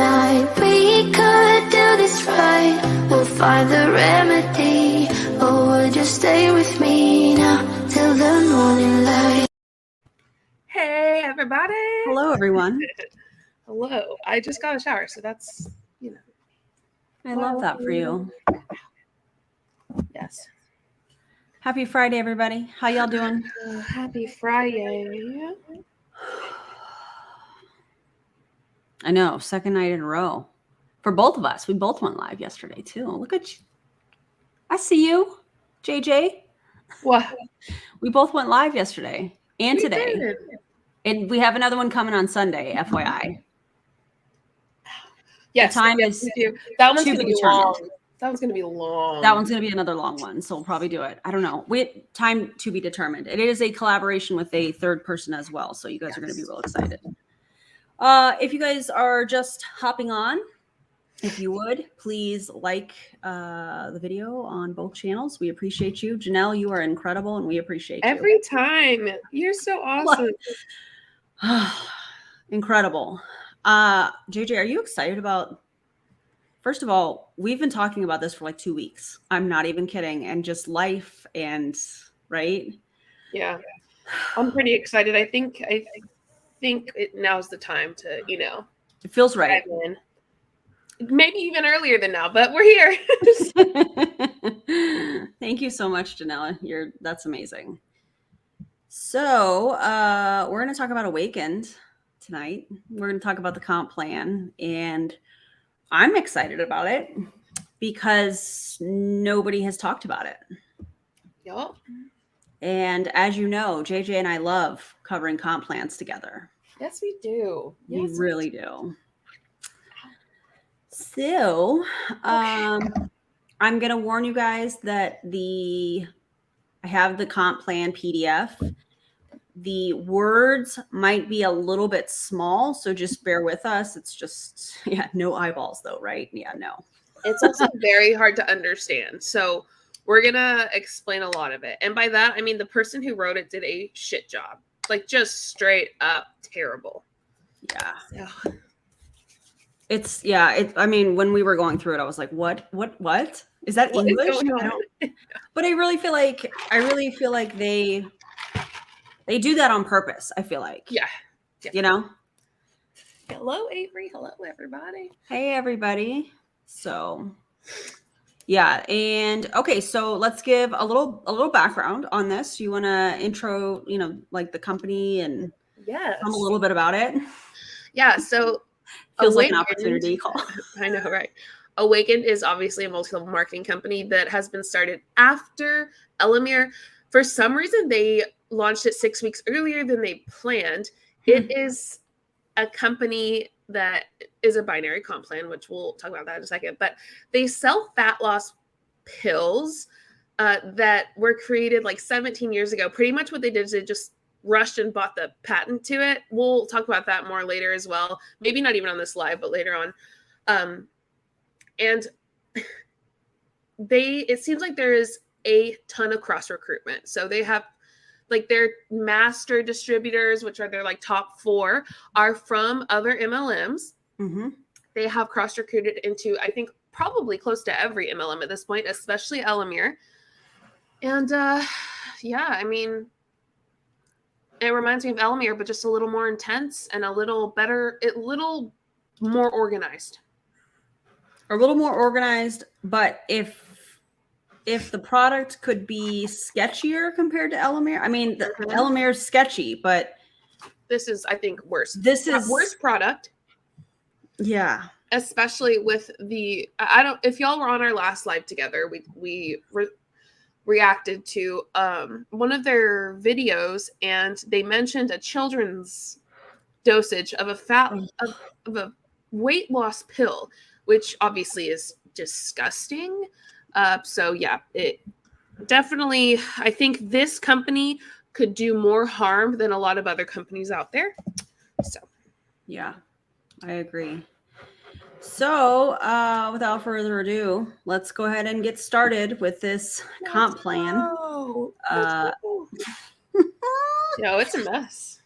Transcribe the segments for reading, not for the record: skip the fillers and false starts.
night. We could do this right. We'll find the remedy. Oh, would you stay with me now till the morning light? Hey, everybody. Hello, everyone. Hello. I just got a shower, so that's, I love that for you. Yes. Happy Friday, everybody. How y'all doing? Happy Friday. I know, second night in a row. For both of us. We both went live yesterday, too. Look at you. I see you, JJ. What? We both went live yesterday and today. Did. And we have another one coming on Sunday, FYI. Yes, the time yes, is we do. That one's to going to be be determined. long. That one's going to be long. That one's going to be another long one, so we'll probably do it. I don't know. Time to be determined. It is a collaboration with a third person as well, so you guys are going to be real excited. If you guys are just hopping on, if you would, please like the video on both channels. We appreciate you. Janelle, you are incredible, and we appreciate you. Every time. You're so awesome. Incredible. JJ, are you excited about... First of all, we've been talking about this for like 2 weeks. I'm not even kidding. And just life and, right? Yeah. I'm pretty excited. I think now's the time to, It feels right. Maybe even earlier than now, but we're here. Thank you so much, Janella. That's amazing. So we're going to talk about Awakend tonight. We're going to talk about the comp plan, and I'm excited about it because nobody has talked about it. Yup. And as you know, JJ and I love covering comp plans together. Yes, we do. We really do. So I'm going to warn you guys that I have the comp plan PDF. The words might be a little bit small, so just bear with us. It's just, no eyeballs though, right? Yeah, no. It's also very hard to understand. So we're going to explain a lot of it. And by that, I mean the person who wrote it did a shit job. Like just straight up terrible. Yeah. I mean, when we were going through it, I was like, what? Is that what English? Is going on? But I really feel like they do that on purpose. I feel like, yeah. Hello, Avery. Hello, everybody. Hey, everybody. So, yeah. And okay, so let's give a little background on this. You want to intro, like the company and tell them a little bit about it? Yeah. So feels like an opportunity call. I know, right? Awakend is obviously a multi-level marketing company that has been started after Mlm. For some reason, they launched it 6 weeks earlier than they planned. It is a company that is a binary comp plan, which we'll talk about that in a second. But they sell fat loss pills that were created like 17 years ago. Pretty much what they did is they just rushed and bought the patent to it. We'll talk about that more later as well. Maybe not even on this live, but later on. And it seems like there is a ton of cross recruitment. So they have like their master distributors, which are their like top 4, are from other MLMs. Mm-hmm. They have cross recruited into, I think, probably close to every MLM at this point, especially Mlm. And I mean, it reminds me of Mlm, but just a little more intense and a little better, a little more organized. A little more organized, but if the product could be sketchier compared to Mlm, I mean, the Mlm is sketchy, but this is, I think, worse. This is worse product. Yeah. Especially with if y'all were on our last live together, we reacted to one of their videos, and they mentioned a children's dosage of a weight loss pill, which obviously is disgusting. So yeah, it definitely, I think this company could do more harm than a lot of other companies out there. So yeah, I agree. So without further ado, let's go ahead and get started with this comp plan. No, it's a mess.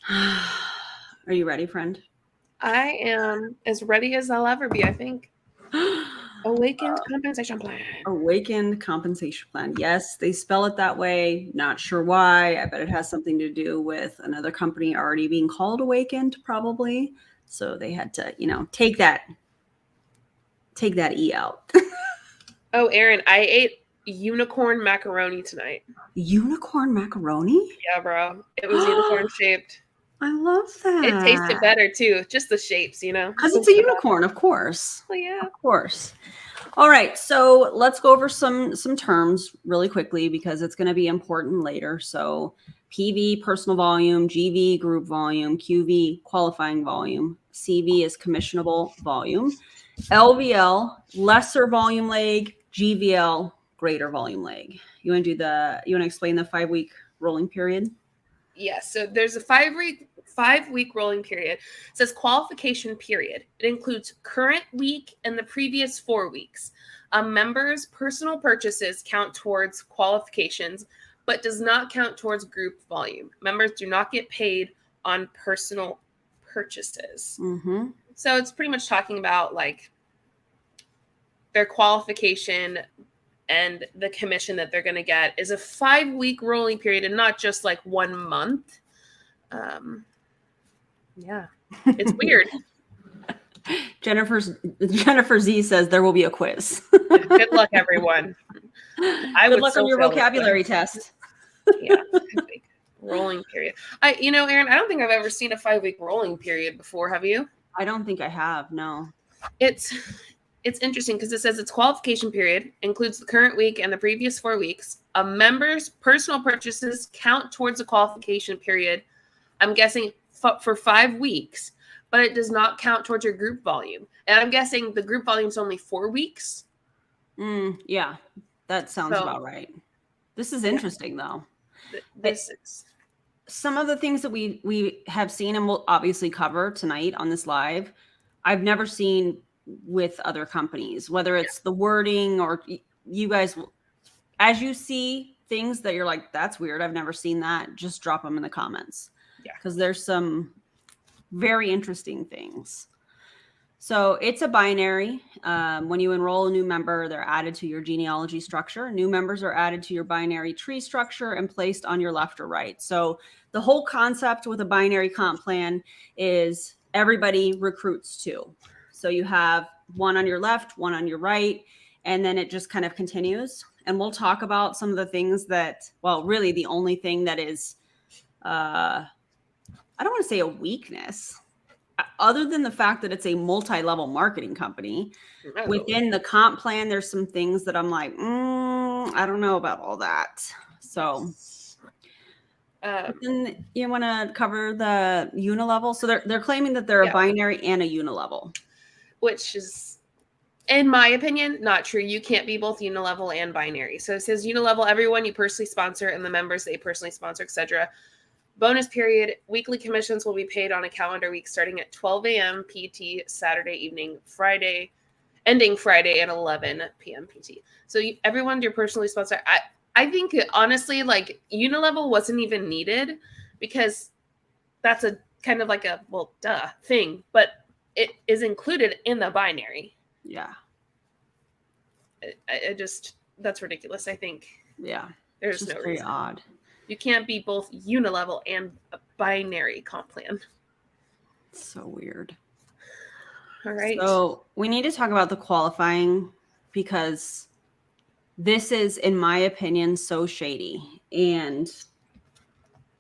Are you ready, friend? I am as ready as I'll ever be, I think. Awakened compensation plan. Awakened compensation plan. Yes, they spell it that way. Not sure why. I bet it has something to do with another company already being called Awakened, probably. So they had to, take that E out. Oh, Aaron, I ate unicorn macaroni tonight. Unicorn macaroni? Yeah, bro. It was unicorn shaped. I love that. It tasted better too. Just the shapes, Because it's a unicorn, of course. Well, yeah. Of course. All right, so let's go over some terms really quickly because it's going to be important later. So PV, personal volume, GV, group volume, QV, qualifying volume, CV is commissionable volume, LVL, lesser volume leg, GVL, greater volume leg. You want to explain the 5-week rolling period? Yes. So there's a 5-week rolling period. It says qualification period. It includes current week and the previous 4 weeks. A member's personal purchases count towards qualifications, but does not count towards group volume. Members do not get paid on personal purchases. Mm-hmm. So it's pretty much talking about like their qualification and the commission that they're going to get is a 5-week rolling period and not just like 1 month. Yeah, it's weird. Jennifer Z says there will be a quiz. Good luck, everyone. Good luck on your vocabulary test. Yeah, 5-week rolling period. Aaron, I don't think I've ever seen a 5-week rolling period before. Have you? I don't think I have. No. It's interesting because it says its qualification period includes the current week and the previous 4 weeks. A member's personal purchases count towards the qualification period. I'm guessing for 5 weeks, but it does not count towards your group volume. And I'm guessing the group volume is only 4 weeks. Yeah, that sounds about right. This is interesting, though. This is some of the things that we have seen and we'll obviously cover tonight on this live. I've never seen with other companies, whether it's the wording or you guys, as you see things that you're like, that's weird, I've never seen that, just drop them in the comments. Yeah, because there's some very interesting things. So it's a binary. When you enroll a new member, they're added to your genealogy structure. New members are added to your binary tree structure and placed on your left or right. So the whole concept with a binary comp plan is everybody recruits two. So you have one on your left, one on your right, and then it just kind of continues. And we'll talk about some of the things that, well, really the only thing that is, I don't want to say a weakness, other than the fact that it's a multi-level marketing company. Within the comp plan, there's some things that I'm like, I don't know about all that. So then you want to cover the unilevel. So they're claiming that they're a binary and a unilevel. Which is, in my opinion, not true. You can't be both unilevel and binary. So it says unilevel, everyone you personally sponsor and the members they personally sponsor, etc. Bonus period, weekly commissions will be paid on a calendar week starting at 12 a.m. PT, Saturday evening, Friday, ending Friday at 11 p.m. PT. So everyone you're personally sponsored. I think honestly, like unilevel wasn't even needed because that's a kind of like a, well, duh thing, but it is included in the binary. Yeah. I just, that's ridiculous. I think. Yeah. There's no very reason. Odd. You can't be both unilevel and a binary comp plan. So weird. All right. So we need to talk about the qualifying because this is, in my opinion, so shady. And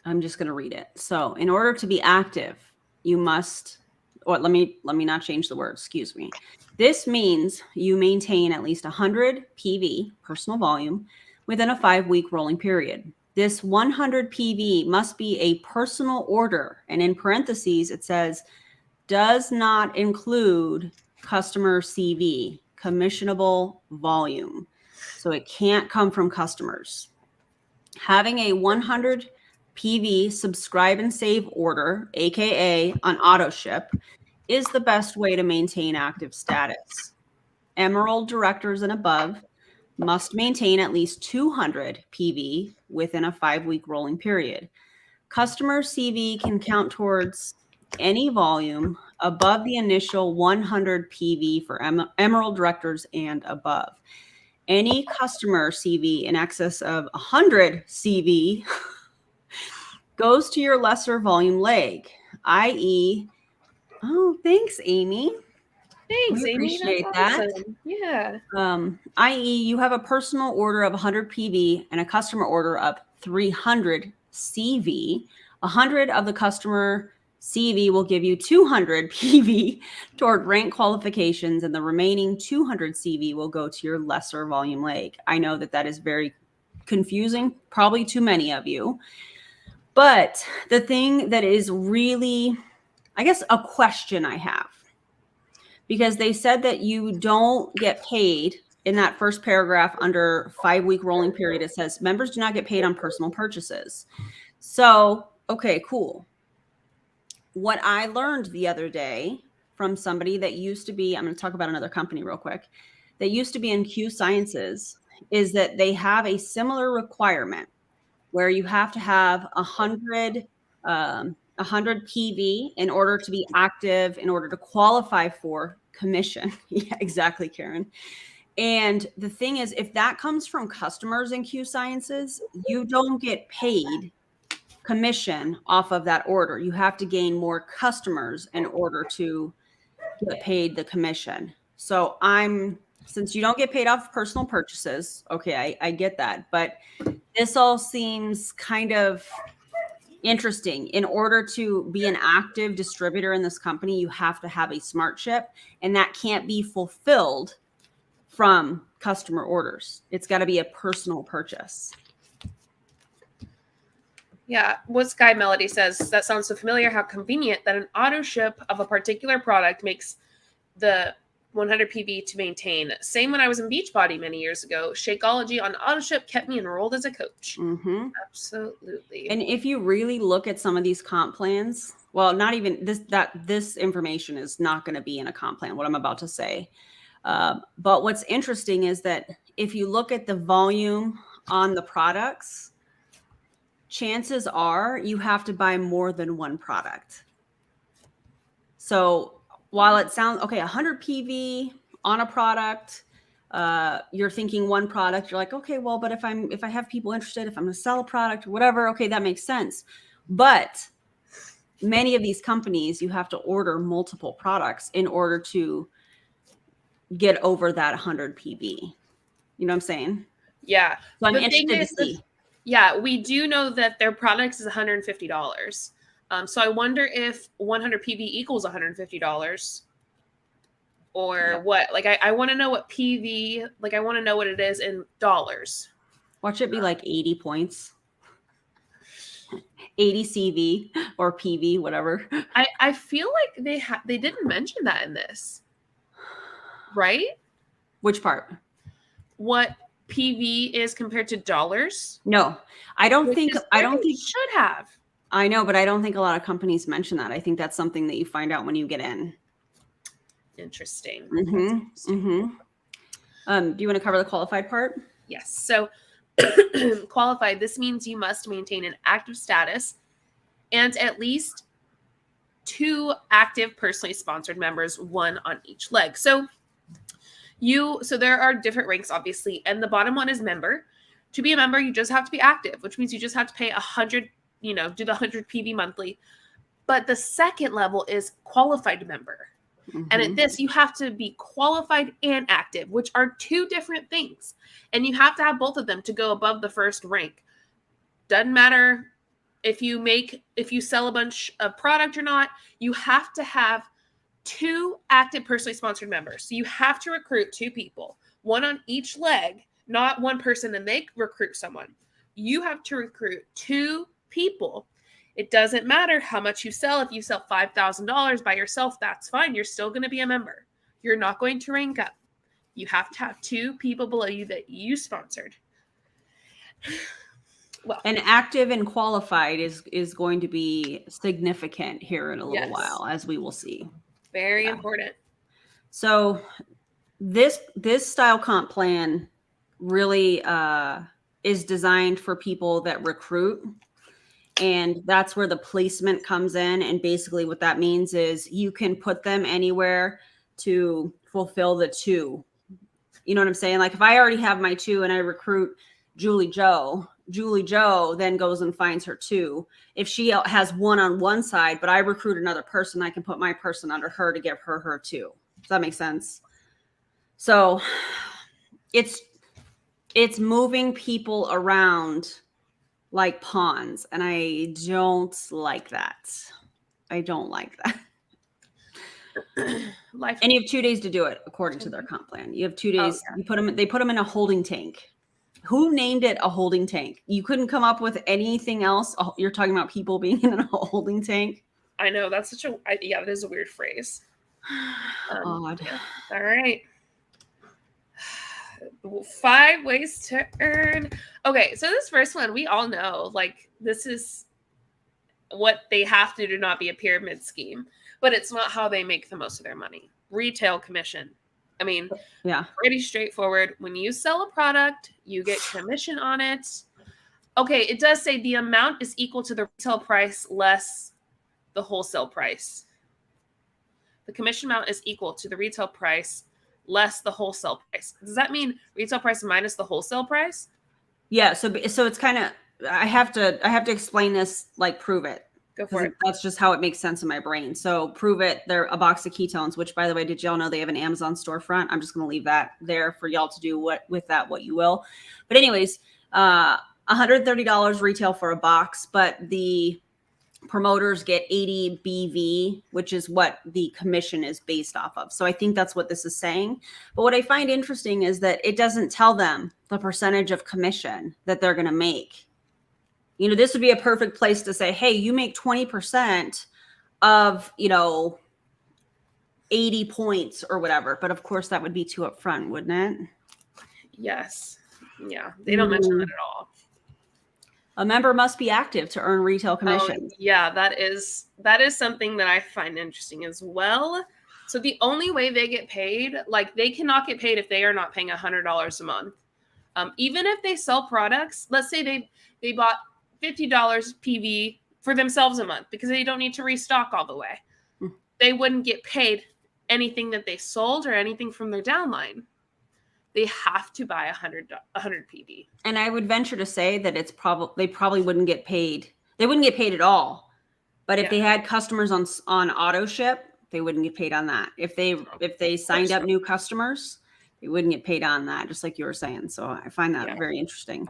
I'm just going to read it. So in order to be active, you must, or let me not change the word, excuse me. This means you maintain at least 100 PV, personal volume, within a 5-week rolling period. This 100 PV must be a personal order. And in parentheses, it says, does not include customer CV, commissionable volume. So it can't come from customers. Having a 100 PV subscribe and save order, AKA on auto ship, is the best way to maintain active status. Emerald directors and above must maintain at least 200 PV within a 5-week rolling period. Customer CV can count towards any volume above the initial 100 PV for Emerald directors and above. Any customer CV in excess of 100 CV goes to your lesser volume leg, i.e., oh, thanks, Amy. Thanks, We Amy. appreciate That's that. awesome. Yeah. I.e., you have a personal order of 100 PV and a customer order of 300 CV. 100 of the customer CV will give you 200 PV toward rank qualifications, and the remaining 200 CV will go to your lesser volume leg. I know that that is very confusing, probably too many of you. But the thing that is really, I guess, a question I have, because they said that you don't get paid in that first paragraph under 5-week rolling period. It says members do not get paid on personal purchases. So, okay, cool. What I learned the other day from somebody that used to be, I'm going to talk about another company real quick, that used to be in Q Sciences, is that they have a similar requirement where you have to have 100 PV in order to be active, in order to qualify for commission. Yeah, exactly, Karen. And the thing is, if that comes from customers in Q Sciences, you don't get paid commission off of that order. You have to gain more customers in order to get paid the commission. So since you don't get paid off personal purchases, okay, I get that. But this all seems kind of interesting. In order to be an active distributor in this company, you have to have a smart chip, and that can't be fulfilled from customer orders. It's got to be a personal purchase. Yeah, what Sky Melody says, that sounds so familiar. How convenient that an auto ship of a particular product makes the 100 PV to maintain. Same when I was in Beachbody many years ago. Shakeology on auto ship kept me enrolled as a coach. Mm-hmm. Absolutely. And if you really look at some of these comp plans, well, not even this information is not going to be in a comp plan, what I'm about to say. But what's interesting is that if you look at the volume on the products, chances are you have to buy more than one product. So while it sounds okay, 100 PV on a product, you're thinking one product, you're like, okay, well, but if I have people interested, if I'm going to sell a product or whatever, okay, that makes sense. But many of these companies, you have to order multiple products in order to get over that 100 PV. You know what I'm saying? Yeah. So I'm interested to see. Yeah, we do know that their products is $150. So I wonder if 100 PV equals $150 or what. Like, I want to know what PV, like, I want to know what it is in dollars. Watch it be like 80 points. 80 CV or PV, whatever. I feel like they didn't mention that in this. Right? Which part? What PV is compared to dollars? No, I don't think should have. I know, but I don't think a lot of companies mention that. I think that's something that you find out when you get in. Interesting. Mm-hmm. Mm-hmm. Do you want to cover the qualified part? Yes. So qualified, this means you must maintain an active status and at least 2 active personally sponsored members, 1 on each leg. So there are different ranks, obviously, and the bottom one is member. To be a member, you just have to be active, which means you just have to pay 100, do the 100 PV monthly. But the second level is qualified member. Mm-hmm. And at this, you have to be qualified and active, which are 2 different things. And you have to have both of them to go above the first rank. Doesn't matter if you sell a bunch of product or not, you have to have 2 active personally sponsored members. So you have to recruit 2 people, 1 on each leg, not one person and they recruit someone. You have to recruit 2 people. It doesn't matter how much you sell. If you sell $5,000 by yourself, that's fine. You're still going to be a member. You're not going to rank up. You have to have 2 people below you that you sponsored. Well, and active and qualified is going to be significant here in a little while, as we will see. Very important. So this style comp plan really is designed for people that recruit And that's where the placement comes in. And basically what that means is you can put them anywhere to fulfill the 2. You know what I'm saying? Like if I already have my 2 and I recruit Julie Joe then goes and finds her 2. If she has 1 on one side, but I recruit another person, I can put my person under her to give her 2. Does that make sense? So it's moving people around like pawns, and I don't like that. I don't like that. And you have 2 days to do it according to their comp plan. You have 2 days. Oh, yeah. They put them in a holding tank. Who named it a holding tank? You couldn't come up with anything else. Oh, you're talking about people being in a holding tank. I know that's that is a weird phrase. Odd. Yeah. All right. 5 ways to earn. Okay, so this first one, we all know, like, this is what they have to do not be a pyramid scheme, but it's not how they make the most of their money. Retail commission. I mean, yeah, pretty straightforward. When you sell a product, you get commission on it. Okay, it does say the amount is equal to the retail price less the wholesale price. The commission amount is equal to the retail price less the wholesale price. Does that mean retail price minus the wholesale price? Yeah. So it's kind of, I have to explain this, like prove it. Go for it. That's just how it makes sense in my brain. So prove it. They're a box of ketones, which by the way, did y'all know they have an Amazon storefront? I'm just going to leave that there for y'all to do what you will. But anyways, $130 retail for a box, but the promoters get 80 BV, which is what the commission is based off of. So I think that's what this is saying. But what I find interesting is that it doesn't tell them the percentage of commission that they're going to make. You know, this would be a perfect place to say, hey, you make 20% of, 80 points or whatever. But of course, that would be too upfront, wouldn't it? Yes. Yeah. They don't mention that at all. A member must be active to earn retail commission. Yeah, that is something that I find interesting as well. So the only way they get paid, like they cannot get paid if they are not paying $100 a month. Even if they sell products, let's say they bought $50 PV for themselves a month because they don't need to restock all the way. They wouldn't get paid anything that they sold or anything from their downline. They have to buy 100 PV. And I would venture to say that they probably wouldn't get paid. They wouldn't get paid at all. But if they had customers on auto ship, they wouldn't get paid on that. If they signed up new customers, they wouldn't get paid on that, just like you were saying. So I find that very interesting.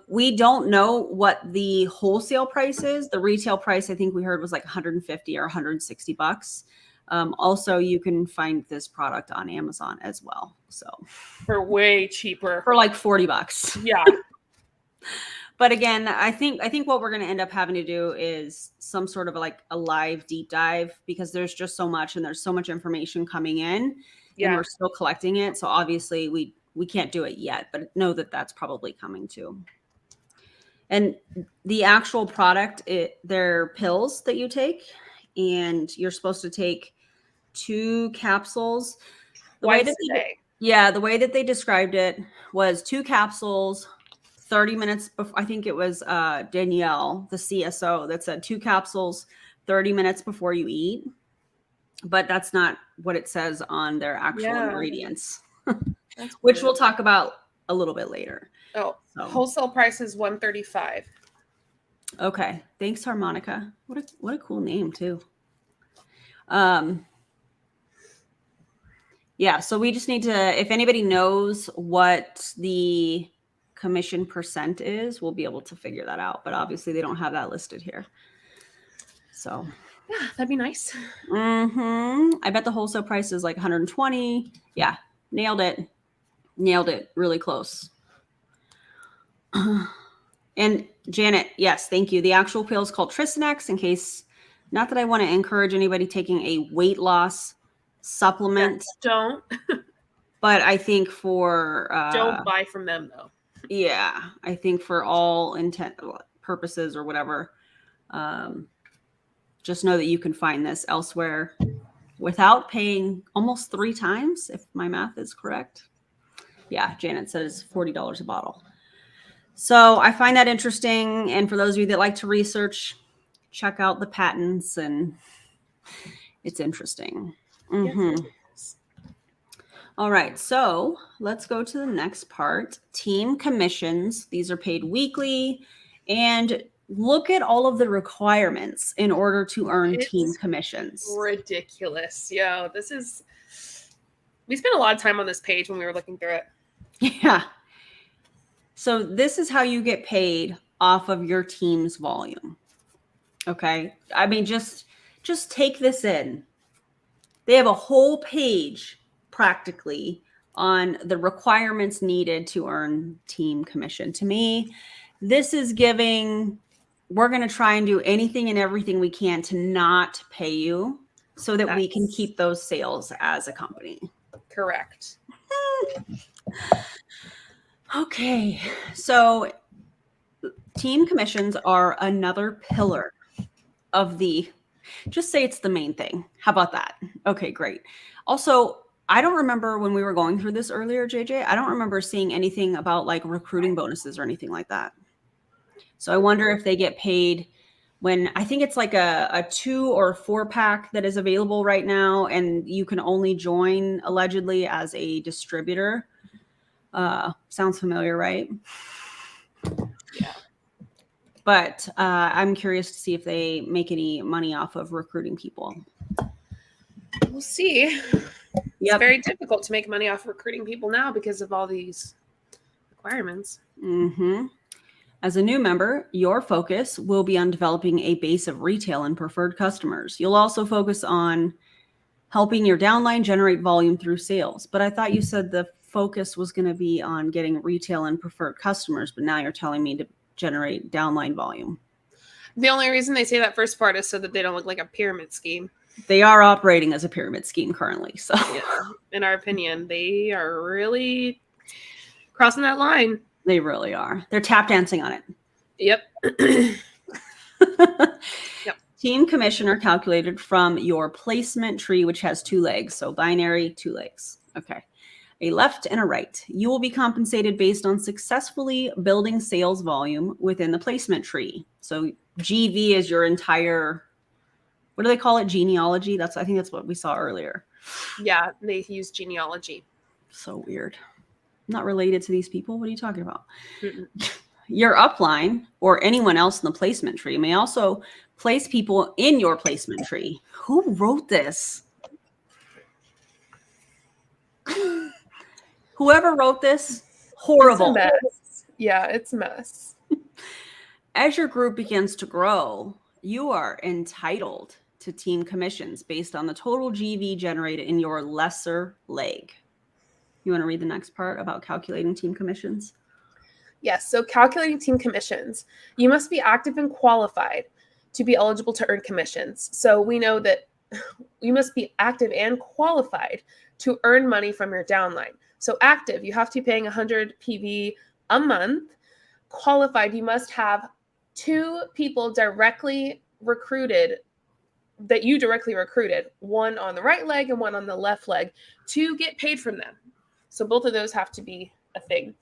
We don't know what the wholesale price is. The retail price, I think we heard, was like 150 or 160 bucks. Also, you can find this product on Amazon as well. So for way cheaper, for like 40 bucks. Yeah. But again, I think what we're going to end up having to do is some sort of like a live deep dive, because there's just so much and there's so much information coming in and we're still collecting it. So obviously we can't do it yet, but know that that's probably coming too. And the actual product, they're pills that you take, and you're supposed to take 2 capsules. The way that they described it was 2 capsules, 30 minutes before. I think it was Danielle, the CSO, that said 2 capsules, 30 minutes before you eat. But that's not what it says on their actual ingredients, which we'll talk about a little bit later. Oh, so. Wholesale price is $135. Okay, thanks, Harmonica. What a cool name too. Yeah, so we just need to, if anybody knows what the commission percent is, we'll be able to figure that out. But obviously they don't have that listed here. So yeah, that'd be nice. I bet the wholesale price is like 120. Yeah, nailed it. Really close. And Janet, yes, thank you. The actual pill is called Trisonex, in case, not that I want to encourage anybody taking a weight loss supplement. Don't. But I think for... don't buy from them, though. Yeah, I think for all intent purposes or whatever, just know that you can find this elsewhere without paying almost 3 times, if my math is correct. Yeah, Janet says $40 a bottle. So I find that interesting. And for those of you that like to research, check out the patents, and it's interesting. Yes. All right, so let's go to the next part. Team commissions. These are paid weekly, and look at all of the requirements in order to earn team It's commissions. ridiculous. Yo, we spent a lot of time on this page when we were looking through it. Yeah. So this is how you get paid off of your team's volume. Okay. I mean, just take this in. They have a whole page practically on the requirements needed to earn team commission. To me, this is giving, we're going to try and do anything and everything we can to not pay you so that we can keep those sales as a company. Correct. Okay. So team commissions are another pillar of the, just say it's the main thing. How about that? Okay, great. Also, I don't remember when we were going through this earlier, JJ, I don't remember seeing anything about like recruiting bonuses or anything like that. So I wonder if they get paid when, I think it's like a 2 or 4 pack that is available right now, and you can only join allegedly as a distributor. Sounds familiar, right? Yeah. But I'm curious to see if they make any money off of recruiting people. We'll see. It's very difficult to make money off recruiting people now because of all these requirements. Mm-hmm. As a new member, your focus will be on developing a base of retail and preferred customers. You'll also focus on helping your downline generate volume through sales. But I thought you said the focus was going to be on getting retail and preferred customers, but now you're telling me to generate downline volume. The only reason they say that first part is so that they don't look like a pyramid scheme. They are operating as a pyramid scheme currently. So, yeah, in our opinion, they are really crossing that line. They really are. They're tap dancing on it. Yep. Yep. Team commission are calculated from your placement tree, which has 2 legs. So binary, 2 legs. Okay. A left and a right. You will be compensated based on successfully building sales volume within the placement tree. So GV is your entire, what do they call it? Genealogy? I think that's what we saw earlier. Yeah, they use genealogy. So weird. Not related to these people. What are you talking about? Mm-mm. Your upline or anyone else in the placement tree may also place people in your placement tree. Who wrote this? Whoever wrote this, horrible. It's a mess. Yeah, it's a mess. As your group begins to grow, you are entitled to team commissions based on the total GV generated in your lesser leg. You want to read the next part about calculating team commissions? Yes. So calculating team commissions, you must be active and qualified to be eligible to earn commissions. So we know that you must be active and qualified to earn money from your downline. So active, you have to be paying 100 PV a month. Qualified, you must have 2 people directly recruited that you directly recruited, one on the right leg and one on the left leg, to get paid from them. So both of those have to be a thing.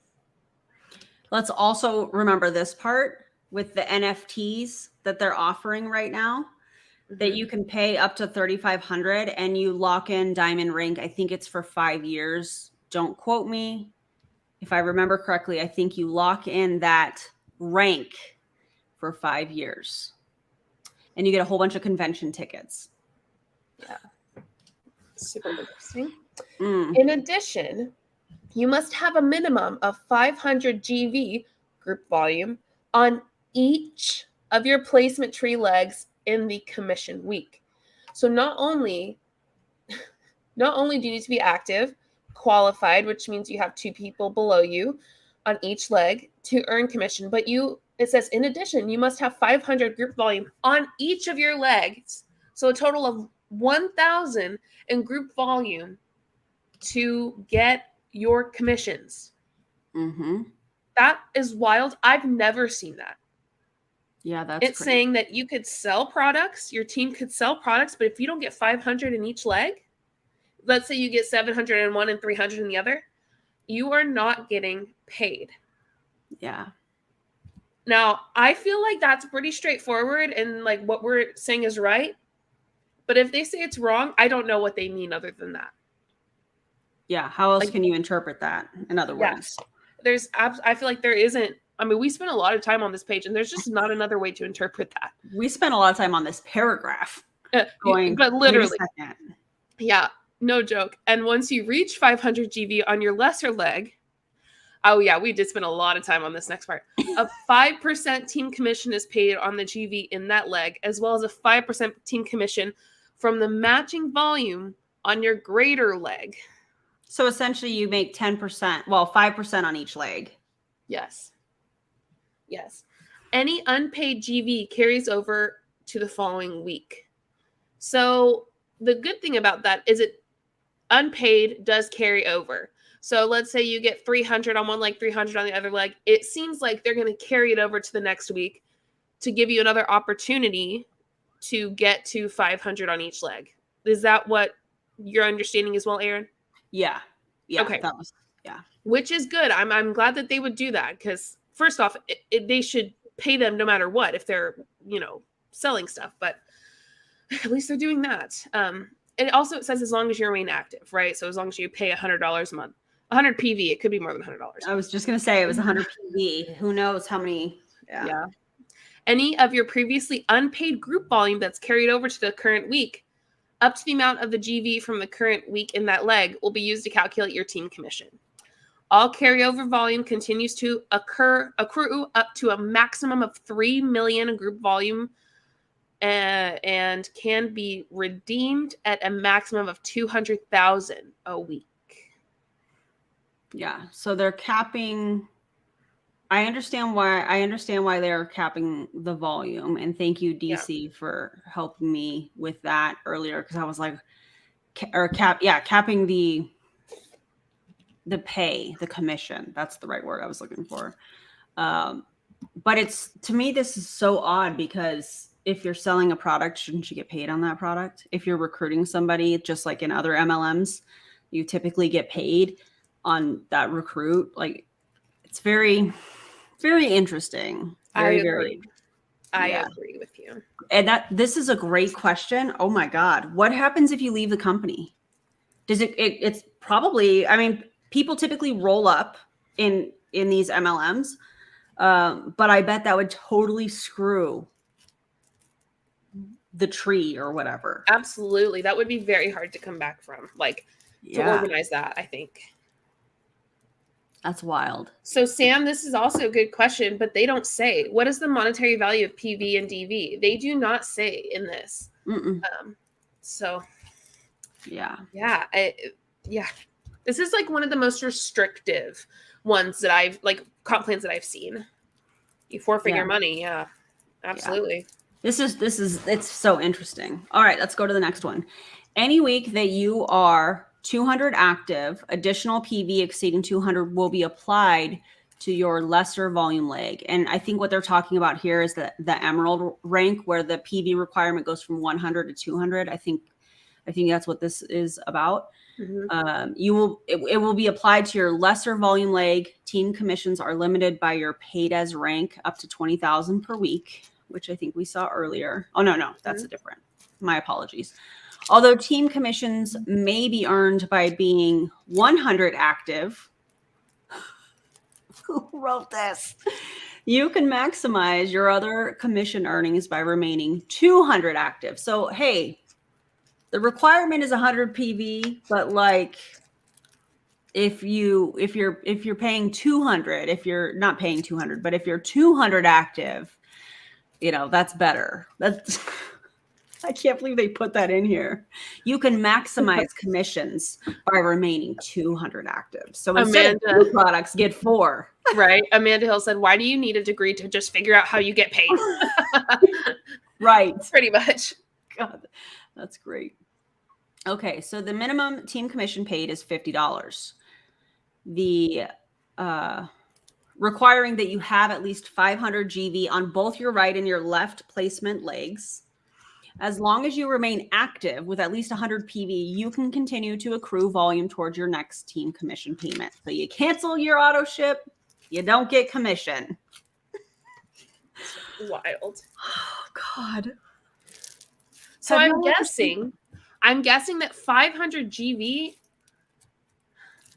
Let's also remember this part with the NFTs that they're offering right now, that you can pay up to $3,500 and you lock in diamond rank. I think it's for 5 years. Don't quote me. If I remember correctly, I think you lock in that rank for 5 years and you get a whole bunch of convention tickets. Yeah. Super interesting. In addition, you must have a minimum of 500 GV group volume on each of your placement tree legs in the commission week. So not only do you need to be active, qualified, which means you have 2 people below you on each leg to earn commission, but it says in addition, you must have 500 group volume on each of your legs. So a total of 1,000 in group volume to get your commissions. Mm-hmm. That is wild. I've never seen that. Yeah, it's crazy. Saying that you could sell products, your team could sell products, but if you don't get 500 in each leg, let's say you get 700 in one and 300 in the other, you are not getting paid. Yeah. Now, I feel like that's pretty straightforward and like what we're saying is right. But if they say it's wrong, I don't know what they mean other than that. Yeah. How else Like, can you interpret that? In other words, I feel like there isn't. I mean, we spent a lot of time on this page, and there's just not another way to interpret that. we spent a lot of time on this paragraph. Going, but literally, wait a second. yeah, no joke. And once you reach 500 GV on your lesser leg, oh yeah, we did spend a lot of time on this next part. A 5% team commission is paid on the GV in that leg, as well as a 5% team commission from the matching volume on your greater leg. So essentially you make 10%, well, 5% on each leg. Yes. Yes. Any unpaid GV carries over to the following week. So the good thing about that is it unpaid does carry over. So let's say you get 300 on one leg, 300 on the other leg. It seems like they're going to carry it over to the next week to give you another opportunity to get to 500 on each leg. Is that what your understanding as well, Aaron? Yeah. Yeah. Okay. That was, yeah. Which is good. I'm glad that they would do that because first off, they should pay them no matter what if they're, selling stuff. But at least they're doing that. And also it says as long as you remain active, right? So as long as you pay $100 a month, 100 PV, it could be more than $100. I was just going to say it was 100 PV. Who knows how many? Yeah. Any of your previously unpaid group volume that's carried over to the current week, up to the amount of the GV from the current week in that leg, will be used to calculate your team commission. All carryover volume continues to accrue up to a maximum of 3 million group volume and can be redeemed at a maximum of 200,000 a week. Yeah. So they're capping. I understand why they're capping the volume. And thank you, DC, for helping me with that earlier. Cause I was like, capping the pay, the commission. That's the right word I was looking for. But to me, this is so odd because if you're selling a product, shouldn't you get paid on that product? If you're recruiting somebody, just like in other MLMs, you typically get paid on that recruit. Like it's very, very interesting. Very, very. I agree with you. And this is a great question. Oh my God. What happens if you leave the company? Does it's probably, I mean, people typically roll up in these MLMs. But I bet that would totally screw the tree or whatever. Absolutely. That would be very hard to come back from. Like to organize that, I think. That's wild. So Sam, this is also a good question, but they don't say. What is the monetary value of PV and DV? They do not say in this. So yeah. This is like one of the most restrictive ones that I've comp plans that I've seen. You forfeit your money. Yeah, absolutely. Yeah. It's so interesting. All right, let's go to the next one. Any week that you are 200 active, additional PV exceeding 200 will be applied to your lesser volume leg. And I think what they're talking about here is the emerald rank where the PV requirement goes from 100 to 200. I think that's what this is about. Mm-hmm. It will be applied to your lesser volume leg. Team commissions are limited by your paid as rank up to 20,000 per week, which I think we saw earlier. Oh no, that's a different. My apologies. Although team commissions may be earned by being 100 active. Who wrote this? You can maximize your other commission earnings by remaining 200 active. So hey, the requirement is 100 PV, but like if you're paying 200, if you're not paying 200, but if you're 200 active, that's better. That's I can't believe they put that in here. You can maximize commissions by remaining 200 active. So instead of 2 products, get 4. Right. Amanda Hill said, why do you need a degree to just figure out how you get paid? Right. Pretty much. God, that's great. Okay. So the minimum team commission paid is $50. The requiring that you have at least 500 GV on both your right and your left placement legs. As long as you remain active with at least 100 PV, you can continue to accrue volume towards your next team commission payment. So you cancel your auto ship, you don't get commission. Wild. Oh God. So Have I'm you ever seen- guessing that 500 GV.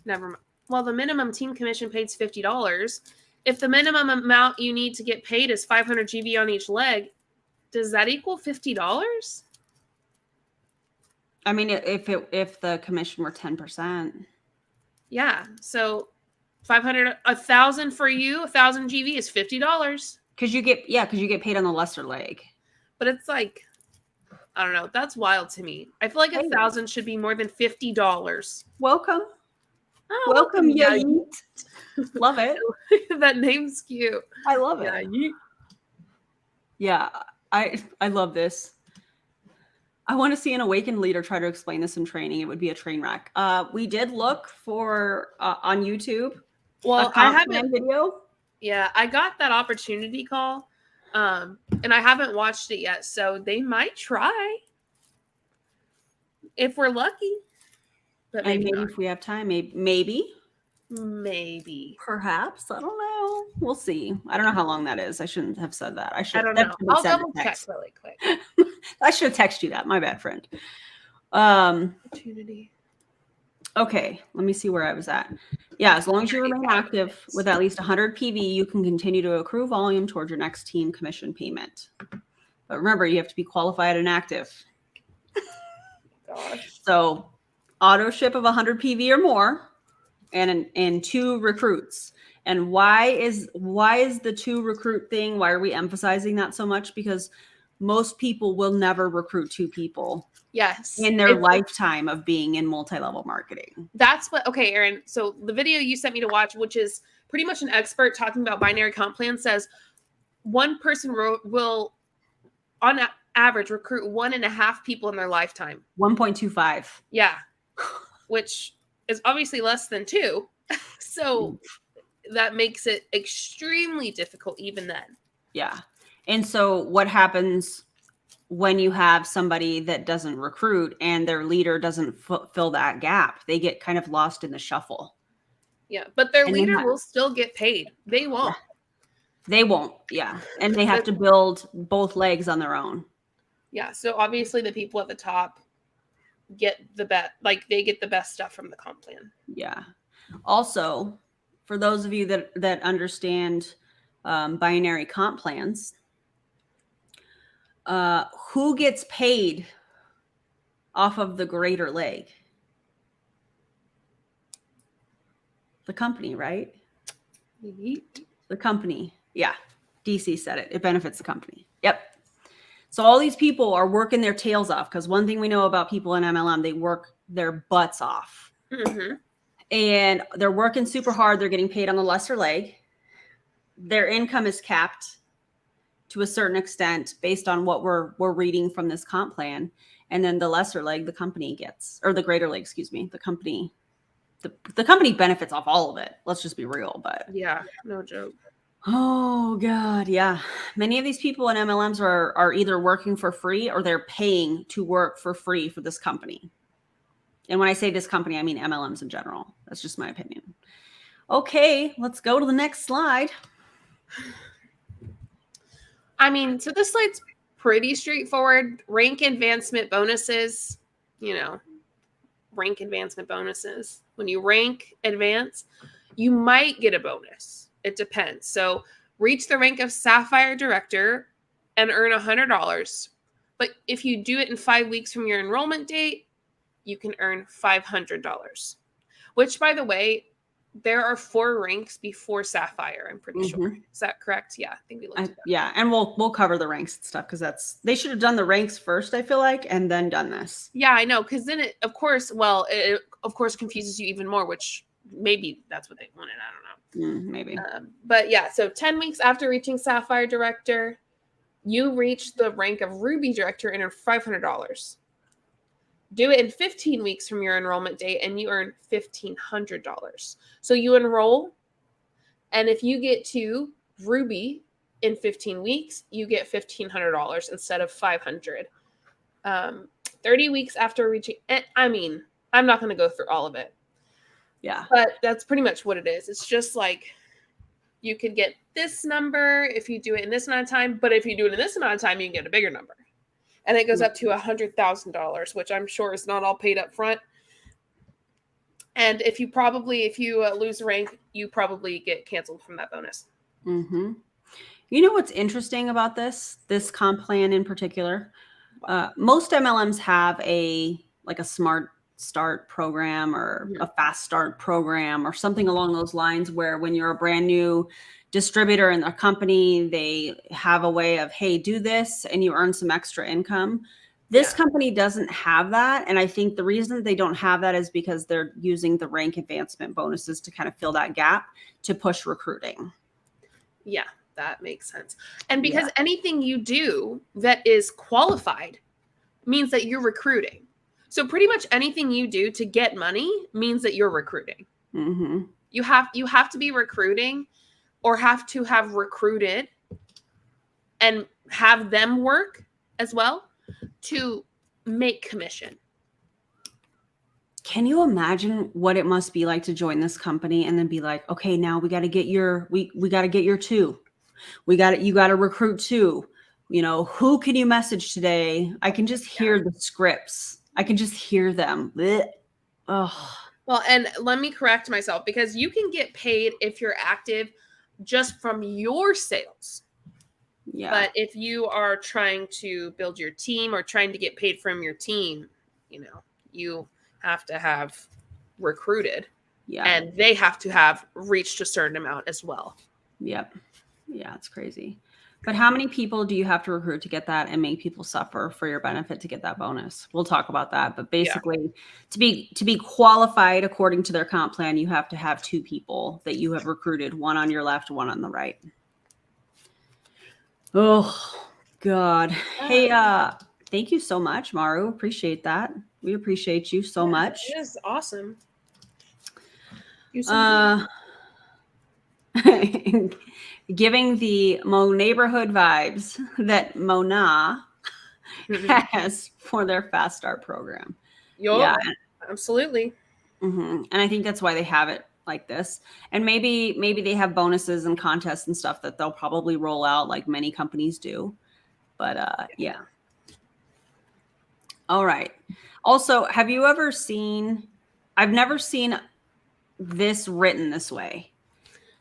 Never mind. Well, the minimum team commission paid is $50. If the minimum amount you need to get paid is 500 GV on each leg, does that equal $50? I mean, if the commission were 10%. Yeah. So 500, 1,000 for you, 1,000 GV is $50. Because you get paid on the lesser leg. But it's like, I don't know. That's wild to me. I feel like 1,000 should be more than $50. Welcome. Oh, Welcome, yeah. Yeet. Love it. That name's cute. I love Yeah, it. yeet. Yeah, I love this. I want to see an Awakened leader try to explain this in training. It would be a train wreck. We did look for on YouTube. Well, a I comp plan haven't. video. Yeah, I got that opportunity call, and I haven't watched it yet. So they might try if we're lucky, but And maybe maybe not. if we have time, maybe, Maybe. perhaps. I don't know. We'll see. I don't know how long that is. I shouldn't have said that. I don't know. I'll double check really quick. I should have texted you that. My bad, friend. Opportunity. Okay, let me see where I was at. Yeah, as long as you remain active with at least 100 PV, you can continue to accrue volume towards your next team commission payment. But remember, you have to be qualified and active. Gosh. So, auto ship of 100 PV or more, and 2 recruits. And why is the 2 recruit thing? Why are we emphasizing that so much? Because most people will never recruit 2 people. Yes. In their lifetime of being in multi-level marketing. That's what, okay, Erin. So the video you sent me to watch, which is pretty much an expert talking about binary comp plan, says one person will, on average, recruit 1.5 people in their lifetime. 1.25. Yeah. Which is obviously less than 2. So that makes it extremely difficult even then. Yeah. And so what happens when you have somebody that doesn't recruit and their leader doesn't fill that gap? They get kind of lost in the shuffle. Yeah, but their leader will still get paid. They won't. Yeah. They won't. Yeah. And they have to build both legs on their own. Yeah. So obviously the people at the top get the best, like they get the best stuff from the comp plan. Yeah. Also, for those of you that understand binary comp plans, who gets paid off of the greater leg? The company, right? The company. Yeah. DC said it. It benefits the company. Yep. So all these people are working their tails off, because one thing we know about people in MLM, they work their butts off. Mm-hmm. And they're working super hard. They're getting paid on the lesser leg. Their income is capped to a certain extent based on what we're reading from this comp plan. And then the lesser leg, the company gets, or the greater leg, excuse me, the company benefits off all of it. Let's just be real. But yeah, no joke. Oh God, yeah. Many of these people in MLMs are either working for free or they're paying to work for free for this company. And when I say this company, I mean MLMs in general. That's just my opinion. Okay, let's go to the next slide. I mean, so this slide's pretty straightforward. Rank advancement bonuses, rank advancement bonuses. When you rank advance, you might get a bonus. It depends. So reach the rank of Sapphire Director and earn $100. But if you do it in 5 weeks from your enrollment date, you can earn $500. Which, by the way, there are 4 ranks before Sapphire, I'm pretty sure. Is that correct? Yeah, I think we looked at that. Yeah, and we'll cover the ranks and stuff, because they should have done the ranks first, I feel like, and then done this. Yeah, I know, because then it of course confuses you even more, which maybe that's what they wanted. I don't know. Maybe. But yeah, so 10 weeks after reaching Sapphire Director, you reach the rank of Ruby Director and earn $500. Do it in 15 weeks from your enrollment date and you earn $1,500. So you enroll, and if you get to Ruby in 15 weeks, you get $1,500 instead of $500. 30 weeks after reaching, I mean, I'm not going to go through all of it. Yeah. But that's pretty much what it is. It's just like you can get this number if you do it in this amount of time, but if you do it in this amount of time, you can get a bigger number. And it goes up to $100,000, which I'm sure is not all paid up front. And if you lose rank, you probably get canceled from that bonus. Mm-hmm. You know what's interesting about this comp plan in particular? Most MLMs have a smart start program or a fast start program or something along those lines, where when you're a brand new distributor in a company, they have a way of, hey, do this and you earn some extra income. This company doesn't have that. And I think the reason they don't have that is because they're using the rank advancement bonuses to kind of fill that gap to push recruiting. Yeah, that makes sense. And because anything you do that is qualified means that you're recruiting. So pretty much anything you do to get money means that you're recruiting. Mm-hmm. You have to be recruiting, or have to have recruited and have them work as well to make commission. Can you imagine what it must be like to join this company and then be like, okay, now we got to get your 2. You got to recruit 2. You know, who can you message today? I can just hear the scripts. I can just hear them. Oh. Well, and let me correct myself, because you can get paid if you're active just from your sales. Yeah. But if you are trying to build your team or trying to get paid from your team, you have to have recruited. Yeah. And they have to have reached a certain amount as well. Yep. Yeah, it's crazy. But how many people do you have to recruit to get that and make people suffer for your benefit to get that bonus? We'll talk about that. But basically, to be qualified according to their comp plan, you have to have 2 people that you have recruited, one on your left, one on the right. Oh, God. Hey, thank you so much, Maru. Appreciate that. We appreciate you so much. It is awesome. Giving the Mo neighborhood vibes that Mona has for their Fast Start program. Yeah, absolutely. Mm-hmm. And I think that's why they have it like this. And maybe they have bonuses and contests and stuff that they'll probably roll out like many companies do. But yeah. All right. Also, have you ever seen, I've never seen this written this way.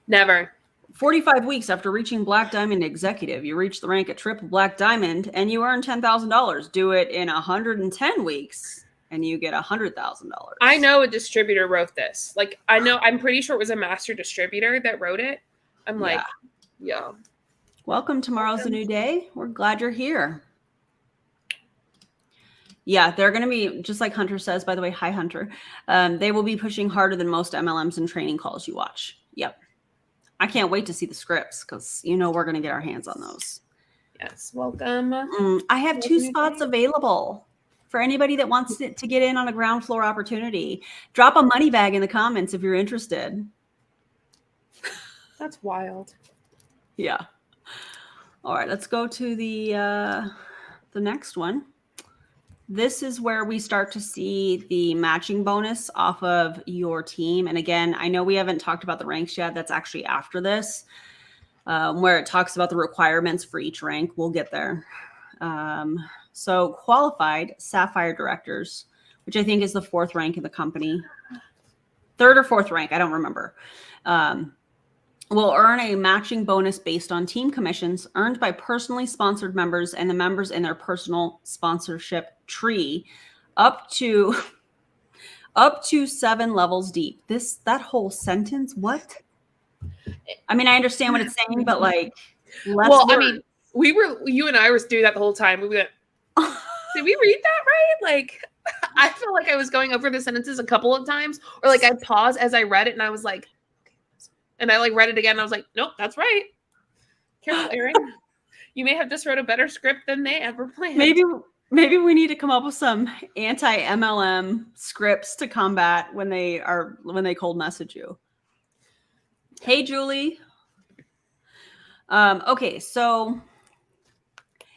Never. 45 weeks after reaching Black Diamond Executive, you reach the rank at Triple Black Diamond and you earn $10,000. Do it in 110 weeks and you get $100,000. I know a distributor wrote this. Like, I'm pretty sure it was a master distributor that wrote it. I'm like, yeah. Welcome. Tomorrow's a new day. We're glad you're here. Yeah, they're going to be, just like Hunter says, by the way, hi, Hunter. They will be pushing harder than most MLMs and training calls you watch. Yep. I can't wait to see the scripts because, we're going to get our hands on those. Yes, welcome. I have 2 spots available for anybody that wants to get in on a ground floor opportunity. Drop a money bag in the comments if you're interested. That's wild. Yeah. All right, let's go to the next one. This is where we start to see the matching bonus off of your team. And again, I know we haven't talked about the ranks yet. That's actually after this, where it talks about the requirements for each rank. We'll get there. So qualified Sapphire directors, which I think is the 4th rank in the company. 3rd or 4th rank, I don't remember. Will earn a matching bonus based on team commissions earned by personally sponsored members and the members in their personal sponsorship tree up to 7 levels deep. That whole sentence, what? I mean, I understand what it's saying, but like, I mean, you and I were doing that the whole time. We went, did we read that right? Like, I feel like I was going over the sentences a couple of times, or like I'd pause as I read it and I was like, and I like read it again and I was like, nope, that's right. Careful, Erin. You may have just wrote a better script than they ever planned. Maybe we need to come up with some anti-MLM scripts to combat when they cold message you. Hey, Julie. Okay, so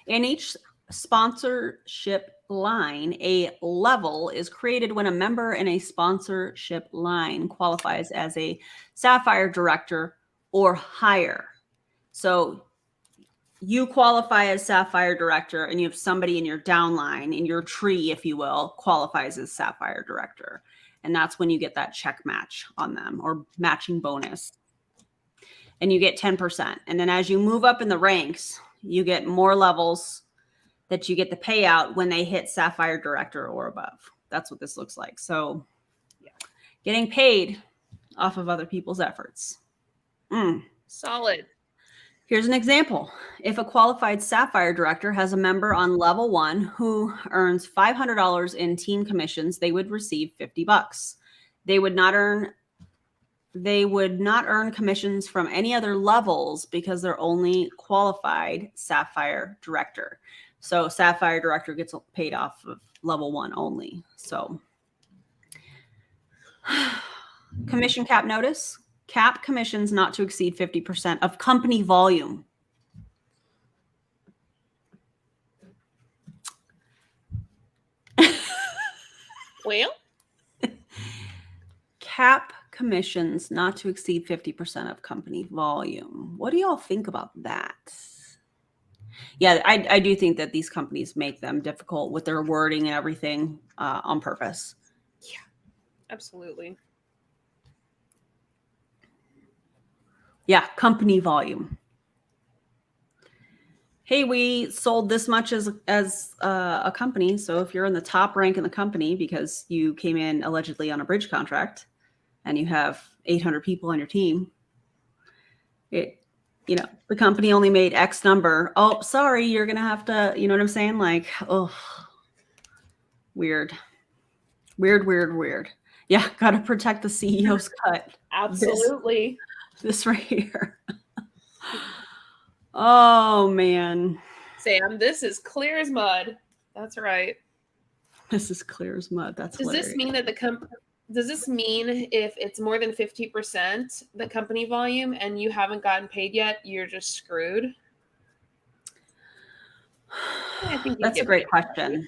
in each sponsorship line, a level is created when a member in a sponsorship line qualifies as a Sapphire director or higher. So you qualify as Sapphire Director, and you have somebody in your downline, in your tree, if you will, qualifies as Sapphire Director. And that's when you get that check match on them, or matching bonus. And you get 10%. And then as you move up in the ranks, you get more levels that you get the payout when they hit Sapphire Director or above. That's what this looks like. So getting paid off of other people's efforts. Solid. Here's an example. If a qualified Sapphire Director has a member on level 1 who earns $500 in team commissions, they would receive $50. They would not earn commissions from any other levels because they're only qualified Sapphire Director. So Sapphire Director gets paid off of level 1 only. So commission cap notice. Cap commissions not to exceed 50% of company volume. Well, cap commissions not to exceed 50% of company volume. What do y'all think about that? Yeah, I do think that these companies make them difficult with their wording and everything on purpose. yeah, absolutely. Yeah, company volume. Hey, we sold this much as a company. So if you're in the top rank in the company because you came in allegedly on a bridge contract and you have 800 people on your team, the company only made X number. Oh, sorry, you're going to have to, you know what I'm saying? Like, oh, weird. Yeah, got to protect the CEO's cut. Absolutely. This right here. Oh, man. Sam, this is clear as mud. That's right. This is clear as mud. That's Does hilarious. this mean that does this mean if it's more than 50% the company volume and you haven't gotten paid yet, you're just screwed? I think That's a great question.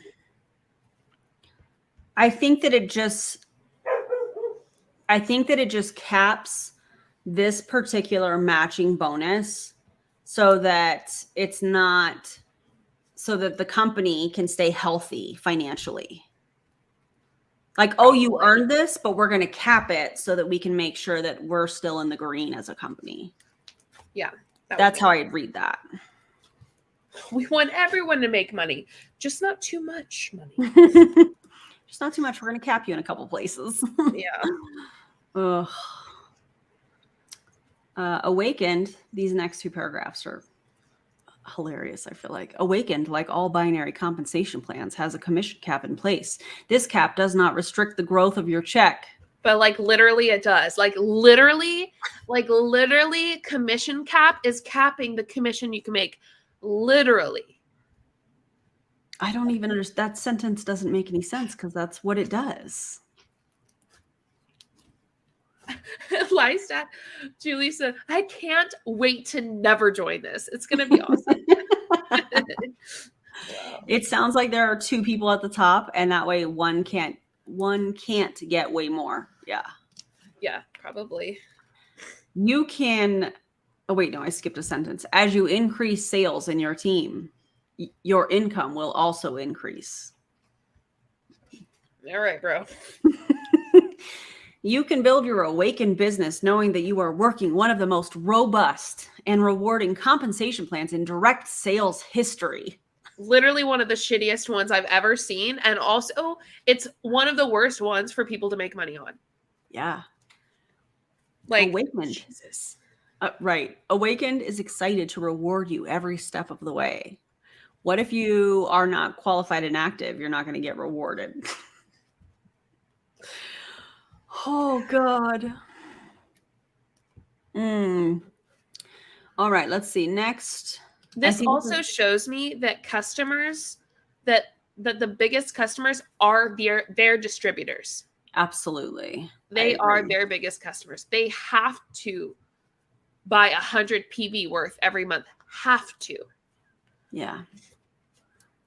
I think that it just caps this particular matching bonus so that it's not, so that the company can stay healthy financially. Like, oh, you earned this, but we're going to cap it so that we can make sure that we're still in the green as a company. Yeah. That's how I'd read that. We want everyone to make money, just not too much money. Just not too much. We're going to cap you in a couple places. Yeah. Ugh. Awakened, these next two paragraphs are hilarious, I feel like. Awakened, like all binary compensation plans, has a commission cap in place. This cap does not restrict the growth of your check. But like literally it does. Like literally, commission cap is capping the commission you can make. Literally. I don't even understand. That sentence doesn't make any sense because that's what it does. Lystat, Julie said, I can't wait to never join this. It's going to be awesome. It sounds like there are two people at the top, and that way one can't get way more. Yeah. Yeah, probably. You can, oh wait, no, I skipped a sentence. As you increase sales in your team, your income will also increase. All right, bro. You can build your Awakened business knowing that you are working one of the most robust and rewarding compensation plans in direct sales history. Literally one of the shittiest ones I've ever seen. And also, it's one of the worst ones for people to make money on. Yeah. Like, Awakened. Jesus. Right. Awakened is excited to reward you every step of the way. What if you are not qualified and active? You're not going to get rewarded. Oh, God. All right, let's see. Next. This also shows me that customers, that the biggest customers are their distributors. Absolutely. They are their biggest customers. They have to buy 100 PV worth every month. Have to. Yeah.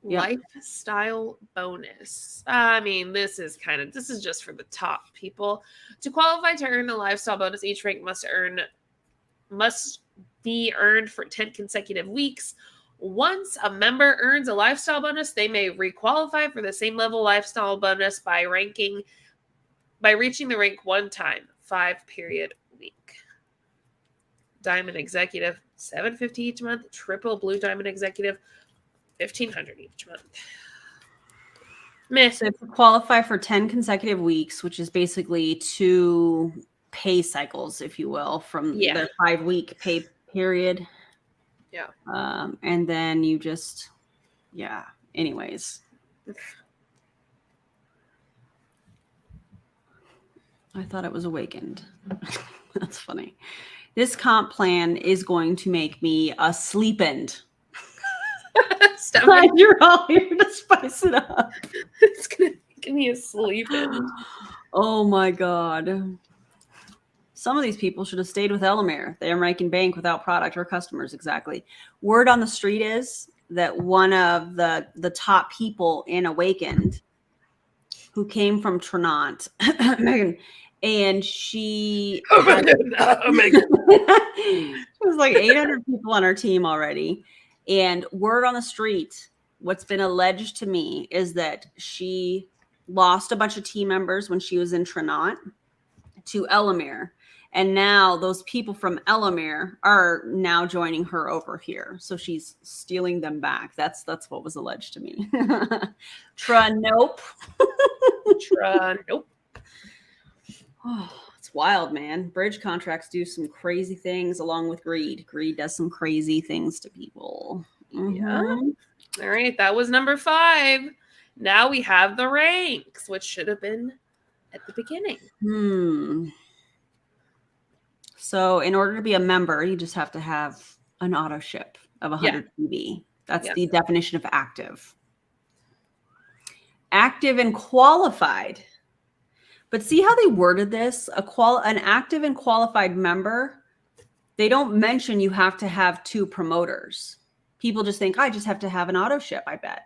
Yep. Lifestyle bonus. I mean, this is just for the top people. To qualify to earn the lifestyle bonus, each rank must earn must be earned for 10 consecutive weeks. Once a member earns a lifestyle bonus, they may requalify for the same level lifestyle bonus by reaching the rank one time, 5-period week. Diamond Executive, $750 each month. Triple Blue Diamond Executive, $1,500 each month. Meh. So if you qualify for 10 consecutive weeks, which is basically 2 pay cycles, if you will, from the 5-week pay period. Yeah. And then you just, anyways. I thought it was Awakened. That's funny. This comp plan is going to make me a sleep-end. You're all here to spice it up. It's going to make me a sleep-end. Oh my God. Some of these people should have stayed with Elamir. They are making bank without product or customers. Exactly. Word on the street is that one of the top people in Awakened, who came from Trinant, Megan, and she was like 800 people on our team already. And word on the street, what's been alleged to me is that she lost a bunch of team members when she was in Trinant to Elamir. And now those people from Elamir are now joining her over here. So she's stealing them back. That's what was alleged to me. Nope. Nope. Oh, it's wild, man. Bridge contracts do some crazy things along with greed. Greed does some crazy things to people. Yeah. All right. That was number 5. Now we have the ranks, which should have been at the beginning. So in order to be a member, you just have to have an auto ship of 100 PV. That's the definition of active. Active and qualified. But see how they worded this? An active and qualified member, they don't mention you have to have 2 promoters. People just think, I just have to have an auto ship, I bet.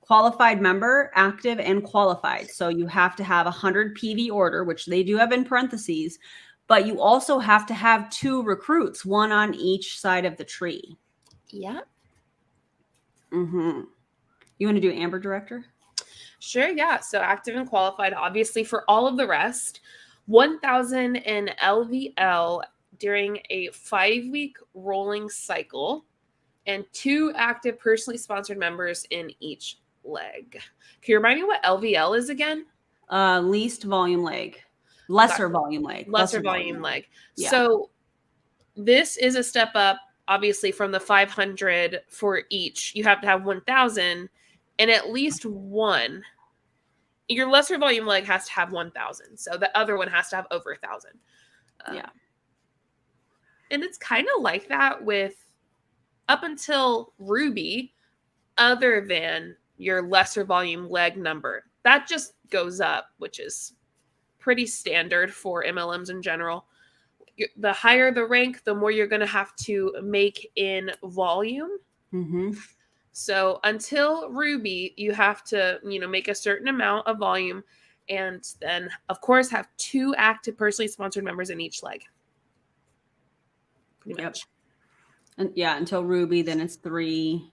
Qualified member, active and qualified. So you have to have 100 PV order, which they do have in parentheses, but you also have to have 2 recruits, 1 on each side of the tree. Yeah. You want to do Amber Director? Sure, yeah. So active and qualified, obviously, for all of the rest. 1,000 in LVL during a 5-week rolling cycle, and 2 active personally sponsored members in each leg. Can you remind me what LVL is again? Least volume leg. Lesser volume leg. Lesser volume leg. Yeah. So this is a step up, obviously, from the 500 for each. You have to have 1,000 and at least 1. Your lesser volume leg has to have 1,000. So the other one has to have over 1,000. And it's kind of like that with up until Ruby, other than your lesser volume leg number. That just goes up, which is pretty standard for MLMs in general. The higher the rank, the more you're going to have to make in volume. So until Ruby, you have to, make a certain amount of volume, and then, of course, have 2 active personally sponsored members in each leg. Pretty much. And until Ruby, then it's 3.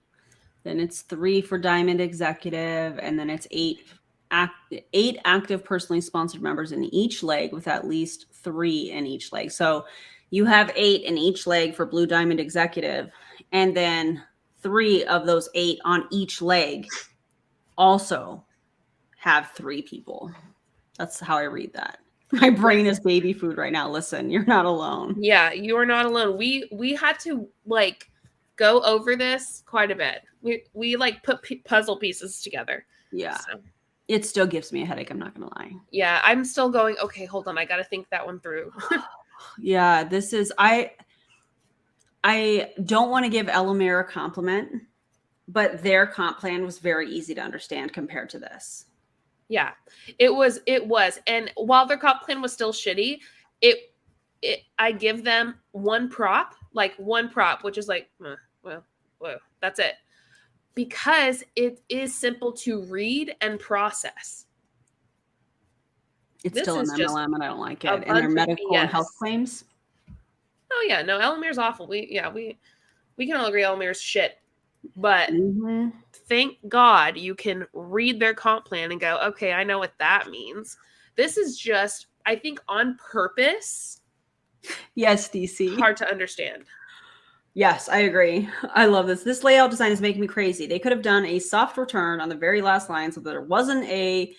Then it's 3 for Diamond Executive, and then it's 8 active personally sponsored members in each leg with at least 3 in each leg. So you have 8 in each leg for Blue Diamond Executive, and then 3 of those 8 on each leg also have 3 people. That's how I read that. My brain is baby food right now. Listen, you're not alone. Yeah, you are not alone. We had to go over this quite a bit. We put puzzle pieces together. Yeah. So. It still gives me a headache. I'm not going to lie. Yeah, I'm still going, okay, hold on. I got to think that one through. Yeah, this is, I don't want to give Elamir a compliment, but their comp plan was very easy to understand compared to this. Yeah, it was. And while their comp plan was still shitty, I give them one prop, which is well, that's it. Because it is simple to read and process. It's still an MLM and I don't like it. And their medical and health claims. Oh yeah, no, Elamir's awful. We can all agree Elamir's shit. But thank God you can read their comp plan and go, okay, I know what that means. This is just, I think, on purpose. Yes, DC. Hard to understand. Yes, I agree. I love this. This layout design is making me crazy. They could have done a soft return on the very last line so that there wasn't a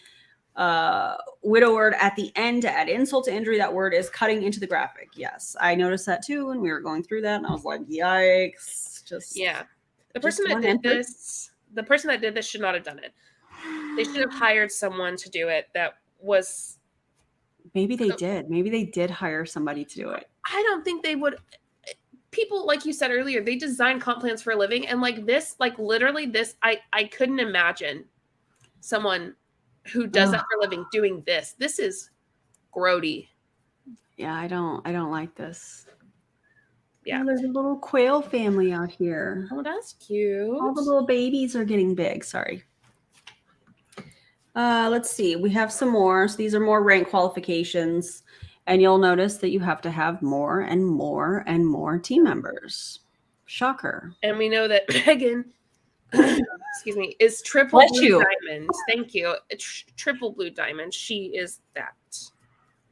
widow word at the end to add insult to injury. That word is cutting into the graphic. Yes, I noticed that too when we were going through that, and I was like, yikes. Just yeah. The person that did this should not have done it. They should have hired someone to do it that was... Maybe they did. Maybe they did hire somebody to do it. I don't think they would... People, like you said earlier, they design comp plans for a living, and like this, like literally this, I couldn't imagine someone who does that for a living doing this. This is grody. Yeah, I don't like this. Yeah. Oh, there's a little quail family out here. Oh, that's cute. All the little babies are getting big. Sorry. Let's see. We have some more. So these are more rank qualifications. And you'll notice that you have to have more and more and more team members. Shocker. And we know that Megan, excuse me, is triple blue diamond. Thank you. Triple blue diamond. She is that.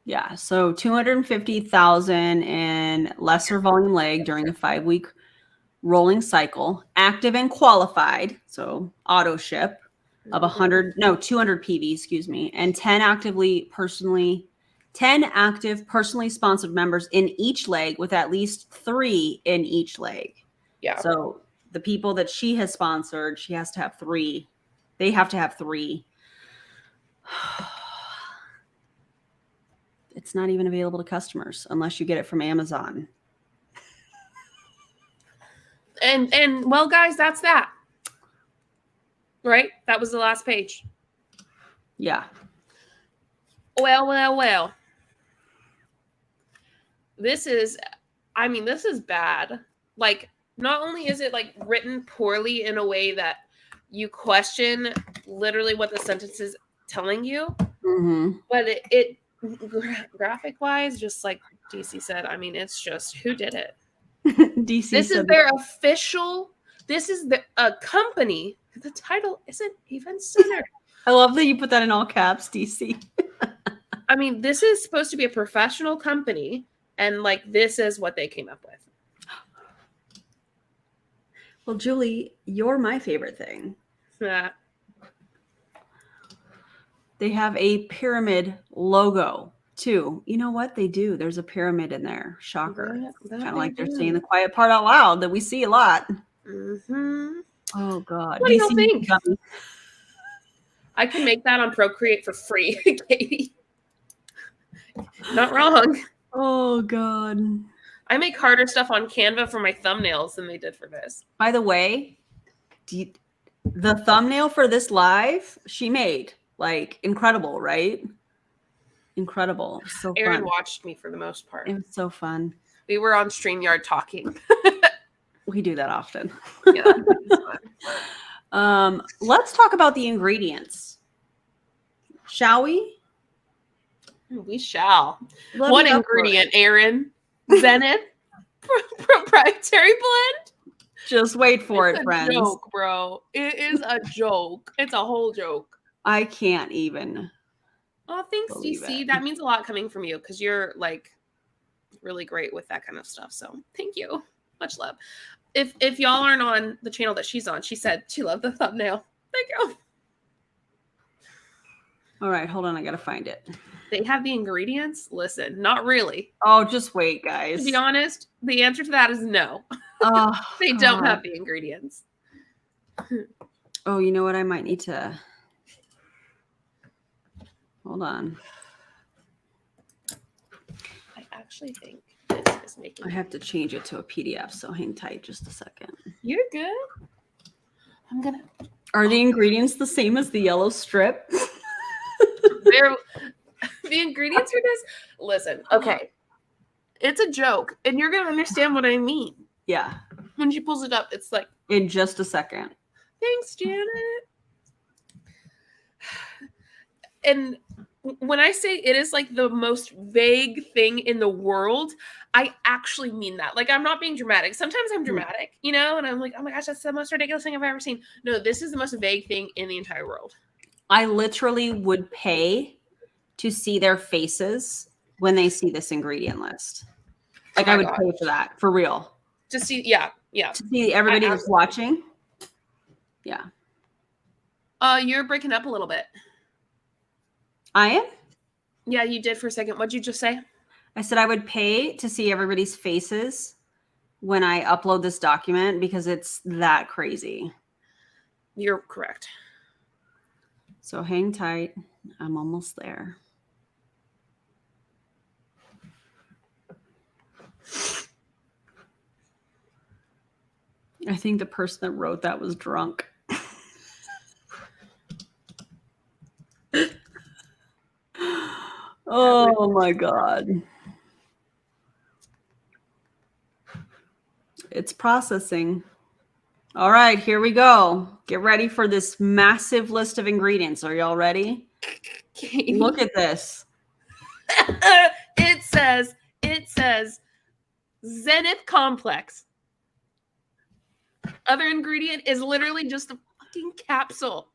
Yeah. So 250,000 in lesser volume leg during a 5-week rolling cycle. Active and qualified. So auto ship of 200 PV, excuse me, and 10 active personally sponsored members in each leg with at least 3 in each leg. Yeah. So the people that she has sponsored, she has to have 3. They have to have 3. It's not even available to customers unless you get it from Amazon. And well, guys, that's that. Right? That was the last page. Yeah. Well. This is bad. Like, not only is it like written poorly in a way that you question literally what the sentence is telling you, but it graphic wise, just like DC said, I mean, it's just, who did it? DC. This is their official. This is a company. The title isn't even centered. I love that you put that in all caps, DC. I mean, this is supposed to be a professional company, and like this is what they came up with. Well, Julie, you're my favorite thing. Yeah. They have a pyramid logo too. You know what they do? There's a pyramid in there. Shocker. Kind of like they're saying the quiet part out loud that we see a lot. Oh God. What do you think? I can make that on Procreate for free, Katie. Not wrong. Oh God. I make harder stuff on Canva for my thumbnails than they did for this. By the way, the thumbnail for this live she made, like, incredible, right? Incredible. So Aaron fun. watched me for the most part. It was so fun. We were on StreamYard talking. We do that often. Yeah, it's fun. Let's talk about the ingredients. Shall we? We shall. Let What me up ingredient, Aaron? Zenith? Proprietary blend? Just wait for It's it, a friends. joke, bro. It is a joke. It's a whole joke. I can't even. Oh, thanks, believe DC. it. That means a lot coming from you because you're like really great with that kind of stuff. So thank you. Much love. If y'all aren't on the channel that she's on, she said she loved the thumbnail. Thank you. All right, hold on. I got to find it. They have the ingredients? Listen, not really. Oh, just wait, guys. To be honest, the answer to that is no. Oh, They don't have the ingredients. Oh, you know what? I might need to. Hold on. I actually think this is making... I have to change it to a PDF, so hang tight just a second. You're good. I'm going to... Are the ingredients the same as the yellow strip? The ingredients for this, listen, okay. It's a joke, and you're going to understand what I mean. Yeah. When she pulls it up, it's like... In just a second. Thanks, Janet. And when I say it is like the most vague thing in the world, I actually mean that. Like, I'm not being dramatic. Sometimes I'm dramatic, you know, and I'm like, oh my gosh, that's the most ridiculous thing I've ever seen. No, this is the most vague thing in the entire world. I literally would pay to see their faces when they see this ingredient list. Like, I would pay for that, for real. To see, yeah. To see everybody that's watching. Yeah. You're breaking up a little bit. I am? Yeah, you did for a second. What'd you just say? I said I would pay to see everybody's faces when I upload this document because it's that crazy. You're correct. So hang tight. I'm almost there. I think the person that wrote that was drunk. Oh my God. It's processing. All right, here we go. Get ready for this massive list of ingredients. Are y'all ready? Look at this. It says Zenith Complex. Other ingredient is literally just a fucking capsule.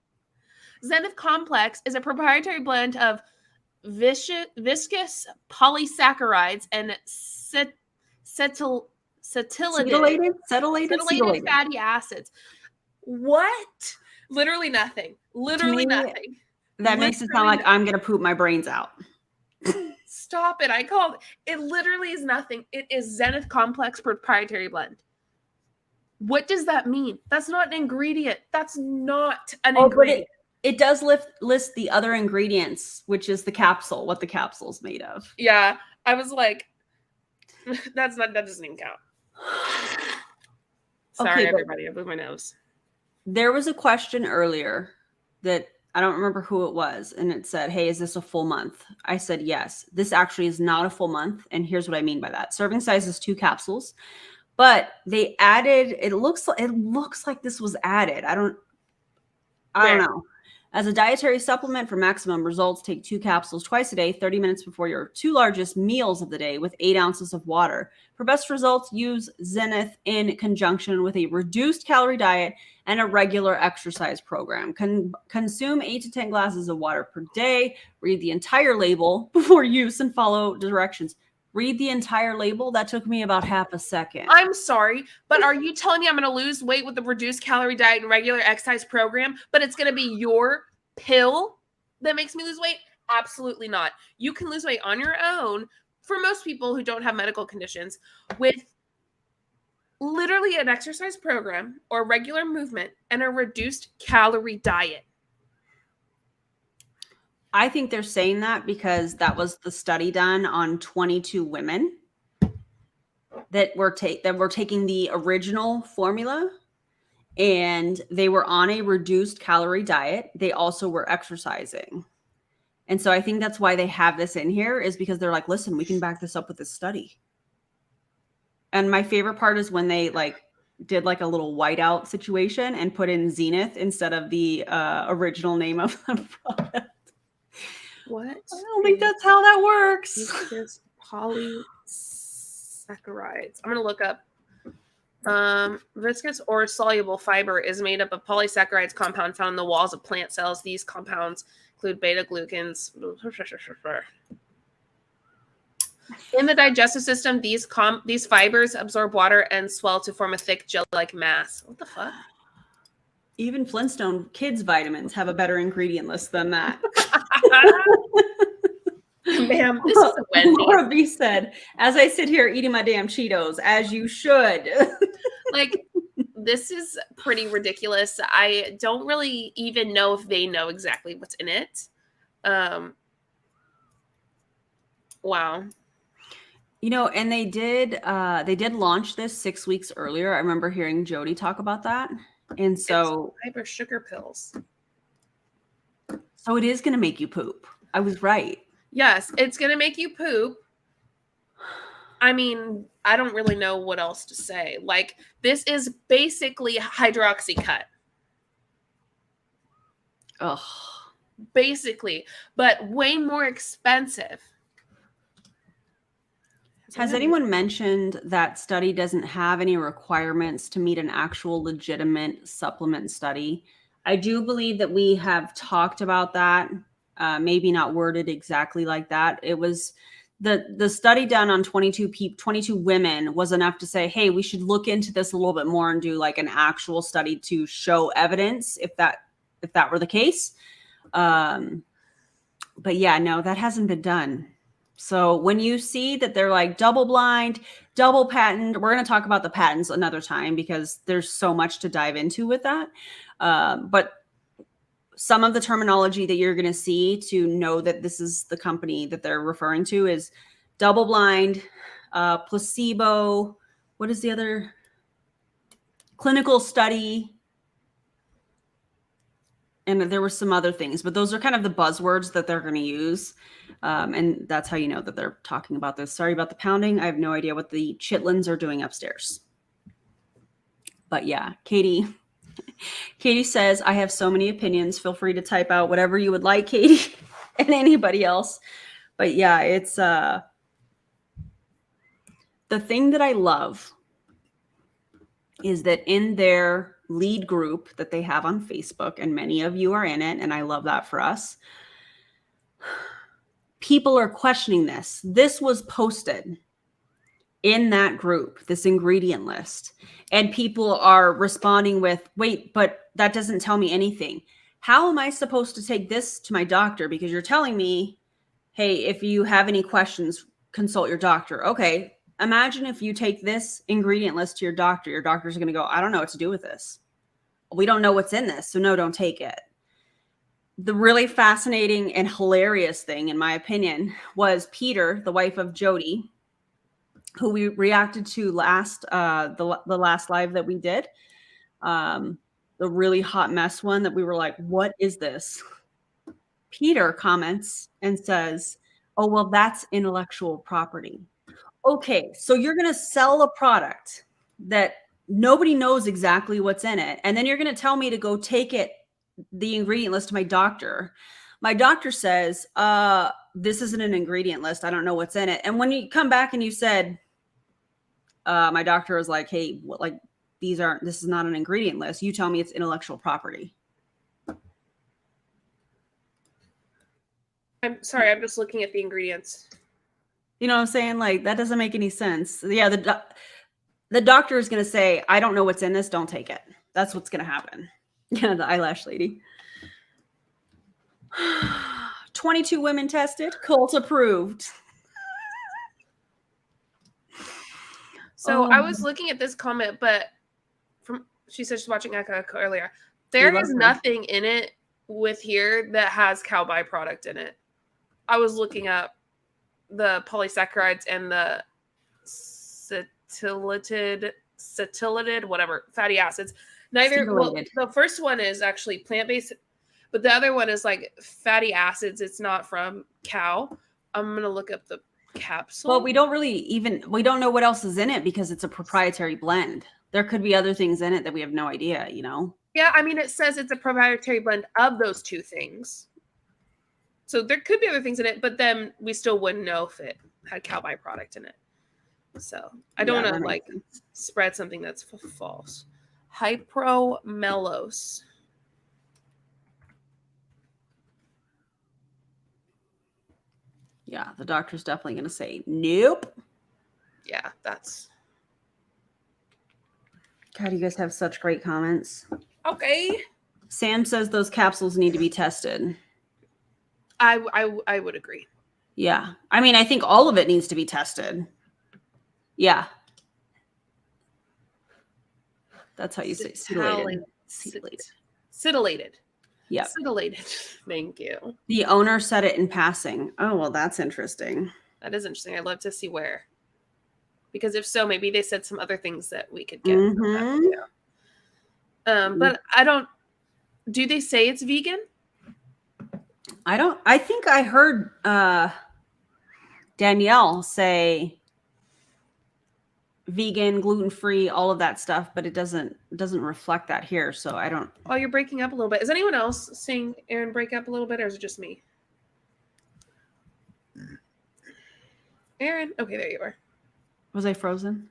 Zenith Complex is a proprietary blend of viscous polysaccharides and cetylated fatty acids. What? Literally nothing. Literally nothing. That makes it sound like I'm going to poop my brains out. Stop it. I called it. Literally is nothing. It is Zenith Complex proprietary blend. What does that mean? That's not an ingredient. That's not an ingredient. It does list the other ingredients, which is the capsule, what the capsule's made of. Yeah. I was like, that doesn't even count. Sorry, everybody. I blew my nose. There was a question earlier that I don't remember who it was. And it said, hey, is this a full month? I said, yes. This actually is not a full month. And here's what I mean by that. Serving size is 2 capsules. But they added, it looks like this was added. I don't know. As a dietary supplement for maximum results, take 2 capsules twice a day, 30 minutes before your 2 largest meals of the day with 8 ounces of water. For best results, use Zenith in conjunction with a reduced calorie diet and a regular exercise program. Consume 8 to 10 glasses of water per day. Read the entire label before use and follow directions. Read the entire label? That took me about half a second. I'm sorry, but are you telling me I'm going to lose weight with the reduced calorie diet and regular exercise program, but it's going to be your pill that makes me lose weight? Absolutely not. You can lose weight on your own, for most people who don't have medical conditions, with literally an exercise program or regular movement and a reduced calorie diet. I think they're saying that because that was the study done on 22 women that were taking the original formula, and they were on a reduced calorie diet. They also were exercising. And so I think that's why they have this in here, is because they're like, listen, we can back this up with this study. And my favorite part is when they did like a little whiteout situation and put in Zenith instead of the original name of the product. What? I don't think that's how that works. Viscous polysaccharides. I'm going to look up. Viscous or soluble fiber is made up of polysaccharides compound found in the walls of plant cells. These compounds include beta-glucans. In the digestive system, these fibers absorb water and swell to form a thick gel-like mass. What the fuck? Even Flintstone kids' vitamins have a better ingredient list than that. Ma'am, this is a Wendy's. Laura B said, as I sit here eating my damn Cheetos, as you should. This is pretty ridiculous. I don't really even know if they know exactly what's in it. Wow. And they did launch this 6 weeks earlier. I remember hearing Jody talk about that. And so it's fiber sugar pills. So it is going to make you poop. I was right. Yes, it's going to make you poop. I mean, I don't really know what else to say. This is basically hydroxycut. Ugh. basically, but way more expensive. Has anyone mentioned that study doesn't have any requirements to meet an actual legitimate supplement study? I do believe that we have talked about that, maybe not worded exactly like that. It was the study done on 22 women was enough to say, hey, we should look into this a little bit more and do like an actual study to show evidence if that were the case. But yeah, no, that hasn't been done. So when you see that they're like double blind, double patent, we're going to talk about the patents another time because there's so much to dive into with that. But some of the terminology that you're going to see to know that this is the company that they're referring to is double blind, placebo. What is the other? Clinical study. And there were some other things, but those are kind of the buzzwords that they're going to use. And that's how you know that they're talking about this. Sorry about the pounding. I have no idea what the chitlins are doing upstairs. But yeah, Katie says, I have so many opinions. Feel free to type out whatever you would like, Katie, and anybody else. But yeah, it's the thing that I love is that in their lead group that they have on Facebook, and many of you are in it, and I love that for us, people are questioning this. This was posted in that group, this ingredient list, and people are responding with, wait, but that doesn't tell me anything. How am I supposed to take this to my doctor? Because you're telling me, hey, if you have any questions, consult your doctor. Okay. Imagine if you take this ingredient list to your doctor's going to go, I don't know what to do with this. We don't know what's in this. So no, don't take it. The really fascinating and hilarious thing, in my opinion, was Peter, the wife of Jody, who we reacted to last, the last live that we did. The really hot mess one that we were like, what is this? Peter comments and says, oh, well, that's intellectual property. Okay, so you're going to sell a product that nobody knows exactly what's in it. And then you're going to tell me to go take the ingredient list to my doctor. My doctor says, this isn't an ingredient list. I don't know what's in it. And when you come back and you said, my doctor was like, hey, this is not an ingredient list. You tell me it's intellectual property. I'm sorry, I'm just looking at the ingredients. You know what I'm saying? Like, that doesn't make any sense. Yeah, the doctor is going to say, I don't know what's in this. Don't take it. That's what's going to happen. Yeah, the eyelash lady. 22 women tested. Cult approved. So I was looking at this comment, but she said she's watching Echo earlier. There is nothing in it with here that has cow byproduct in it. I was looking up the polysaccharides and the cetylated, whatever, fatty acids. The first one is actually plant-based, but the other one is like fatty acids. It's not from cow. I'm going to look up the capsule. Well, we don't know what else is in it because it's a proprietary blend. There could be other things in it that we have no idea, you know? Yeah, I mean, it says it's a proprietary blend of those two things. So there could be other things in it, but then we still wouldn't know if it had cow byproduct in it. So I don't want to spread something that's false. Hypromelose. Yeah, the doctor's definitely going to say, nope. Yeah, that's... God, you guys have such great comments. Okay. Sam says those capsules need to be tested. I would agree. Yeah. I mean, I think all of it needs to be tested. Yeah. That's how you say cetylated. Cetylated. Yeah. Cetylated. Thank you. The owner said it in passing. Oh, well, that's interesting. That is interesting. I'd love to see where. Because if so, maybe they said some other things that we could get. Mm-hmm. But I don't... Do they say it's vegan? I think I heard Danielle say vegan, gluten-free, all of that stuff, but it doesn't reflect that here. So I don't. Oh, you're breaking up a little bit. Is anyone else seeing Aaron break up a little bit, or is it just me? Aaron? Okay, there you are. Was I frozen?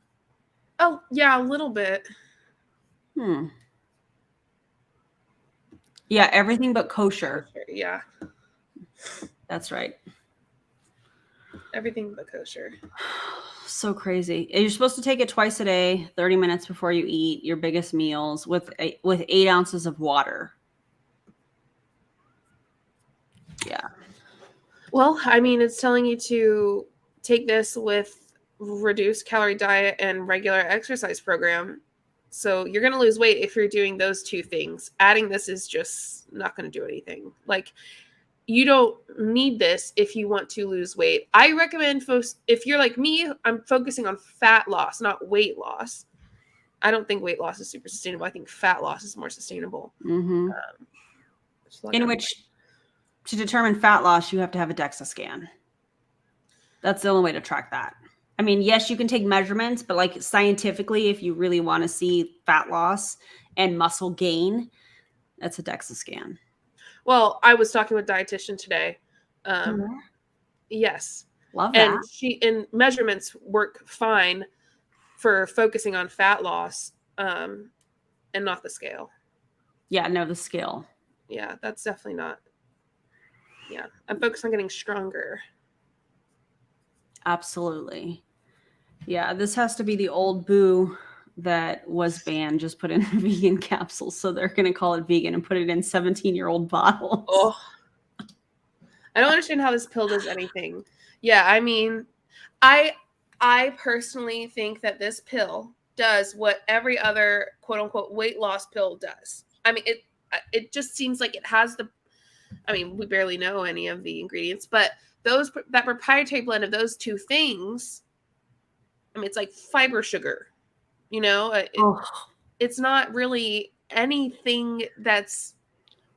Oh, yeah, a little bit. Yeah, everything but kosher. Yeah. That's right. Everything but kosher. So crazy. You're supposed to take it twice a day, 30 minutes before you eat your biggest meals with 8 ounces of water. Yeah. Well, I mean, it's telling you to take this with reduced calorie diet and regular exercise program. So you're going to lose weight if you're doing those two things. Adding this is just not going to do anything. Like, you don't need this if you want to lose weight. I recommend folks, if you're like me, I'm focusing on fat loss, not weight loss. I don't think weight loss is super sustainable. I think fat loss is more sustainable. Mm-hmm. In which, to determine fat loss, you have to have a DEXA scan. That's the only way to track that. I mean, yes, you can take measurements, but like scientifically, if you really want to see fat loss and muscle gain, that's a DEXA scan. Well, I was talking with a dietitian today. Yes. Love that. And measurements work fine for focusing on fat loss, and not the scale. Yeah, no, the scale. Yeah, that's definitely not. Yeah, I'm focused on getting stronger. Absolutely. Yeah, this has to be the old boo that was banned, just put in vegan capsules. So they're going to call it vegan and put it in 17-year-old bottles. Oh, I don't understand how this pill does anything. Yeah, I mean, I personally think that this pill does what every other quote unquote weight loss pill does. I mean, it just seems like it has the, I mean, we barely know any of the ingredients, but that proprietary blend of those two things, I mean, it's like fiber sugar, you know, it's not really anything that's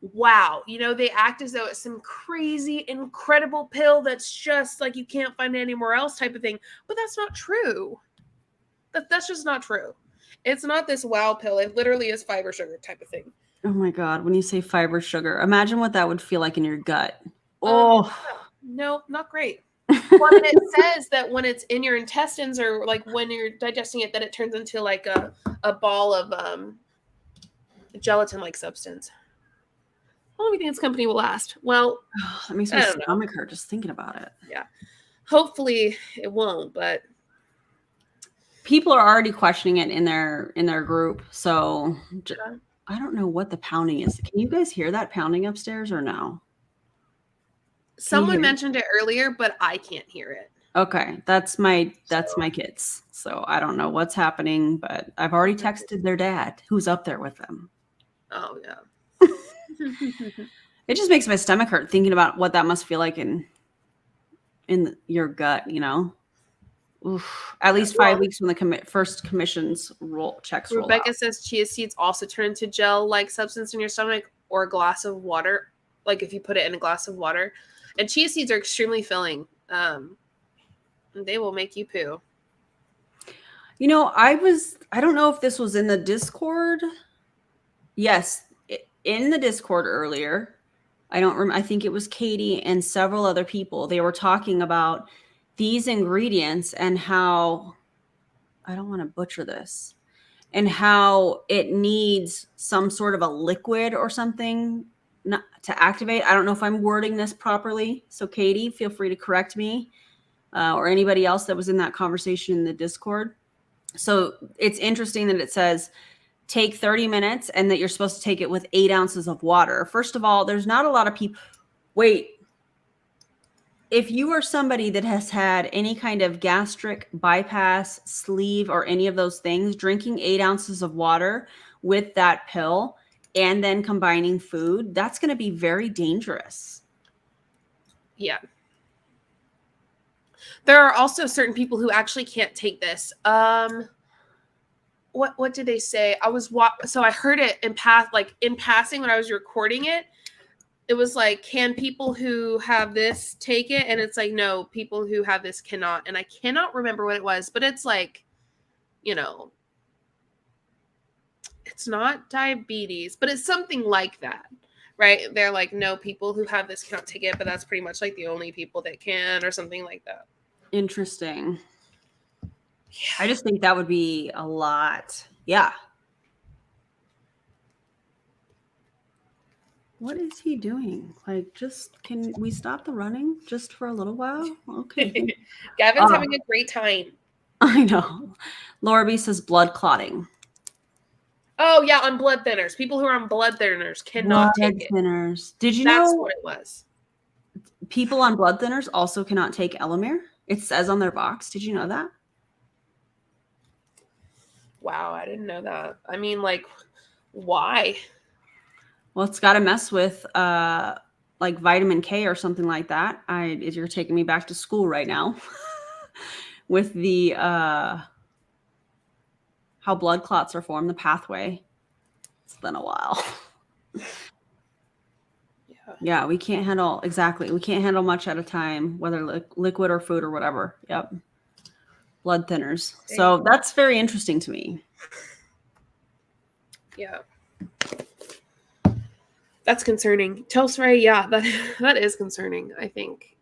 wow. You know, they act as though it's some crazy, incredible pill that's just like you can't find it anywhere else type of thing. But that's not true. That's just not true. It's not this wow pill. It literally is fiber sugar type of thing. Oh my God. When you say fiber sugar, imagine what that would feel like in your gut. No, not great. Well, I mean, it says that when it's in your intestines or like when you're digesting it, that it turns into like a ball of gelatin-like substance. How long do we think this company will last? Well, that makes my stomach hurt just thinking about it. Yeah. Hopefully it won't, but people are already questioning it in their group. So I don't know what the pounding is. Can you guys hear that pounding upstairs or no? Someone mentioned it earlier, but I can't hear it. Okay, that's my kids. So I don't know what's happening, but I've already texted their dad, who's up there with them. Oh yeah. It just makes my stomach hurt thinking about what that must feel like in your gut, you know. Oof. At least 5 weeks when the first commissions checks roll Rebecca out. says chia seeds also turn into gel-like substance in your stomach or a glass of water, like if you put it in a glass of water. And chia seeds are extremely filling. They will make you poo. You know, I don't know if this was in the Discord. Yes, in the Discord earlier. I don't remember. I think it was Katie and several other people. They were talking about these ingredients and how, I don't want to butcher this, and how it needs some sort of a liquid or something to activate. I don't know if I'm wording this properly. So Katie, feel free to correct me or anybody else that was in that conversation in the Discord. So it's interesting that it says take 30 minutes and that you're supposed to take it with 8 ounces of water. First of all, there's not a lot of people. Wait. If you are somebody that has had any kind of gastric bypass, sleeve, or any of those things, drinking 8 ounces of water with that pill and then combining food, that's going to be very dangerous. Yeah. There are also certain people who actually can't take this. What did they say? So I heard it in passing when I was recording it. It was like, can people who have this take it? And it's like, no, people who have this cannot. And I cannot remember what it was, but it's like you know, it's not diabetes, but it's something like that, right? They're like, no, people who have this cannot take it, but that's pretty much like the only people that can, or something like that. Interesting. Yeah. I just think that would be a lot. Yeah. What is he doing? Like, just can we stop the running just for a little while? Okay. Gavin's having a great time. I know. Laura B says blood clotting. Oh yeah, on blood thinners. People who are on blood thinners cannot take it. Thinners. Did you That's know what it was. people on blood thinners also cannot take Elamir? It says on their box. Did you know that? Wow, I didn't know that. I mean, like, why? Well, it's got to mess with like vitamin K or something like that. You're taking me back to school right now with the how blood clots are formed, the pathway. It's been a while. Yeah, we can't handle much at a time, whether liquid or food or whatever. Yep. Blood thinners. So that's very interesting to me. Yeah. That's concerning. Telsray, yeah, that is concerning, I think.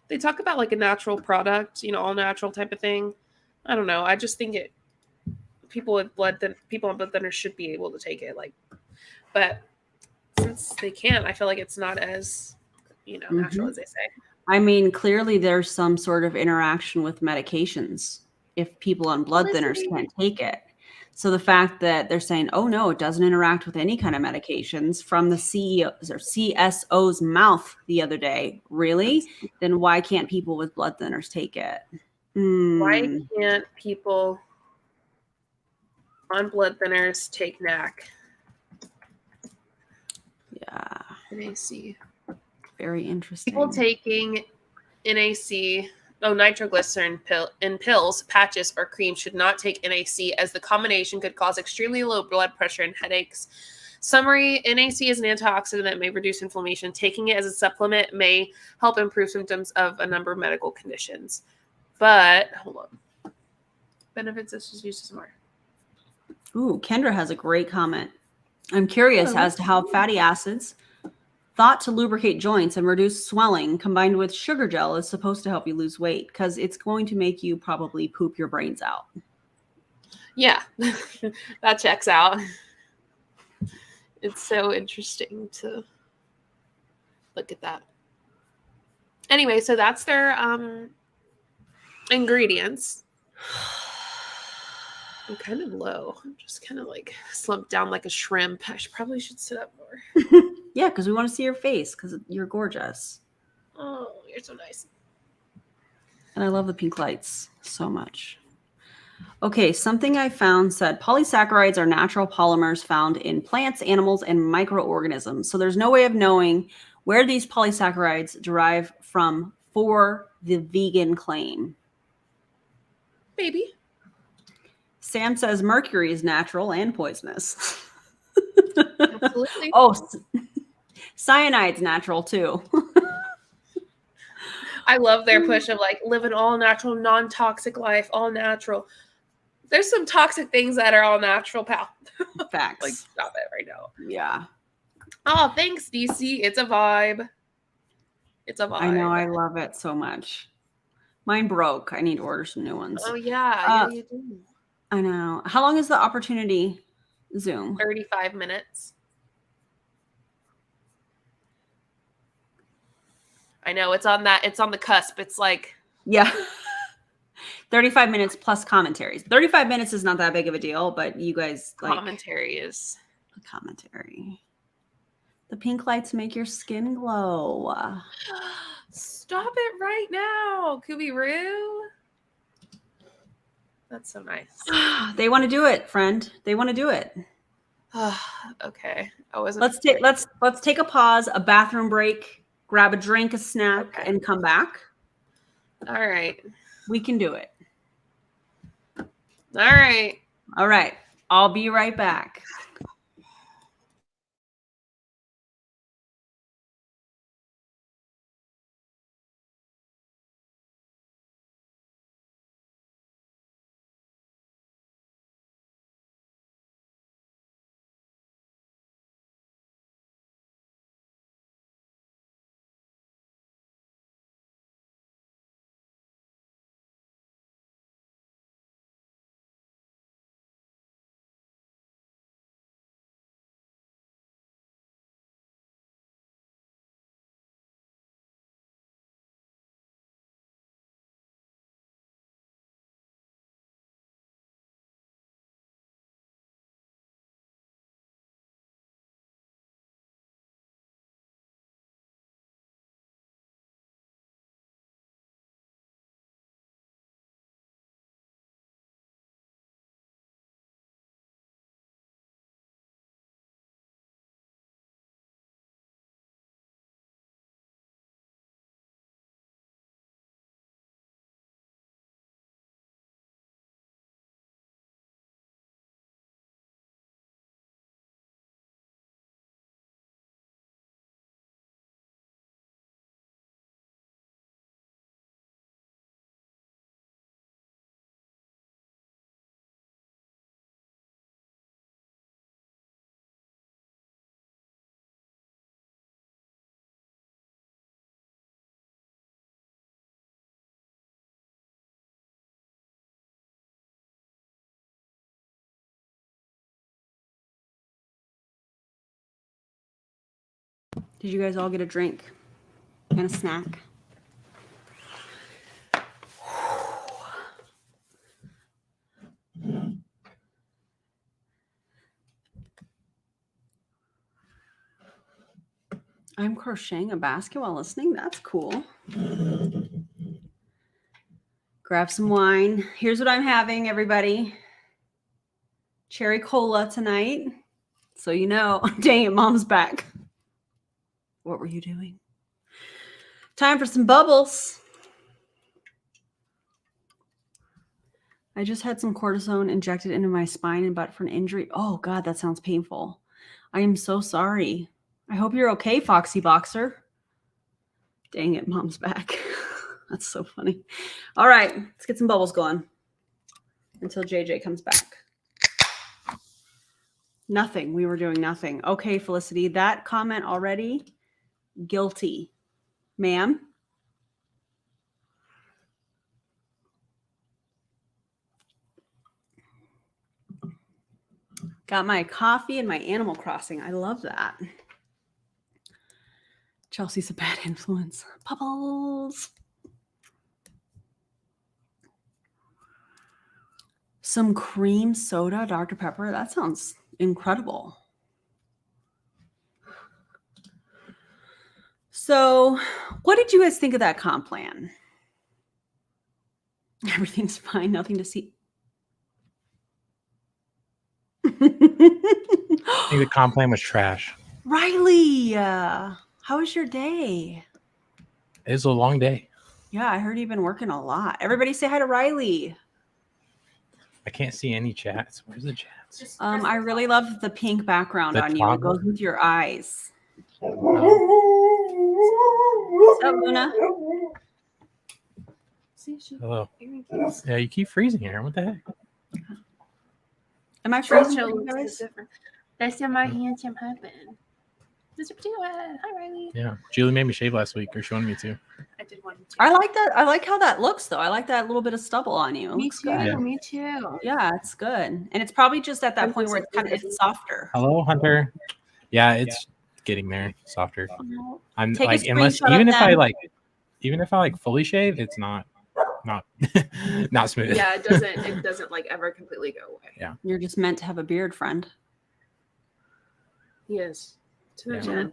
They talk about like a natural product, all natural type of thing. I don't know. I just think people on blood thinners should be able to take it. But since they can't, I feel like it's not as, natural as they say. I mean, clearly there's some sort of interaction with medications if people on blood thinners can't take it. So the fact that they're saying, oh no, it doesn't interact with any kind of medications from the CEO's or CSO's mouth the other day, really? Then why can't people with blood thinners take it? Why can't people on blood thinners take NAC? Yeah. NAC. Very interesting. People taking NAC, nitroglycerin in pills, patches, or cream should not take NAC as the combination could cause extremely low blood pressure and headaches. Summary, NAC is an antioxidant that may reduce inflammation. Taking it as a supplement may help improve symptoms of a number of medical conditions. But, hold on. Benefits is used as more. Ooh, Kendra has a great comment. I'm curious as to how fatty acids thought to lubricate joints and reduce swelling combined with sugar gel is supposed to help you lose weight because it's going to make you probably poop your brains out. Yeah, that checks out. It's so interesting to look at that. Anyway, so that's their ingredients. I'm kind of low. I'm just kind of like slumped down like a shrimp. I probably should sit up more. Yeah, because we want to see your face because you're gorgeous. Oh, you're so nice. And I love the pink lights so much. Okay, something I found said polysaccharides are natural polymers found in plants, animals, and microorganisms. So there's no way of knowing where these polysaccharides derive from for the vegan claim. Maybe. Sam says mercury is natural and poisonous. Absolutely. Oh, cyanide's natural too. I love their push of like live an all natural, non-toxic life, all natural. There's some toxic things that are all natural, pal. Facts. Like, stop it right now. Yeah. Oh, thanks, DC. It's a vibe. It's a vibe. I know. I love it so much. Mine broke. I need to order some new ones. Oh, yeah. Yeah, you do. I know. How long is the opportunity Zoom? 35 minutes. I know. It's on the cusp. It's like. Yeah. 35 minutes plus commentaries. 35 minutes is not that big of a deal, but you guys like. Commentary is. The commentary. The pink lights make your skin glow. Stop it right now, Kubiru. That's so nice. They want to do it, friend. They want to do it. Okay. I wasn't. Let's take a pause, a bathroom break, grab a drink, a snack, and come back. All right. We can do it. All right. All right. I'll be right back. Did you guys all get a drink and a snack? I'm crocheting a basket while listening. That's cool. Grab some wine. Here's what I'm having, everybody. Cherry cola tonight. So you know, dang it, Mom's back. What were you doing? Time for some bubbles. I just had some cortisone injected into my spine and butt for an injury. Oh, God, that sounds painful. I am so sorry. I hope you're okay, Foxy Boxer. Dang it, Mom's back. That's so funny. All right, let's get some bubbles going until JJ comes back. Nothing. We were doing nothing. Okay, Felicity, that comment already, guilty. Ma'am? Got my coffee and my Animal Crossing. I love that. Chelsea's a bad influence. Bubbles. Some cream soda, Dr. Pepper. That sounds incredible. So, what did you guys think of that comp plan? Everything's fine. Nothing to see. I think the comp plan was trash. Riley, how was your day? It was a long day. Yeah, I heard you've been working a lot. Everybody say hi to Riley. I can't see any chats. Where's the chats? I really love the pink background The on you. It toggle? goes with your eyes. Oh, What's up, Luna? See, she hello. hearing keeps- Yeah, you keep freezing here. What the heck? Am I First freezing show for you looks guys? different. That's my handsome husband. Mr. Potato Head. Hi, Riley. Yeah, Julie made me shave last week, or she wanted me to. I did one too. I like that. I like how that looks, though. I like that little bit of stubble on you. It Me looks too. good. Yeah. Me too. Yeah, it's good. And it's probably just at that I'm point where it's softer. Hello, Hunter. Yeah, it's getting there, softer. I'm Take a like, unless screenshot even of if I them. like, fully shave, it's not not smooth. Yeah, it doesn't like ever completely go away. Yeah. You're just meant to have a beard, friend. He is. To the Yeah. chin.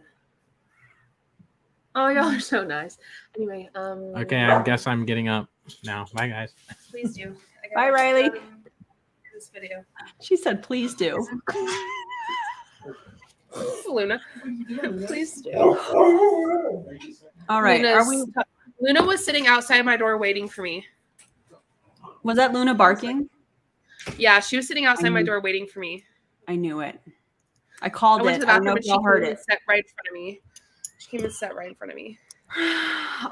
Oh, y'all are so nice. Anyway, Okay, I guess I'm getting up now. Bye, guys. please do. I gotta, Bye, Riley. This video. She said, please do. Luna. Please do. All right. Luna was sitting outside my door waiting for me. Was that Luna barking? Yeah, she was sitting outside my door waiting for me. I knew it. I called I went to it. the I don't know bathroom if and she y'all came heard and it. sat right in front of me. She came and sat right in front of me.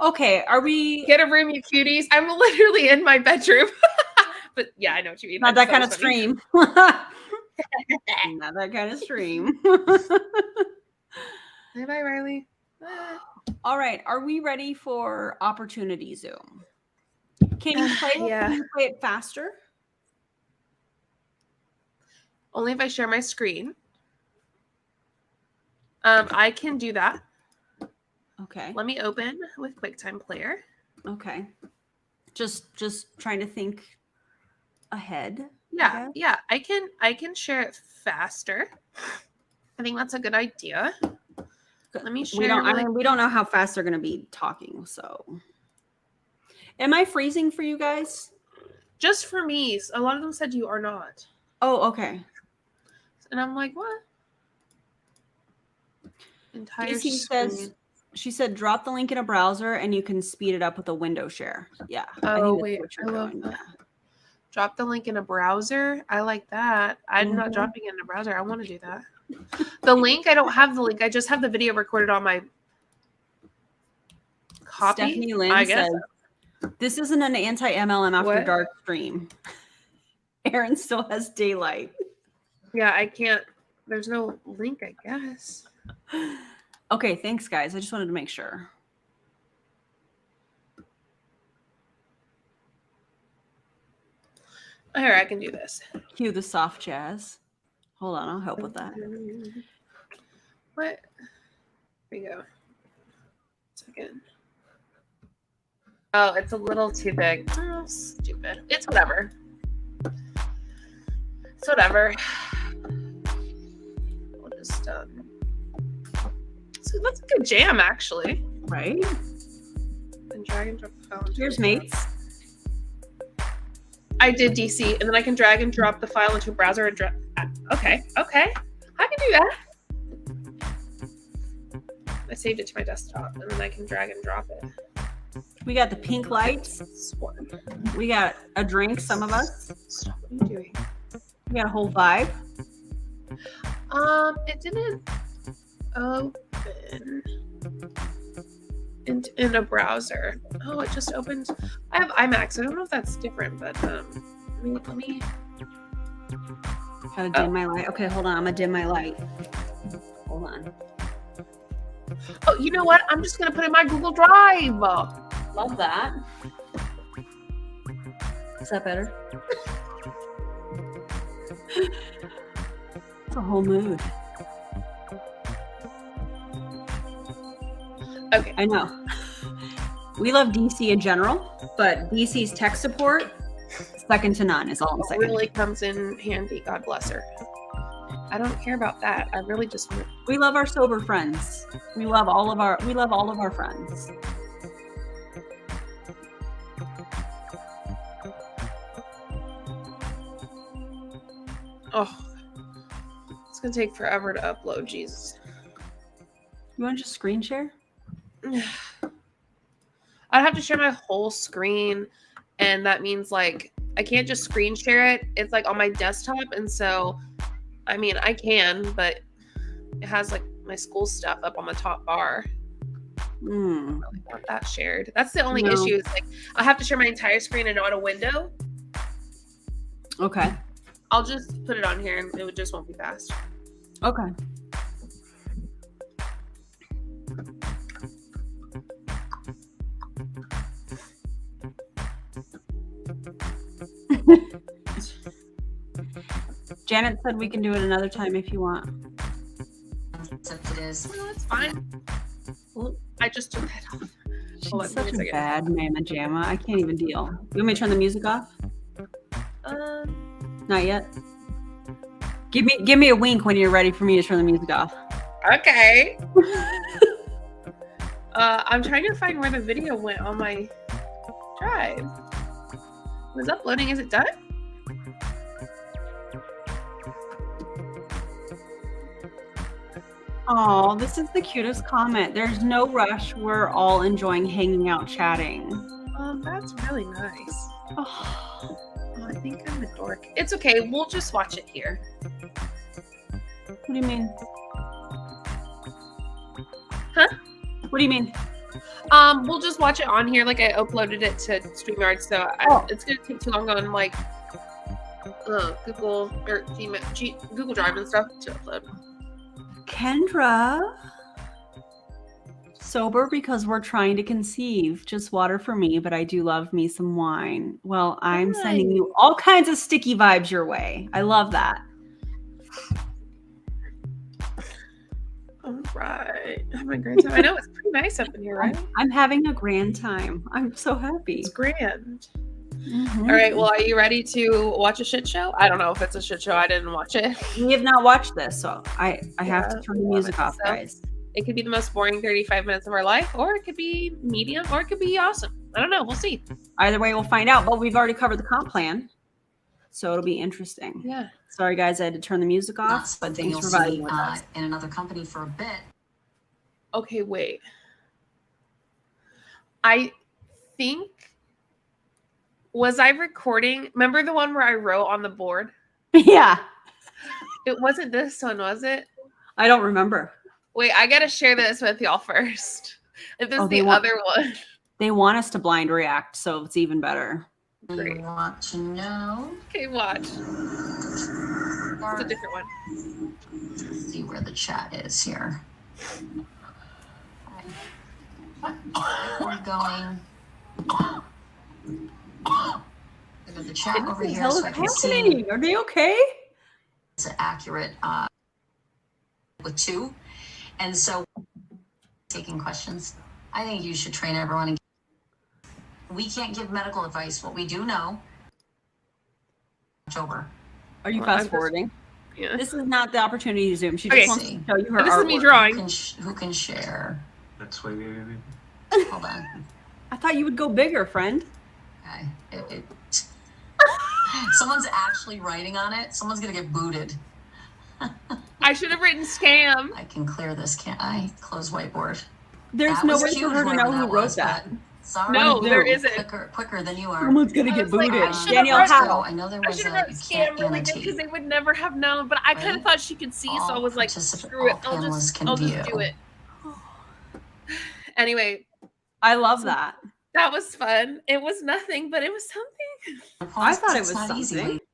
Okay. Are we Get a room, you cuties. I'm literally in my bedroom. But yeah, I know what you mean. not I that just kind thought of it was funny. stream? Not that kind of stream. Bye bye, Riley. Bye. All right. Are we ready for Opportunity Zoom? Can you play it? Yeah. Can you play it faster? Only if I share my screen. I can do that. Okay. Let me open with QuickTime Player. Okay. Just trying to think ahead. Yeah, Okay. yeah. I can share it faster. I think that's a good idea. Let me share. We don't know how fast they're going to be talking. So, am I freezing for you guys? Just for me. A lot of them said you are not, Oh, okay. and I'm like, what? Entire Daisy screen. says she said drop the link in a browser and you can speed it up with a window share. Yeah. I Oh think that's wait, what I you're love doing. that. Drop the link in a browser. I like that. I'm not Mhm. dropping it in a browser. I want to do that. The link, I don't have the link. I just have the video recorded on my copy. Stephanie Lynn I guess. says this isn't an anti-MLM after What? dark stream. Aaron still has daylight. Yeah, I can't. There's no link, I guess. Okay, thanks guys. I just wanted to make sure. Here, I can do this. Cue the soft jazz. Hold on, I'll help with that. What? Are we go. Second. Oh, it's a little too big. Oh, stupid. It's whatever. It's whatever. We'll just so that's a good jam, actually. Right? And drag and drop the file. Here's mates. I did DC, and then I can drag and drop the file into a browser and drag. Okay. I can do that. I saved it to my desktop, and then I can drag and drop it. We got the pink lights. We got a drink, some of us. Stop. What are you doing? We got a whole vibe. It didn't open in a browser. Oh, it just opened. I have IMAX. I don't know if that's different, but let me. Gotta dim my light. Okay, hold on. I'm gonna dim my light. Hold on. Oh, you know what? I'm just gonna put it in my Google Drive. Love that. Is that better? It's a whole mood. Okay. I know. We love DC in general, but DC's tech support, second to none is all I'm saying. It really comes in handy. God bless her. I don't care about that. I really just want. We love our sober friends. We love all of our friends. Oh, it's gonna take forever to upload. Jesus. You want to just screen share? I'd have to share my whole screen, and that means like I can't just screen share it. It's like on my desktop, and so I mean I can, but it has like my school stuff up on the top bar. I don't really want that shared. That's the only issue. Is like I have to share my entire screen and not a window. Okay. I'll just put it on here, and it just won't be fast. Okay. Janet said we can do it another time if you want. Except it is. No, it's fine. I just took that off. She's Hold on, such give a me a second. bad mamma jamma. I can't even deal. You want me to turn the music off? Not yet. Give me a wink when you're ready for me to turn the music off. Okay. I'm trying to find where the video went on my drive. It was uploading. Is it done? Oh, this is the cutest comment. There's no rush. We're all enjoying hanging out, chatting. That's really nice. Oh, I think I'm a dork. It's okay. We'll just watch it here. what do you mean? Huh? What do you mean? We'll just watch it on here. Like I uploaded it to StreamYard, so it's gonna take too long on like Google or Google Drive and stuff to upload. Kendra, sober because we're trying to conceive. Just water for me, but I do love me some wine. Well, I'm sending you all kinds of sticky vibes your way. I love that. All right. I'm having a great time. I know it's pretty nice up in here, right? I'm having a grand time. I'm so happy. It's grand. Mhm. All right. Well, are you ready to watch a shit show? I don't know if it's a shit show. I didn't watch it. We have not watched this, so I have to turn the love music it. off, So- guys. It could be the most boring 35 minutes of our life, or it could be medium, or it could be awesome. I don't know. We'll see. Either way, we'll find out. But we've already covered the comp plan, so it'll be interesting. Yeah. Sorry, guys, I had to turn the music Not off, but something thanks you'll for vibing see with us. in another company for a bit. Okay, wait. I think, was I recording? Remember the one where I wrote on the board? Yeah, It wasn't this one, was it? I don't remember. Wait, I gotta share this with y'all first. If this is they the want- other one. They want us to blind react, so it's even better. Great. You want to know? Okay, watch. It's a different one. Let's see where the chat is here. We're going. Look at the chat over What the here hell is so I can see happening? Are they okay? it's accurate with 2. And so taking questions. I think you should train everyone. We can't give medical advice. What we do know, October. Are you Well, I'm fast just- forwarding? Yeah. This is not the opportunity to zoom. She Okay. just wants to show you her This is me artwork. drawing. Who can share? That's why we Hold on. I thought you would go bigger, friend. Okay. Someone's actually writing on it. Someone's gonna get booted. I should have written scam. I can clear this. Can't I? Close whiteboard. There's That no was way for huge, her to know whoever who wrote was, that. but Sorry. No, there do. isn't. Quicker than you are. Someone's gonna I get was like, booted. I should've Danielle, wrote how? I know there I was should have a wrote you scam can't really good because annotate. they would never have known. But I kind Right? of thought she could see, so I was like, screw it. all panelists can I'll just view. do it. Anyway, I love that. that was fun. It was nothing, but it was something. I thought it It's was not easy, something. ladies.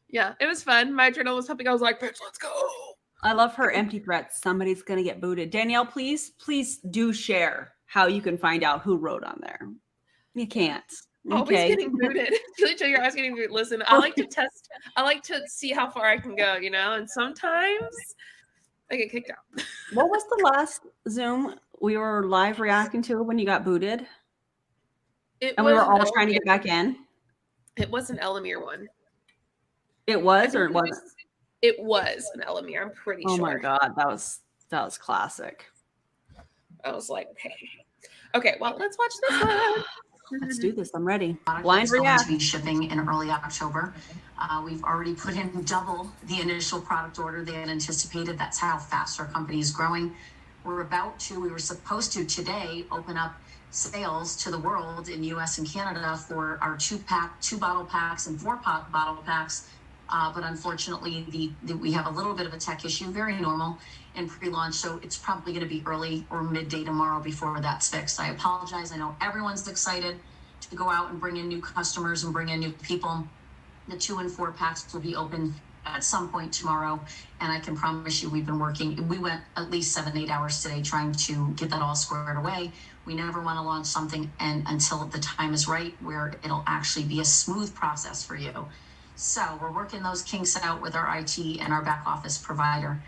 Yeah, it was fun. My adrenaline was pumping. I was like, bitch, let's go. I love her empty threats. Somebody's gonna get booted. Danielle, please do share how you can find out who wrote on there. You can't. Always Okay. getting booted. Julie, you're always getting booted. Listen, I like to test. I like to see how far I can go, you know. And sometimes I get kicked out. What was the last Zoom we were live reacting to when you got booted? It And we were was all an trying to get Elamir- back in? It was an Elamir one. It was or it wasn't? It was an Elamir. I'm pretty Oh sure. my god, that was classic. I was like, okay, well, let's watch this one. Let's do this. I'm ready. Product Blind is going react. to be shipping in early October. We've already put in double the initial product order they had anticipated. That's how fast our company is growing. We were supposed to today open up sales to the world in US and Canada for our 2 bottle packs and 4 bottle packs. But unfortunately, we have a little bit of a tech issue, very normal in pre-launch. So it's probably going to be early or midday tomorrow before that's fixed. I apologize. I know everyone's excited to go out and bring in new customers and bring in new people. The 2 and 4 packs will be open at some point tomorrow. And I can promise you, we went at least 7-8 hours today trying to get that all squared away. We never want to launch something until the time is right, where it'll actually be a smooth process for you. So we're working those kinks out with our IT and our back office provider.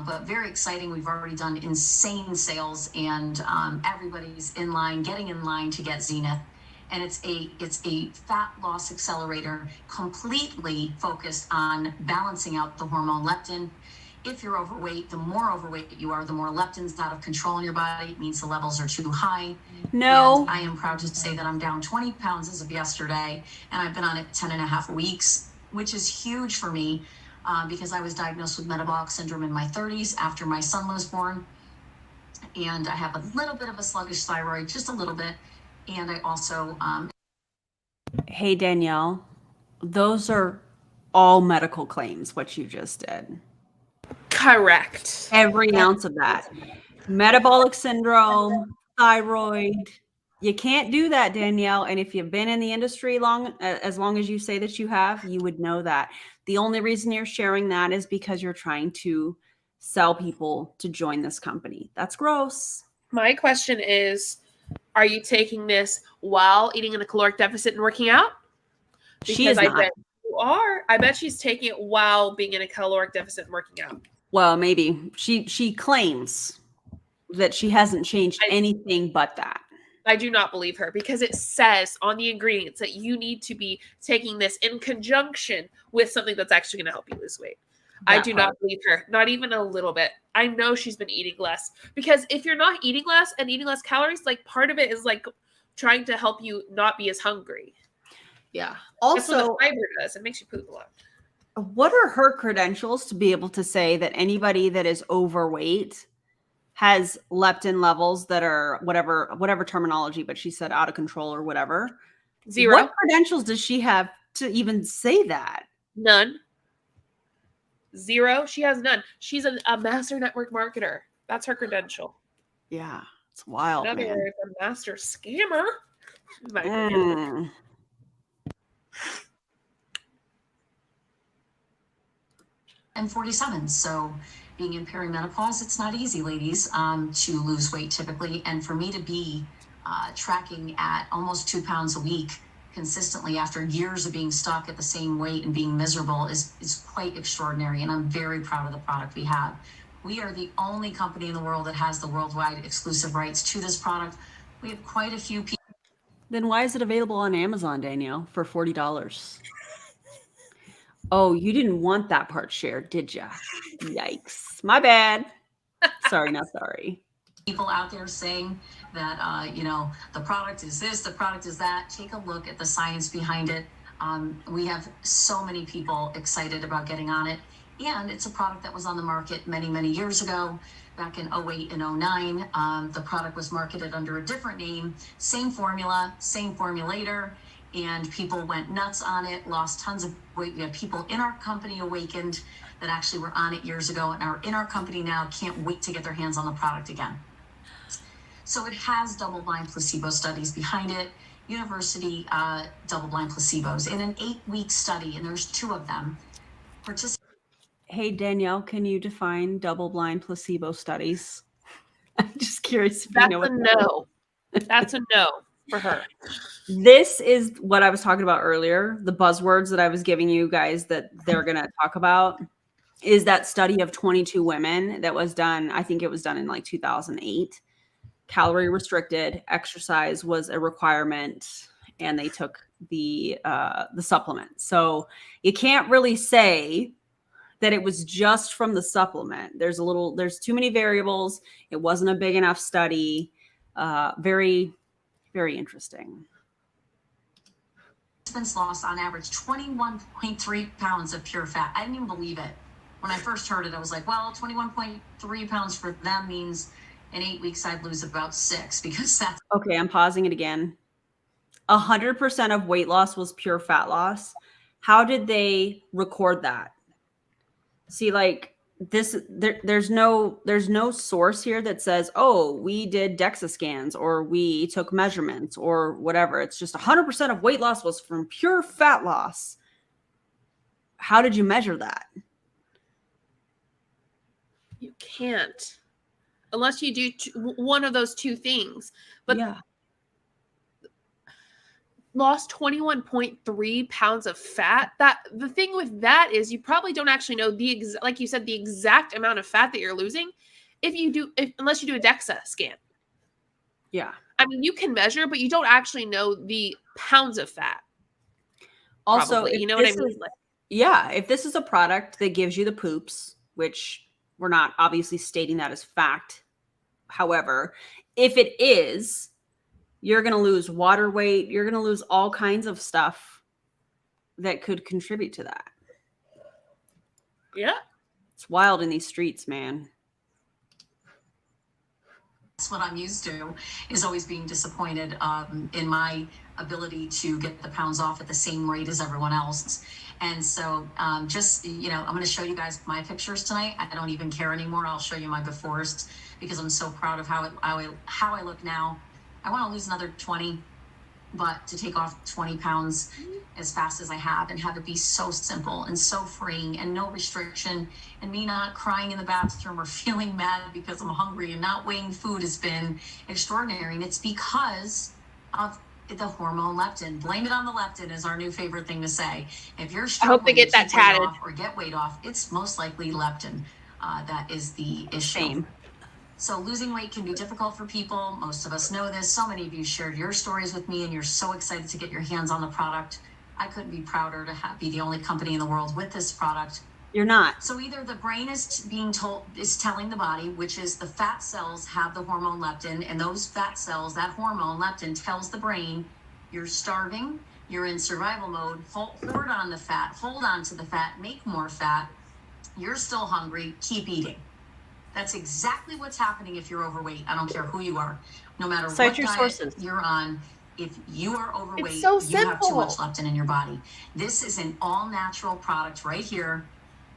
But very exciting. We've already done insane sales, and everybody's getting in line to get Zenith. And it's a fat loss accelerator completely focused on balancing out the hormone leptin. If you're overweight, the more overweight you are, the more leptin's out of control in your body. It means the levels are too high. No. And I am proud to say that I'm down 20 pounds as of yesterday, and I've been on it 10.5 weeks, which is huge for me because I was diagnosed with metabolic syndrome in my 30s after my son was born. And I have a little bit of a sluggish thyroid, just a little bit. And I also... Hey, Danielle, those are all medical claims, what you just did. Correct. Every ounce of that. Metabolic syndrome, thyroid. You can't do that, Danielle. And if you've been in the industry as long as you say that you have, you would know that. The only reason you're sharing that is because you're trying to sell people to join this company. That's gross. My question is, are you taking this while eating in a caloric deficit and working out? She is I not. bet you are. I bet she's taking it while being in a caloric deficit and working out. Well, maybe. She claims that she hasn't changed anything but that. I do not believe her because it says on the ingredients that you need to be taking this in conjunction with something that's actually going to help you lose weight. I do not believe her, not even a little bit. I know she's been eating less because if you're not eating less and eating less calories, like part of it is like trying to help you not be as hungry. Yeah. That's what Also, the fiber does. It makes you poop a lot. what are her credentials to be able to say that anybody that is overweight has leptin levels that are whatever terminology, but she said out of control or whatever? 0. What credentials does she have to even say that? None. 0. She has none. She's a master network marketer. That's her credential. Yeah, it's wild, In other man. words, a master scammer. In my opinion. Mm. and 47. So being in perimenopause, it's not easy, ladies, to lose weight typically. And for me to be tracking at almost 2 pounds a week consistently after years of being stuck at the same weight and being miserable is quite extraordinary. And I'm very proud of the product we have. We are the only company in the world that has the worldwide exclusive rights to this product. We have quite a few people. Then why is it available on Amazon, Danielle, for $40? Oh, you didn't want that part shared, did ya? Yikes. My bad. Sorry, not sorry. People out there saying that, the product is this, the product is that. Take a look at the science behind it. We have so many people excited about getting on it. And it's a product that was on the market many, many years ago, back in 08 and 09. The product was marketed under a different name, same formula, same formulator, and people went nuts on it, lost tons of weight. We have people in our company, Awakend, that actually were on it years ago and are in our company now, can't wait to get their hands on the product again. So it has double-blind placebo studies behind it, university double-blind placebos in an 8-week study, and there's 2 of them. Hey, Danielle, can you define double-blind placebo studies? I'm just curious if you That's know a what no. That's a no for her. This is what I was talking about earlier. The buzzwords that I was giving you guys that they're going to talk about is that study of 22 women that was done. I think it was done in like 2008. Calorie restricted, exercise was a requirement, and they took the supplement. So you can't really say that it was just from the supplement. There's too many variables. It wasn't a big enough study. Very, very interesting. Participants lost on average 21.3 pounds of pure fat. I didn't even believe it. When I first heard it, I was like, well, 21.3 pounds for them means in 8 weeks I'd lose about 6, because that's Okay, I'm pausing it again. 100% of weight loss was pure fat loss. How did they record that? See, like this, there's no source here that says, oh, we did DEXA scans or we took measurements or whatever. It's just 100% of weight loss was from pure fat loss. How did you measure that? You can't. Unless you do one of those 2 things. But yeah, lost 21.3 pounds of fat. That the thing with that is you probably don't actually know like you said, the exact amount of fat that you're losing unless you do a DEXA scan. yeah. I mean, you can measure, but you don't actually know the pounds of fat. Also, Probably, you know what I mean? Yeah, if this is a product that gives you the poops, which we're not obviously stating that as fact. However, if it is, you're going to lose water weight. You're going to lose all kinds of stuff that could contribute to that. Yeah. It's wild in these streets, man. That's what I'm used to, is always being disappointed in my ability to get the pounds off at the same rate as everyone else. And so I'm going to show you guys my pictures tonight. I don't even care anymore. I'll show you my befores because I'm so proud of how I look now. I want to lose another 20, but to take off 20 pounds as fast as I have and have it be so simple and so freeing and no restriction, and me not crying in the bathroom or feeling mad because I'm hungry and not weighing food has been extraordinary. And it's because of the hormone leptin. Blame it on the leptin is our new favorite thing to say. If you're struggling I hope they get that to keep weight tatted off or get weight off, it's most likely leptin that is the issue. Same. So losing weight can be difficult for people. Most of us know this. So many of you shared your stories with me and you're so excited to get your hands on the product. I couldn't be prouder to be the only company in the world with this product. You're not. So either the brain is telling the body, which is the fat cells have the hormone leptin, and those fat cells, that hormone leptin tells the brain, you're starving, you're in survival mode, hoard on the fat, hold on to the fat, make more fat, you're still hungry, keep eating. That's exactly what's happening if you're overweight. I don't care who you are, no matter Cite what your diet sources. you're on. If you are overweight, It's so you have too simple. much leptin in your body. This is an all-natural product right here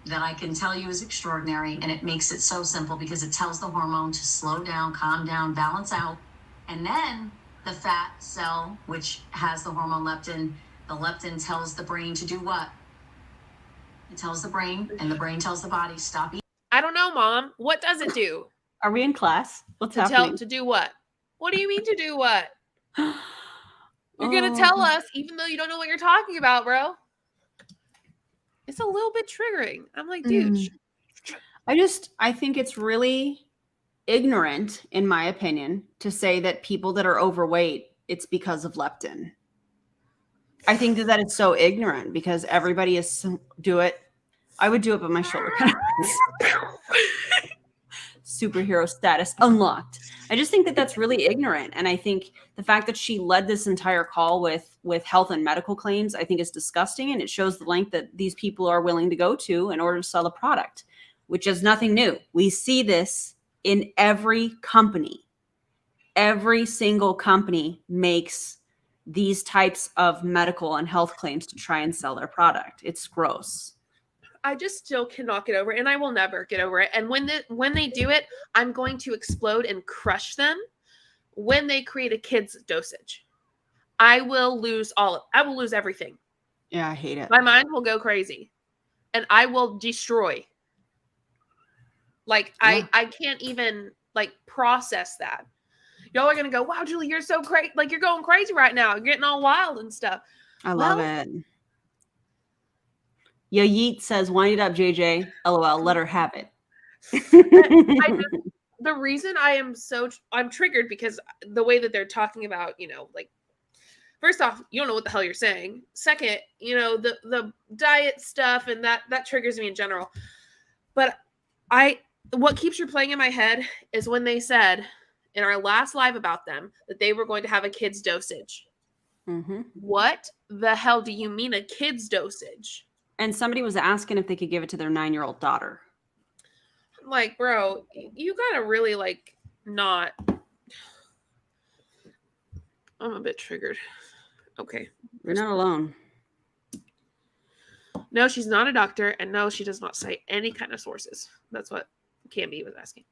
that I can tell you is extraordinary, and it makes it so simple because it tells the hormone to slow down, calm down, balance out, and then the fat cell, which has the hormone leptin, the leptin tells the brain to do what? It tells the brain, and the brain tells the body, stop eating. I don't know, Mom. What does it do? Are we in class? What's happening? To do what? What do you mean to do what? You're gonna tell us, even though you don't know what you're talking about, bro. It's a little bit triggering. I'm like, dude. I think it's really ignorant, in my opinion, to say that people that are overweight, it's because of leptin. I think that is so ignorant because everybody is do it. I would do it, but my shoulder kind of hurts. Superhero status unlocked. I just think that that's really ignorant. And I think the fact that she led this entire call with health and medical claims, I think is disgusting. And it shows the length that these people are willing to go to in order to sell a product, which is nothing new. We see this in every company. Every single company makes these types of medical and health claims to try and sell their product. It's gross. I just still cannot get over it, and I will never get over it. And when they do it, I'm going to explode and crush them. When they create a kid's dosage, I will lose everything. Yeah, I hate it. My mind will go crazy, and I will destroy. Like yeah. I can't even like process that. Y'all are gonna go, wow, Julie, you're so great. Like you're going crazy right now. You're getting all wild and stuff. I love it. Yeah, Yeet says, wind it up, JJ. LOL, let her have it. The reason I'm triggered because the way that they're talking about, like, first off, you don't know what the hell you're saying. Second, the diet stuff and that triggers me in general. But what keeps replaying in my head is when they said in our last live about them that they were going to have a kid's dosage. Mm-hmm. What the hell do you mean a kid's dosage? And somebody was asking if they could give it to their 9-year-old daughter. I'm like, bro, you gotta really not. I'm a bit triggered. Okay. You're not alone. No, she's not a doctor, and no, she does not cite any kind of sources. That's what Camby was asking.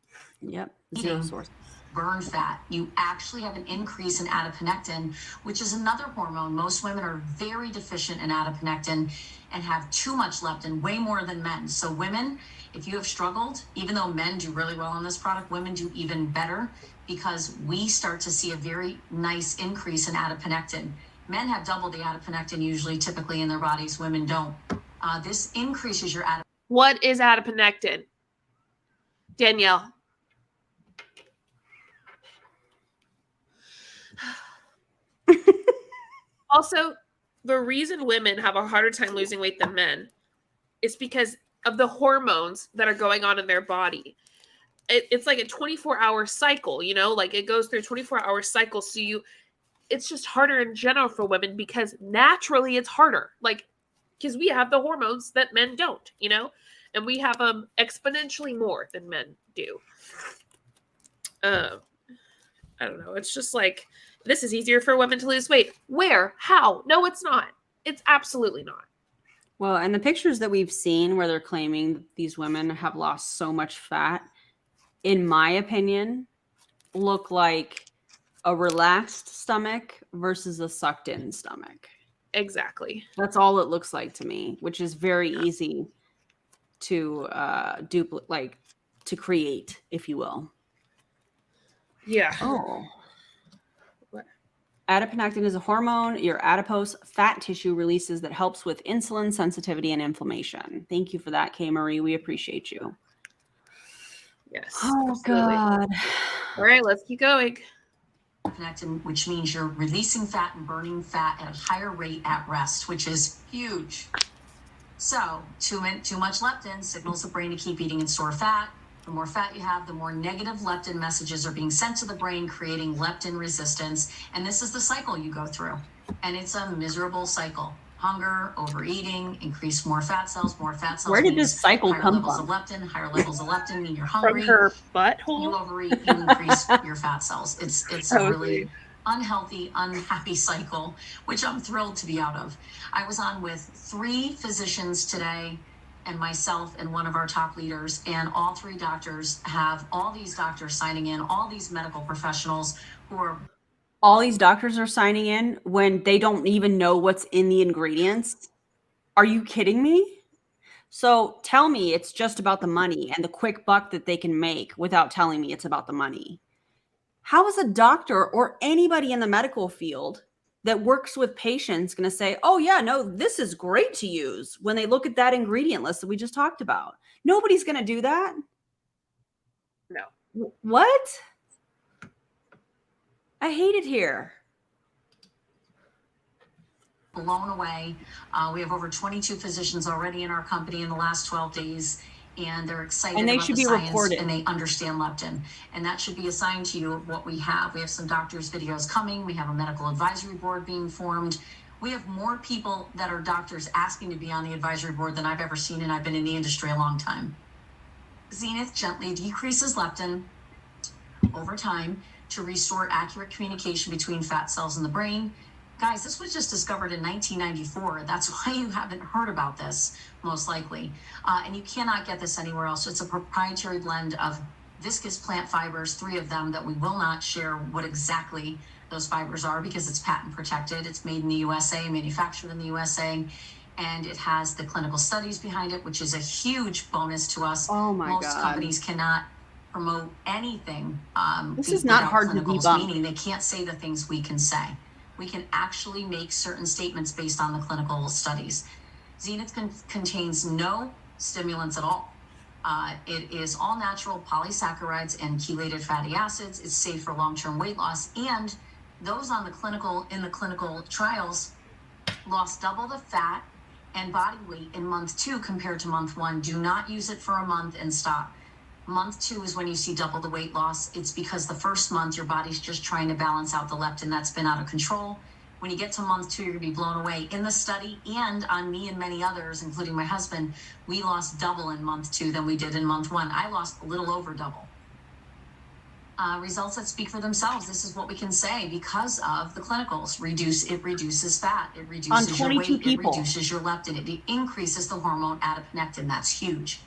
Yep, 0 sources. Burn fat, you actually have an increase in adiponectin, which is another hormone. Most women are very deficient in adiponectin and have too much leptin, way more than men. So women, if you have struggled, even though men do really well on this product, women do even better because we start to see a very nice increase in adiponectin. Men have double the adiponectin usually, typically in their bodies. Women don't. This increases your adiponectin. What is adiponectin? Danielle. Also, the reason women have a harder time losing weight than men is because of the hormones that are going on in their body. It's like a 24-hour cycle, like it goes through a 24-hour cycle. So it's just harder in general for women because naturally it's harder. Like, because we have the hormones that men don't, and we have them exponentially more than men do. I don't know. It's just like, this is easier for women to lose weight. Where? How? No, it's not. It's absolutely not. Well, and the pictures that we've seen where they're claiming that these women have lost so much fat, in my opinion, look like a relaxed stomach versus a sucked in stomach. Exactly. That's all it looks like to me, which is very easy to to create, if you will. Yeah. Oh. Adiponectin is a hormone your adipose fat tissue releases that helps with insulin sensitivity and inflammation. Thank you for that, Kay Marie. We appreciate you. Yes. Oh, absolutely. God. All right, let's keep going. Adiponectin, which means you're releasing fat and burning fat at a higher rate at rest, which is huge. So, too much leptin signals the brain to keep eating and store fat. The more fat you have, the more negative leptin messages are being sent to the brain, creating leptin resistance. And this is the cycle you go through. And it's a miserable cycle. Hunger, overeating, increase more fat cells. Where did this cycle come from? Higher levels of leptin mean you're hungry. From her butthole? You overeat, you increase your fat cells. It's a really unhealthy, unhappy cycle, which I'm thrilled to be out of. I was on with 3 physicians today, and myself and one of our top leaders, and all 3 doctors have all these doctors signing in, all these medical professionals who are. All these doctors are signing in when they don't even know what's in the ingredients. Are you kidding me? So tell me it's just about the money and the quick buck that they can make without telling me it's about the money. How is a doctor or anybody in the medical field that works with patients going to say, oh yeah, no, this is great to use when they look at that ingredient list that we just talked about? Nobody's going to do that. No. What? I hate it here. Blown away. We have over 22 physicians already in our company in the last 12 days, and they're excited And they about should the be science, reported. and they understand leptin. And that should be a sign to you of what we have. We have some doctors' videos coming. We have a medical advisory board being formed. We have more people that are doctors asking to be on the advisory board than I've ever seen, and I've been in the industry a long time. Zenith gently decreases leptin over time to restore accurate communication between fat cells in the brain. Guys, this was just discovered in 1994. That's why you haven't heard about this, most likely. And you cannot get this anywhere else. It's a proprietary blend of viscous plant fibers, 3 of them, that we will not share what exactly those fibers are because it's patent protected. It's made in the USA, manufactured in the USA, and it has the clinical studies behind it, which is a huge bonus to us. Oh my Most God. companies cannot promote anything. This is not without hard to clinicals, debunk. meaning they can't say the things we can say. We can actually make certain statements based on the clinical studies. Zenith contains no stimulants at all. It is all natural polysaccharides and chelated fatty acids. It's safe for long-term weight loss, and those in the clinical trials lost double the fat and body weight in month 2 compared to month 1. Do not use it for a month and stop. Month 2 is when you see double the weight loss. It's because the first month your body's just trying to balance out the leptin that's been out of control. When you get to month 2, you're gonna be blown away. In the study, and on me and many others, including my husband, we lost double in month 2 than we did in month 1. I lost a little over double. Results that speak for themselves. This is what we can say because of the clinicals. It reduces fat. It reduces your weight. It reduces your leptin. It increases the hormone adiponectin. That's huge.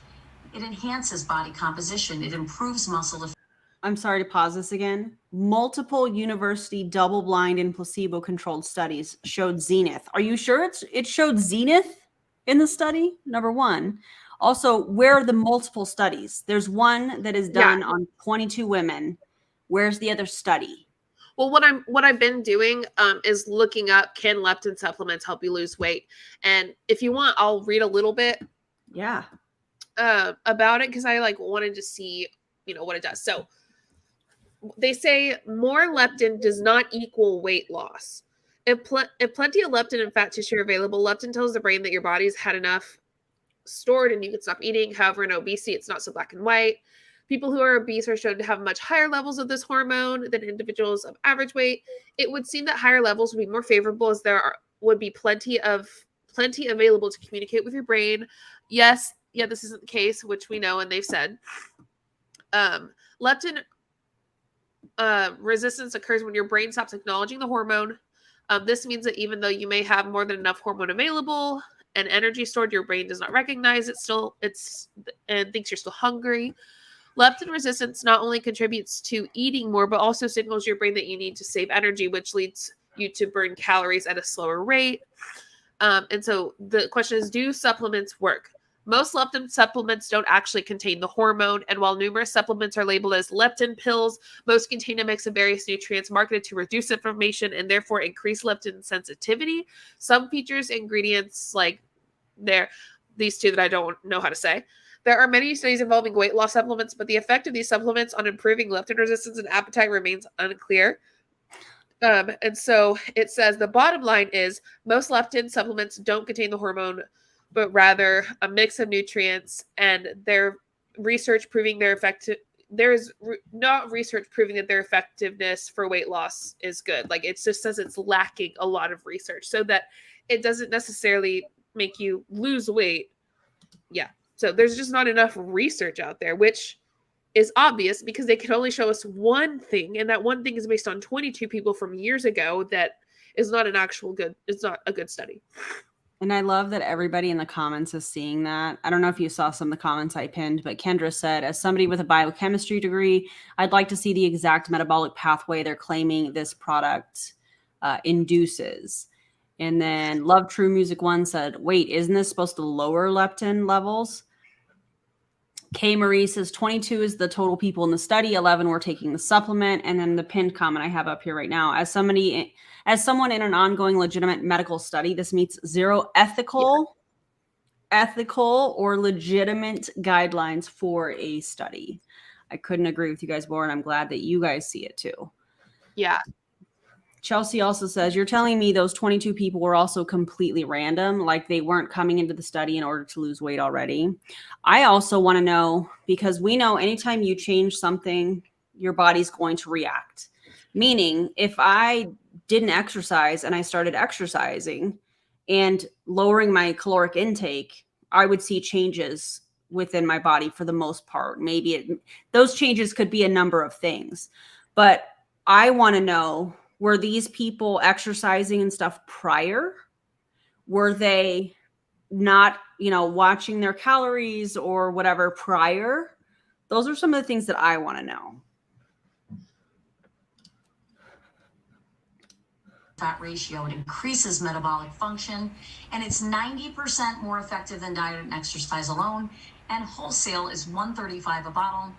It enhances body composition. It improves muscle. I'm sorry to pause this again. Multiple university double-blind and placebo-controlled studies showed Zenith. Are you sure it showed Zenith in the study? Number one. Also, where are the multiple studies? There's one that is done on 22 women. Where's the other study? Well, what I've been doing is looking up, can leptin supplements help you lose weight? And if you want, I'll read a little bit. Yeah. About it because I wanted to see, what it does. So they say more leptin does not equal weight loss. If plenty of leptin and fat tissue are available, leptin tells the brain that your body's had enough stored and you can stop eating. However, in obesity, it's not so black and white. People who are obese are shown to have much higher levels of this hormone than individuals of average weight. It would seem that higher levels would be more favorable as would be plenty available to communicate with your brain. Yes, this isn't the case, which we know and they've said. Leptin resistance occurs when your brain stops acknowledging the hormone. This means that even though you may have more than enough hormone available and energy stored, your brain does not recognize it and thinks you're still hungry. Leptin resistance not only contributes to eating more, but also signals your brain that you need to save energy, which leads you to burn calories at a slower rate. And so the question is, do supplements work? Most leptin supplements don't actually contain the hormone, and while numerous supplements are labeled as leptin pills, most contain a mix of various nutrients marketed to reduce inflammation and therefore increase leptin sensitivity. Some features ingredients like these two that I don't know how to say. There are many studies involving weight loss supplements, but the effect of these supplements on improving leptin resistance and appetite remains unclear. And so it says the bottom line is most leptin supplements don't contain the hormone, but rather a mix of nutrients, and their research proving their effective. There is not research proving that their effectiveness for weight loss is good. It just says it's lacking a lot of research, so that it doesn't necessarily make you lose weight. Yeah. So there's just not enough research out there, which is obvious because they can only show us one thing, and that one thing is based on 22 people from years ago. That is not it's not a good study. And I love that everybody in the comments is seeing that. I don't know if you saw some of the comments I pinned, but Kendra said, as somebody with a biochemistry degree, I'd like to see the exact metabolic pathway they're claiming this product induces. And then Love True Music 1 said, wait, isn't this supposed to lower leptin levels? K. Marie says 22 is the total people in the study. 11 were taking the supplement. And then the pinned comment I have up here right now, as someone in an ongoing legitimate medical study, this meets zero ethical or legitimate guidelines for a study. I couldn't agree with you guys more, and I'm glad that you guys see it too. Yeah. Chelsea also says, you're telling me those 22 people were also completely random, like they weren't coming into the study in order to lose weight already. I also want to know, because we know anytime you change something, your body's going to react. Meaning, if I didn't exercise and I started exercising and lowering my caloric intake, I would see changes within my body for the most part. Maybe those changes could be a number of things. But I want to know, were these people exercising and stuff prior? Were they not, watching their calories or whatever prior? Those are some of the things that I want to know. Fat ratio, it increases metabolic function, and it's 90% more effective than diet and exercise alone. And wholesale is $135 a bottle,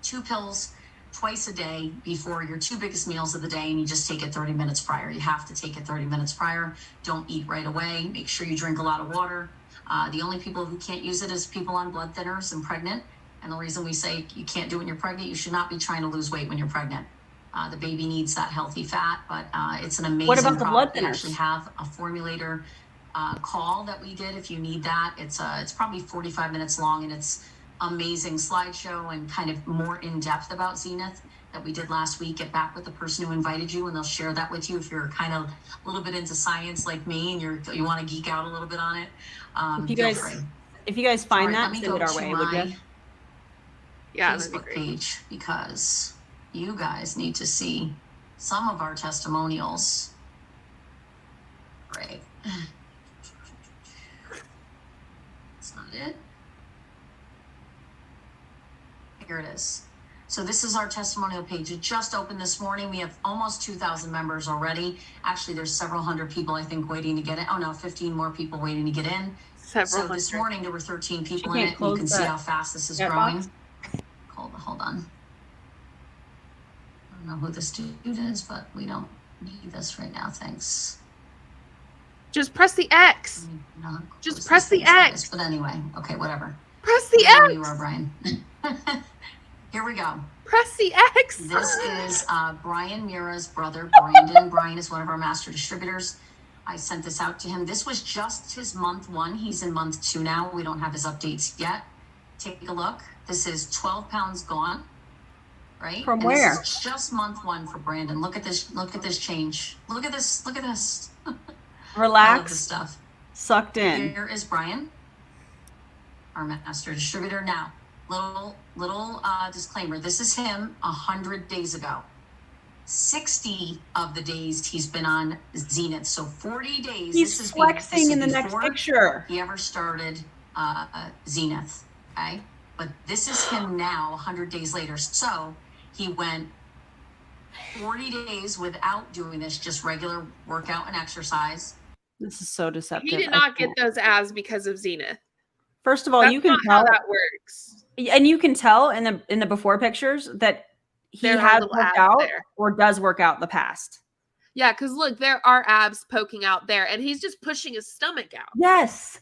2 pills twice a day before your 2 biggest meals of the day, and you just take it 30 minutes prior. You have to take it 30 minutes prior. Don't eat right away. Make sure you drink a lot of water. The only people who can't use it is people on blood thinners and pregnant. And the reason we say you can't do it when you're pregnant, you should not be trying to lose weight when you're pregnant. The baby needs that healthy fat, but it's an amazing What about the blood product. We thinners? actually have a formulator call that we did if you need that. It's probably 45 minutes long, and it's amazing slideshow and kind of more in depth about Zenith that we did last week. Get back with the person who invited you, and they'll share that with you if you're kind of a little bit into science like me and you want to geek out a little bit on it. If you guys find All right, that, let me send go it our to way, would my you? Yeah, that'd be Facebook great. page, because you guys need to see some of our testimonials. Great. That's not it. Here it is. So this is our testimonial page. It just opened this morning. We have almost 2,000 members already. Actually, there's several hundred people, I think, waiting to get in. Oh no, 15 more people waiting to get in. So this morning there were 13 people in it. You can see how fast this is growing. Hold on. I don't know who this dude is, but we don't need this right now. Thanks. Just press the X. Just press the X. But anyway, okay, whatever. Press the Where you X. are, Brian. Here we go. Press the X. This is Brian Mira's brother, Brandon. Brian is one of our master distributors. I sent this out to him. This was just his month 1. He's in month 2 now. We don't have his updates yet. Take a look. This is 12 pounds gone, right? From and where? This is just month 1 for Brandon. Look at this. Look at this change. Look at this. Look at this. I love this Relax, stuff. sucked in. Here is Brian, our master distributor. Now, little disclaimer. This is him 100 days ago. 60 of the days he's been on Zenith. So 40 days. He's this is flexing in the next before picture. he ever started Zenith. Okay. But this is him now 100 days later. So he went 40 days without doing this, just regular workout and exercise. This is so deceptive. He did not get those abs because of Zenith. First of all, That's you can not tell how that works. and you can tell in the before pictures that he There are has little worked abs out there. or does work out in the past. Yeah, because look, there are abs poking out there, and he's just pushing his stomach out. Yes.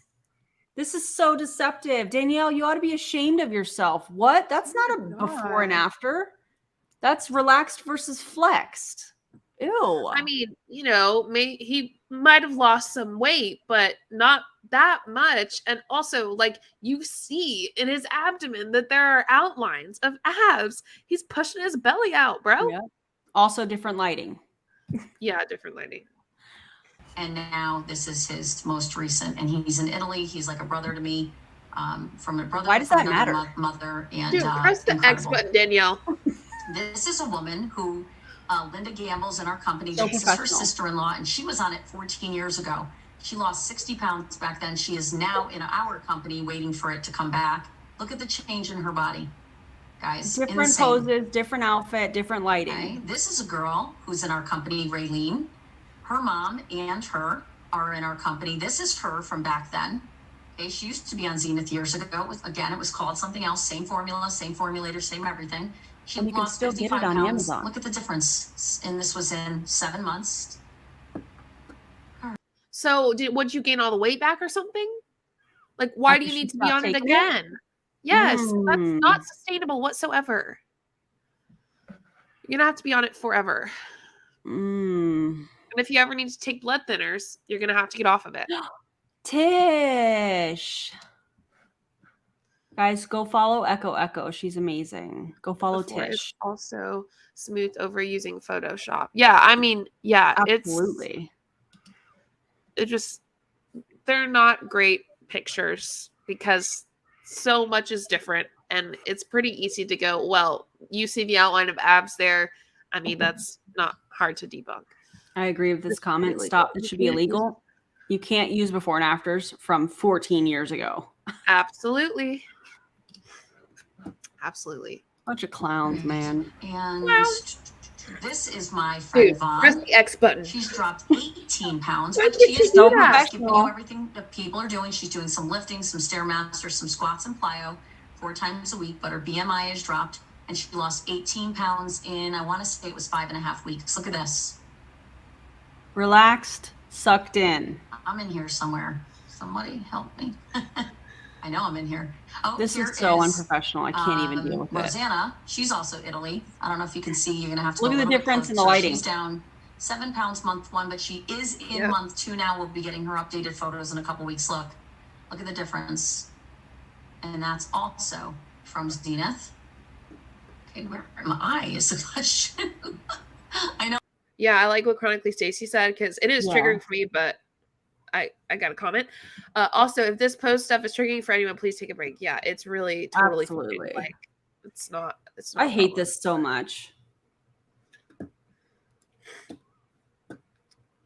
This is so deceptive. Danielle, you ought to be ashamed of yourself. What? That's not a before and after. That's relaxed versus flexed. Ew. I mean, he might have lost some weight, but not that much. And also, like, you see in his abdomen that there are outlines of abs. He's pushing his belly out, bro. Yeah. Also different lighting. Yeah, different lighting. And now this is his most recent, and he's in Italy. He's like a brother to me, from a brother. Why does from that another matter? Mother and Dude, press the X incredible. button, Danielle. This is a woman who, Linda Gamble's in our company. So This is her professional. sister-in-law, and she was on it 14 years ago. She lost 60 pounds back then. She is now in our company waiting for it to come back. Look at the change in her body, guys. Different Insane. poses, different outfit, different lighting. Okay. This is a girl who's in our company, Raylene. Her mom and her are in our company. This is her from back then. Okay, she used to be on Zenith years ago. It was called something else. Same formula, same formulator, same everything. She And you can lost still get 55 it on pounds. Amazon. Look at the difference. And this was in 7 months. So would you gain all the weight back or something? Like, why do After you she need to be stopped on it taking again? Yes, that's Mm. not sustainable whatsoever. You're gonna have to be on it forever. Mm. And if you ever need to take blood thinners, you're gonna have to get off of it. Tish. Guys, go follow Echo. She's amazing. Go follow Before Tish. it's also smoothed over using Photoshop. Yeah, I mean, yeah, Absolutely. it just, they're not great pictures because so much is different, and it's pretty easy to go, well, you see the outline of abs there. I mean, that's not hard to debunk. I agree with this comment. Completely. Stop. It You should be can't use- illegal. You can't use before and afters from 14 years ago. Absolutely. Absolutely. Bunch of clowns, man. And Clowns. this is my friend Dude, Vaughn. press the X button. She's dropped 18 pounds, Why but did she you is do doing that? giving you everything that people are doing. She's doing some lifting, some Stairmasters, some squats and plyo 4 times a week, but her BMI is dropped, and she lost 18 pounds in, I want to say it was 5.5 weeks. Look at this. Relaxed, sucked in. I'm in here somewhere. Somebody help me. I know I'm in here. Oh, This here is so is, unprofessional. I can't even deal with it. Rosanna, she's also Italy. I don't know if you can see. You're gonna have to Look go at a the little bit difference in the closer. lighting. She's down 7 pounds month 1, but she is in Yeah. month 2 now. We'll be getting her updated photos in a couple weeks. Look at the difference, and that's also from Zenith. Okay, where am I? Is the question. I know. Yeah, I like what Chronically Stacy said because it is Yeah. triggering for me, but I got a comment. Also, if this post stuff is triggering for anyone, please take a break. Yeah, it's really totally fine. Absolutely. Like, it's not I a hate problem. this so much.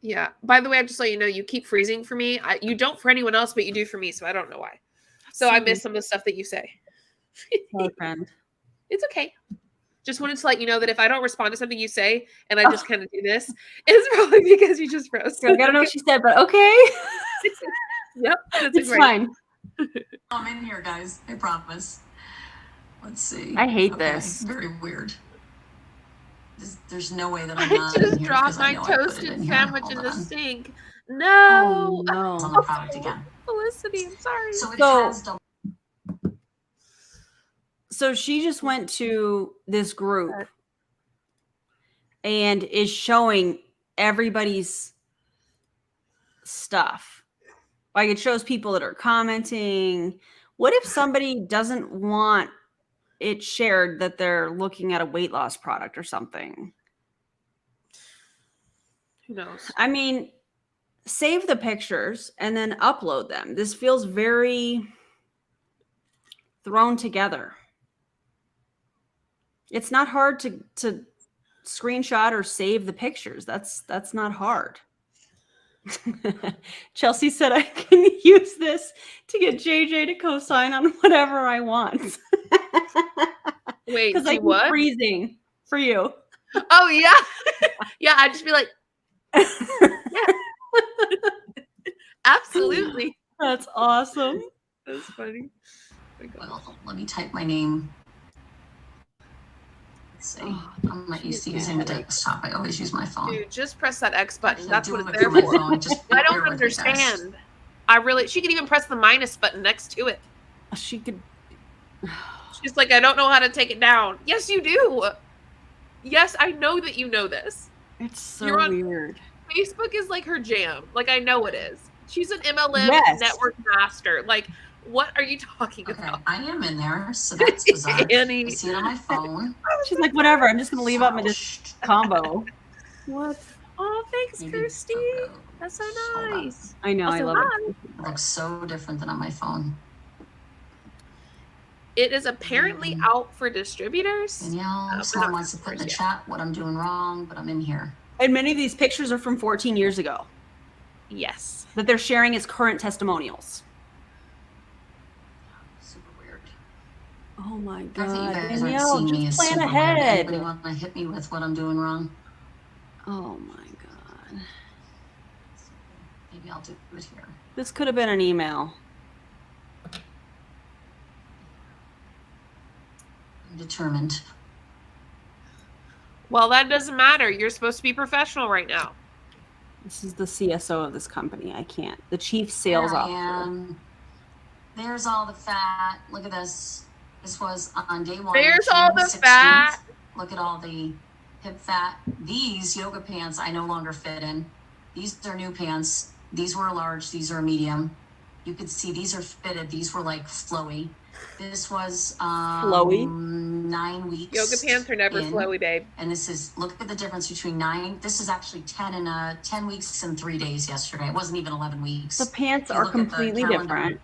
Yeah. By the way, I'm just letting you know, you keep freezing for me. You don't for anyone else, but you do for me, so I don't know why. So I miss some of the stuff that you say. My friend. It's okay. Just wanted to let you know that if I don't respond to something you say and I just kind of do this, it's probably because you just froze. I gotta know what she said, but okay. Yep. That's It's great. fine. I'm in here, guys. I promise. Let's see. I hate Okay, this. Very weird. There's no way that I'm I not in just here dropped because I my know I put it toasted in here. sandwich Hold in the on. sink. Oh No. On the no. product again. Felicity, I'm sorry. So it So- has double. So she just went to this group and is showing everybody's stuff. Like, it shows people that are commenting. What if somebody doesn't want it shared that they're looking at a weight loss product or something? Who knows? I mean, save the pictures and then upload them. This feels very thrown together. It's not hard to screenshot or save the pictures. That's not hard. Chelsea said I can use this to get JJ to co-sign on whatever I want. Wait, Because I do keep what? freezing for you. Oh yeah. Yeah, I'd just be like, absolutely. That's awesome. That's funny. Oh my God. Well, let me type my name. Let's see. Oh, I'm not used to using the desktop. I always use my phone. Dude, just press that X button. I'm That's what doing it's it there from my for. phone. Just I bear don't with me, guys. understand. She could even press the minus button next to it. She could. She's like, I don't know how to take it down. Yes, you do. Yes, I know that you know this. It's so You're on- weird. Facebook is like her jam. Like, I know it is. She's an MLM Yes. network master. Like, what are you talking Okay, about? I am in there, so that's bizarre. Annie. I see it on my phone. She's like, whatever. I'm just gonna leave out my combo. What? Oh, thanks, Maybe Kirsty. photo. That's so Hold on. nice. I know. I Also, love hi. it. It looks so different than on my phone. It is apparently out for distributors. Danielle, someone wants to put in the chat what I'm doing wrong, but I'm in here. And many of these pictures are from 14 years ago Yes. that they're sharing as current testimonials. Super weird. Oh my I think god, you guys Danielle, aren't seeing me just as plan super ahead. weird. Anybody want to hit me with what I'm doing wrong? Oh my god, Maybe I'll do it here. this could have been an email. Determined. Well, that doesn't matter. You're supposed to be professional right now. This is the CSO of this company. I can't. The chief There sales I officer. am. There's all the fat. Look at this. This was on day 1. There's June all the 16th. fat. Look at all the hip fat. These yoga pants I no longer fit in. These are new pants. These were a large. These are a medium. You could see these are fitted. These were like flowy. This was Flowy? 9 weeks. Yoga pants are never in. flowy, babe. And this is, look at the difference between 9. This is actually 10 weeks and 3 days yesterday. It wasn't even 11 weeks. The pants If you are look at the completely calendar, different.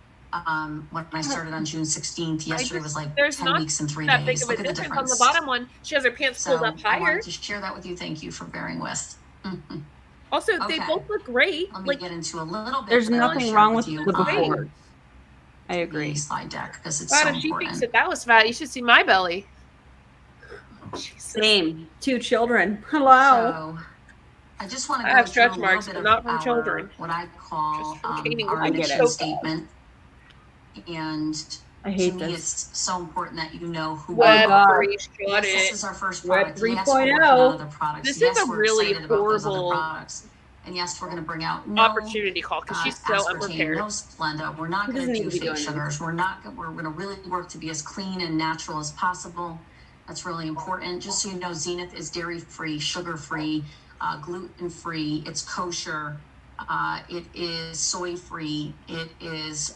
When I started on June 16th, yesterday was like There's 10 not weeks and 3 that big days. of a Look at the difference. On difference. the bottom one, she has her pants So pulled up I higher. wanted to share that with you. Thank you for bearing with. Also, they Okay. both look great. Let me Like, get into a little bit. There's that I wanna nothing share wrong with you the on before. I the agree. slide deck because it's wow, so if she important. thinks that that was fat, you should see my belly. Jesus. Same. 2 children. Hello. So I just want to I go have through stretch a little marks, bit but of not from our, children. what I call Just from gaining our weight. I get mission it. statement. And I to hate me, this. it's so important that you know who we Web God. are. 3 shot Yes, this it. is our first Web product. Yes, we're 3.0. working on other products. This Yes, is a we're really excited about those other horrible products. And yes, we're going to bring out no opportunity call because she's so aspartame, unprepared. no Splenda. We're not He going doesn't to need do to be fake doing sugars. We're going to really work to be as clean and natural as possible. That's really important. Just so you know, Zenith is dairy-free, sugar-free, gluten-free. It's kosher. It is soy-free. It is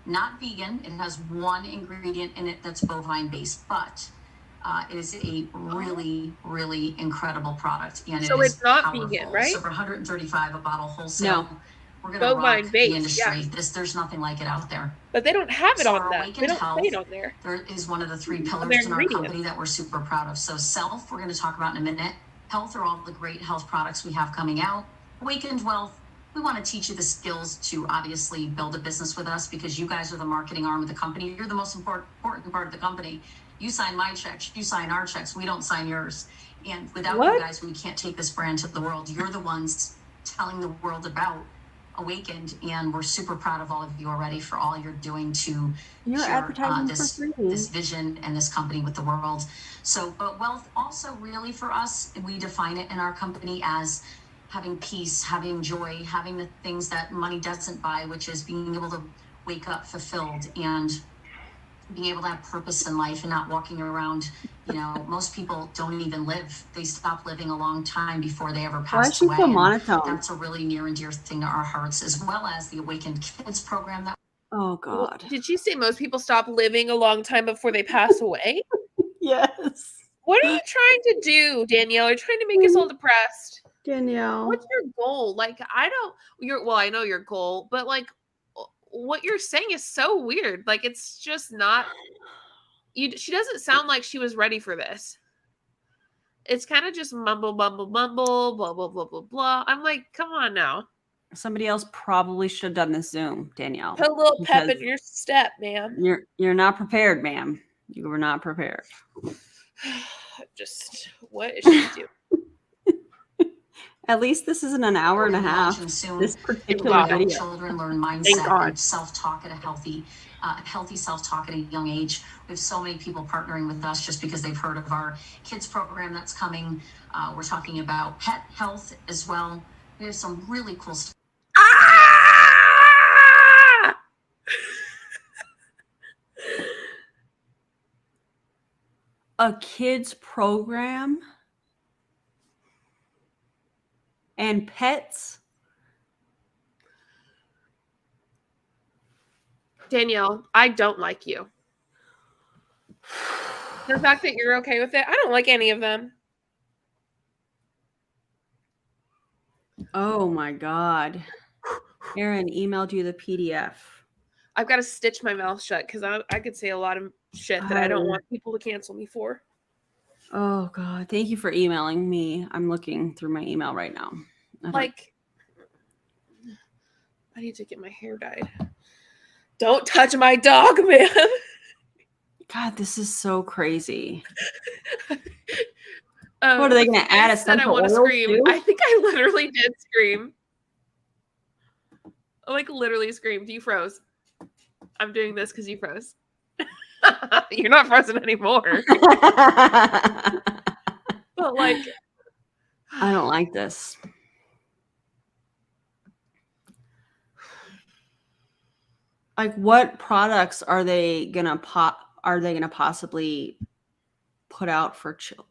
not vegan. It has one ingredient in it that's bovine-based, but it is a really, really incredible product, and So it is it's not powerful. vegan, right? So for $135 a bottle wholesale, No. we're going to rock Bovine-based, the industry. yeah. There's nothing like it out there. But they don't have it So on our that. They Awakened don't Health, say it on there. there is one of the 3 pillars their in our ingredients. company that we're super proud of. So self, we're going to talk about in a minute. Health are all the great health products we have coming out. Awakened Wealth, we want to teach you the skills to obviously build a business with us because you guys are the marketing arm of the company. You're the most important part of the company. You sign my checks, you sign our checks, we don't sign yours. And without What? you guys, we can't take this brand to the world. You're the ones telling the world about Awakened, and we're super proud of all of you already for all you're doing to You're share advertising this for free. vision and this company with the world. So, but wealth also really for us, we define it in our company as having peace, having joy, having the things that money doesn't buy, which is being able to wake up fulfilled and being able to have purpose in life and not walking around, you know, most people don't even live. They stop living a long time before they ever Why is pass she away. so And monotone? that's a really near and dear thing to our hearts, as well as the Awakened Kids program that Oh Well, God. did you say most people stop living a long time before they pass away? Yes. What are you trying to do, Danielle? You're trying to make us all depressed. Danielle. What's your goal? Like, I don't, well, I know your goal, but like, what you're saying is so weird. Like, it's just not, she doesn't sound like she was ready for this. It's kind of just mumble, blah, blah, blah, blah. I'm like, come on now. Somebody else probably should have done this Zoom, Danielle. Put a little pep because in your step, ma'am. You're not prepared, ma'am. You were not prepared. Just, what is she doing? At least this isn't an hour and a half. soon. This Thank particular God. Help video. children learn Thank mindset God. and self-talk at a healthy self-talk at a young age. We have so many people partnering with us just because they've heard of our kids program that's coming. We're talking about pet health as well. We have some really cool stuff. Ah! A kids program and pets. Danielle, I don't like you. The fact that you're okay with it, I don't like any of them. Oh my God. Aaron emailed you the PDF. I've got to stitch my mouth shut because I could say a lot of shit that I don't want people to cancel me for. Oh God. Thank you for emailing me. I'm looking through my email right now. Like, I need to get my hair dyed. Don't touch my dog, man. God, this is so crazy. What are they gonna add said I essential want to oils scream. too? I think I literally did scream. I like literally screamed. You froze. I'm doing this because you froze. You're not frozen anymore. But like, I don't like this. Like, what products are they gonna possibly put out for children?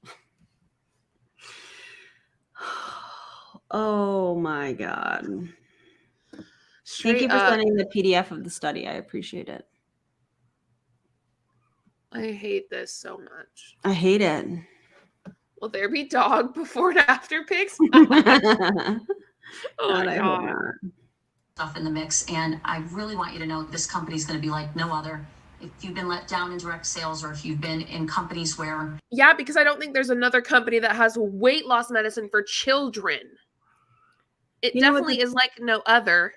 Oh my God. Thank you for sending the PDF of the study. I appreciate it. I hate this so much. I hate it. Will there be dog before and after pics? Oh my I hope God. not. Stuff in the mix, and I really want you to know this company is going to be like no other. If you've been let down in direct sales, or if you've been in companies where Yeah, because I don't think there's another company that has weight loss medicine for children. It definitely is like no other.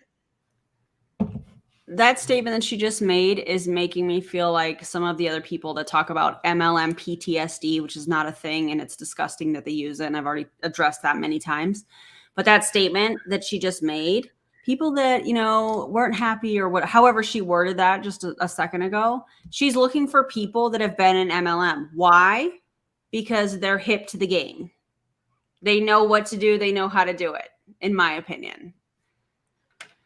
That statement that she just made is making me feel like some of the other people that talk about MLM PTSD, which is not a thing, and it's disgusting that they use it, and I've already addressed that many times. But that statement that she just made, people that, weren't happy or what, however she worded that just a second ago, she's looking for people that have been in MLM. Why? Because they're hip to the game. They know what to do. They know how to do it, in my opinion.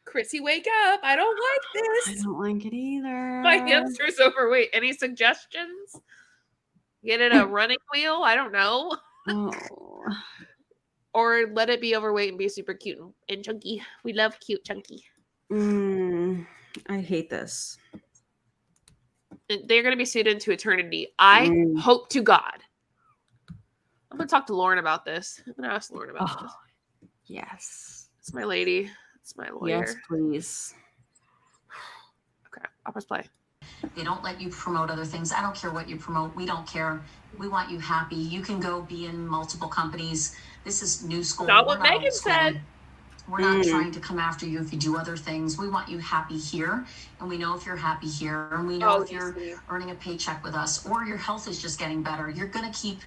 Chrissy, wake up. I don't like this. I don't like it either. My hamster's overweight. Any suggestions? Get it a running wheel? I don't know. Oh. Or let it be overweight and be super cute and chunky. We love cute chunky. I hate this. They're going to be sued into eternity. I hope to God. I'm going to talk to Lauren about this. I'm going to ask Lauren about this. Yes. It's my lady. It's my lawyer. Yes, please. Okay, I'll press play. they don't let you promote other things. I don't care what you promote. We don't care. We want you happy. You can go be in multiple companies. This is new school. Not what Megan said. We're not trying to come after you if you do other things. We want you happy here. And we know if you're happy here, and we know if you're earning a paycheck with us, or your health is just getting better, you're going to keep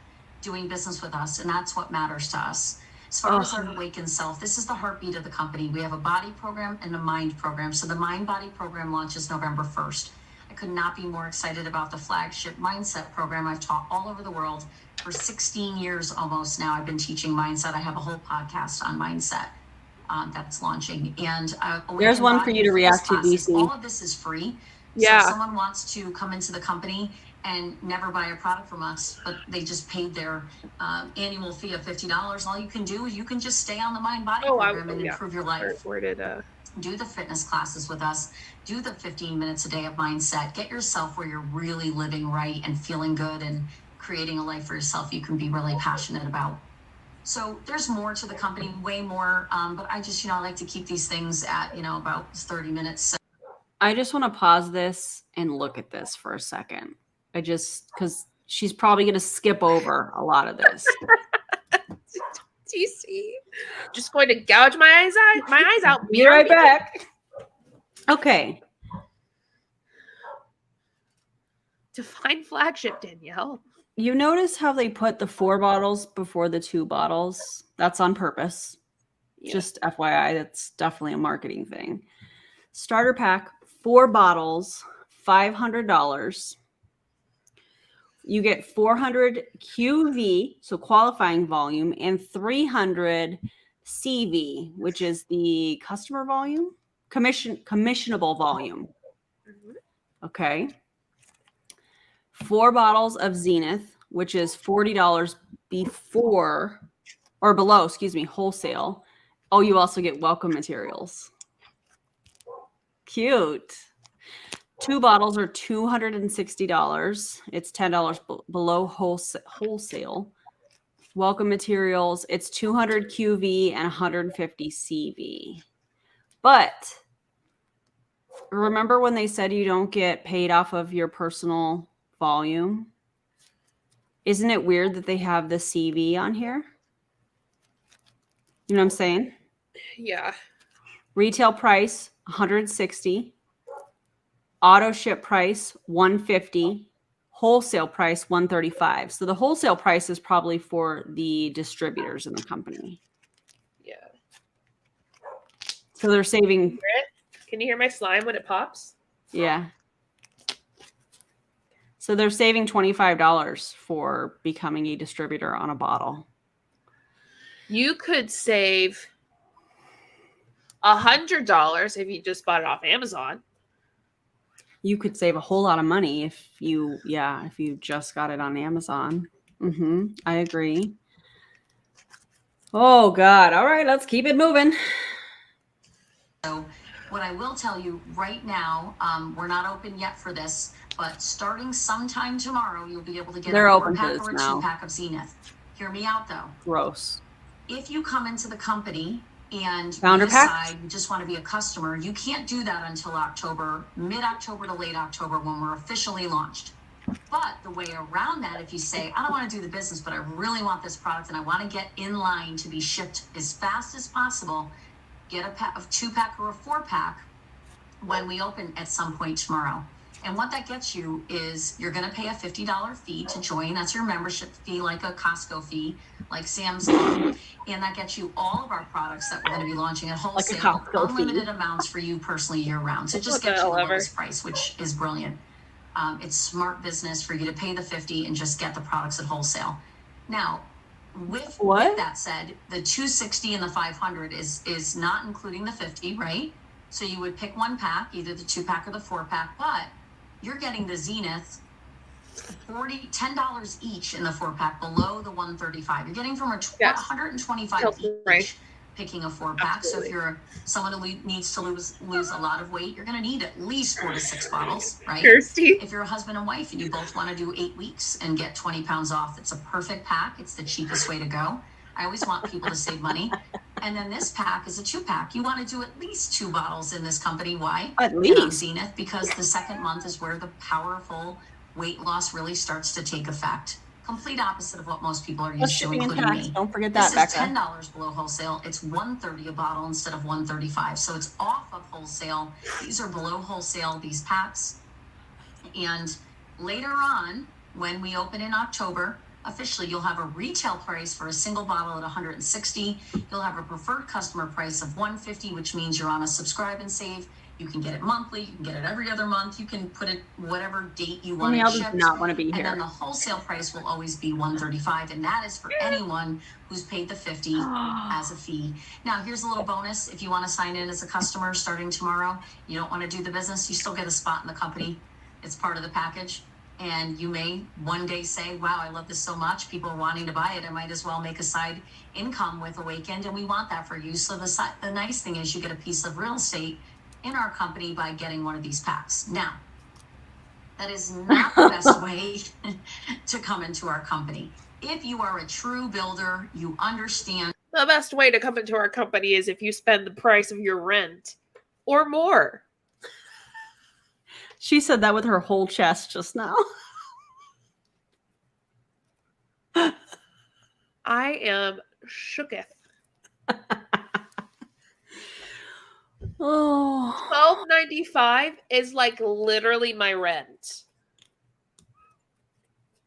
doing business with us. And that's what matters to us. As far as our Awakend Self, this is the heartbeat of the company. We have a body program and a mind program. So the mind body program launches November 1st. I could not be more excited about the flagship mindset program I've taught all over the world for 16 years almost now. I've been teaching mindset. I have a whole podcast on mindset that's launching. And there's one for you to react to, DC. All of this is free. Yeah. So if someone wants to come into the company and never buy a product from us, but they just paid their annual fee of $50, all you can do is you can just stay on the mind body program and improve your life. Do the fitness classes with us. Do the 15 minutes a day of mindset. Get yourself where you're really living right and feeling good and creating a life for yourself you can be really passionate about. So there's more to the company, way more. But I just, I like to keep these things at, about 30 minutes. I just want to pause this and look at this for a second. Because she's probably going to skip over a lot of this. TC, just going to gouge my eyes out. Be right back. Okay. Define flagship, Danielle. You notice how they put the 4 bottles before the 2 bottles? That's on purpose. Yeah. Just FYI, that's definitely a marketing thing. Starter pack, 4 bottles, $500. You get 400 QV, so qualifying volume, and 300 CV, which is the customer volume, commissionable volume. Okay. 4 bottles of Zenith, which is $40 before or below, wholesale. Oh, you also get welcome materials. Cute. 2 bottles are $260. It's $10 below wholesale. Welcome materials. It's 200 QV and 150 CV. But remember when they said you don't get paid off of your personal volume? Isn't it weird that they have the CV on here? You know what I'm saying? Yeah. Retail price, $160. Auto ship price, $150. Wholesale price, $135. So the wholesale price is probably for the distributors in the company. Yeah. So they're saving. Can you hear my slime when it pops? Yeah. So they're saving $25 for becoming a distributor on a bottle. You could save $100 if you just bought it off Amazon. You could save a whole lot of money if you just got it on Amazon. I agree. Oh God. All right, let's keep it moving. So what I will tell you right now, we're not open yet for this, but starting sometime tomorrow, you'll be able to get They're a open for 4-pack this or a now. 2-pack of Zenith. Hear me out though. Gross. If you come into the company and Founder you pack? decide you just want to be a customer, you can't do that until October, mid-October to late October when we're officially launched. But the way around that, if you say, I don't want to do the business, but I really want this product and I want to get in line to be shipped as fast as possible, get a pack of 2-pack or a 4-pack when we open at some point tomorrow. And what that gets you is you're going to pay a $50 fee to join. That's your membership fee, like a Costco fee, like Sam's Club. And that gets you all of our products that we're going to be launching at wholesale, Costco fee. unlimited amounts for you personally year round. So it just What the gets you the hell ever. lowest price, which is brilliant. It's smart business for you to pay the $50 and just get the products at wholesale. Now, with that said, the $260 and the $500 is not including the $50, right? So you would pick one pack, either the 2-pack or the 4-pack, but you're getting the Zenith $10 each in the 4-pack below the $135. You're getting from $125 Right. each picking a 4-pack. So if you're someone who needs to lose a lot of weight, you're going to need at least 4 to 6 bottles, right? Kirsty. If you're a husband and wife and you both want to do 8 weeks and get 20 pounds off, it's a perfect pack. It's the cheapest way to go. I always want people to save money. And then this pack is a 2-pack. You want to do at least 2 bottles in this company. Why? At And on least. Zenith, because the second month is where the powerful weight loss really starts to take effect. Complete opposite of what most people are Plus used to, shipping and including tax. me. Don't forget that, This is Becca. $10 below wholesale. It's $130 a bottle instead of $135. So it's off of wholesale. These are below wholesale, these packs. And later on, when we open in October, officially, you'll have a retail price for a single bottle at $160. You'll have a preferred customer price of $150, which means you're on a subscribe and save. You can get it monthly. You can get it every other month. You can put it whatever date you want it Danielle does shipped. not want to be And then here. the wholesale price will always be $135, and that is for anyone who's paid the $50 as a fee. Now, here's a little bonus. If you want to sign in as a customer starting tomorrow, you don't want to do the business, you still get a spot in the company. It's part of the package. And you may one day say, wow, I love this so much. People are wanting to buy it. I might as well make a side income with Awakend, and we want that for you. So the nice thing is you get a piece of real estate in our company by getting one of these packs. Now, that is not the best way to come into our company. If you are a true builder, you understand. The best way to come into our company is if you spend the price of your rent or more. She said that with her whole chest just now. I am shooketh. Oh. $12.95 is like literally my rent.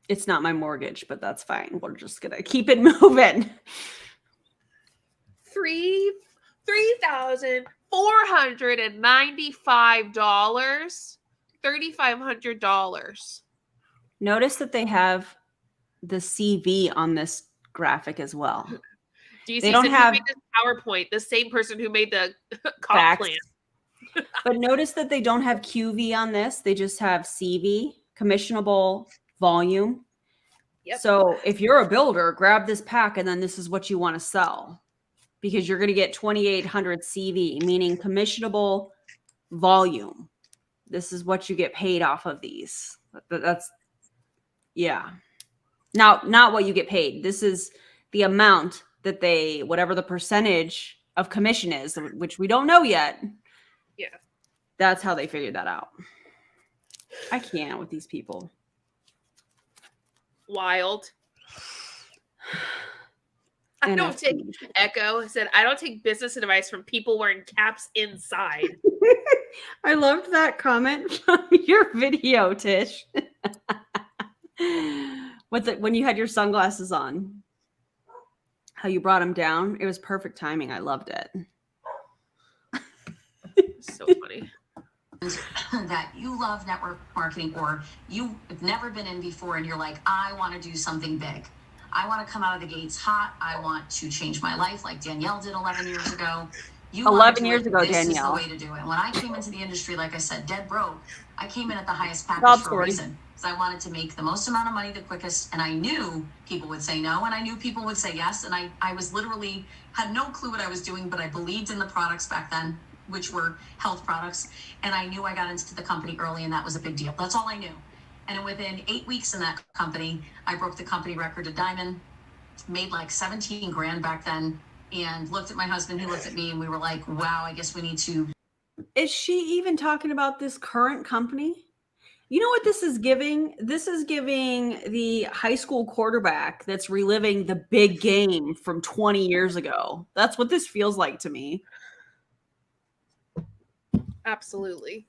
It's not my mortgage, but that's fine. We're just going to keep it moving. $3,495. $3,500. Notice that they have the CV on this graphic as well. DC They don't said, have- who made this PowerPoint, the same person who made the comp Facts. plan. But notice that they don't have QV on this. They just have CV, commissionable volume. Yep. So if you're a builder, grab this pack and then this is what you want to sell, because you're going to get 2,800 CV, meaning commissionable volume. This is what you get paid off of these. That's, yeah. Now, not what you get paid. This is the amount that they, whatever the percentage of commission is, which we don't know yet. Yeah. That's how they figured that out. I can't with these people. Wild. I And don't take Echo said I don't take business advice from people wearing caps inside. I loved that comment from your video, Tish. With it when you had your sunglasses on, how you brought them down. It was perfect timing. I loved it. So funny. that you love network marketing, or you've never been in before and you're like, I want to do something big. I want to come out of the gates hot. I want to change my life like Danielle did 11 years ago. You 11 years ago, this Danielle. is the way to do it. When I came into the industry, like I said, dead broke, I came in at the highest package Job for story. a reason. Because I wanted to make the most amount of money the quickest, and I knew people would say no, and I knew people would say yes, and I was literally, had no clue what I was doing, but I believed in the products back then, which were health products, and I knew I got into the company early, and that was a big deal. That's all I knew. And within 8 weeks in that company, I broke the company record of diamond, made like 17 grand back then, and looked at my husband, he looked at me, and we were like, wow, I guess we need to. Is she even talking about this current company? You know what this is giving? This is giving the high school quarterback that's reliving the big game from 20 years ago. That's what this feels like to me. Absolutely.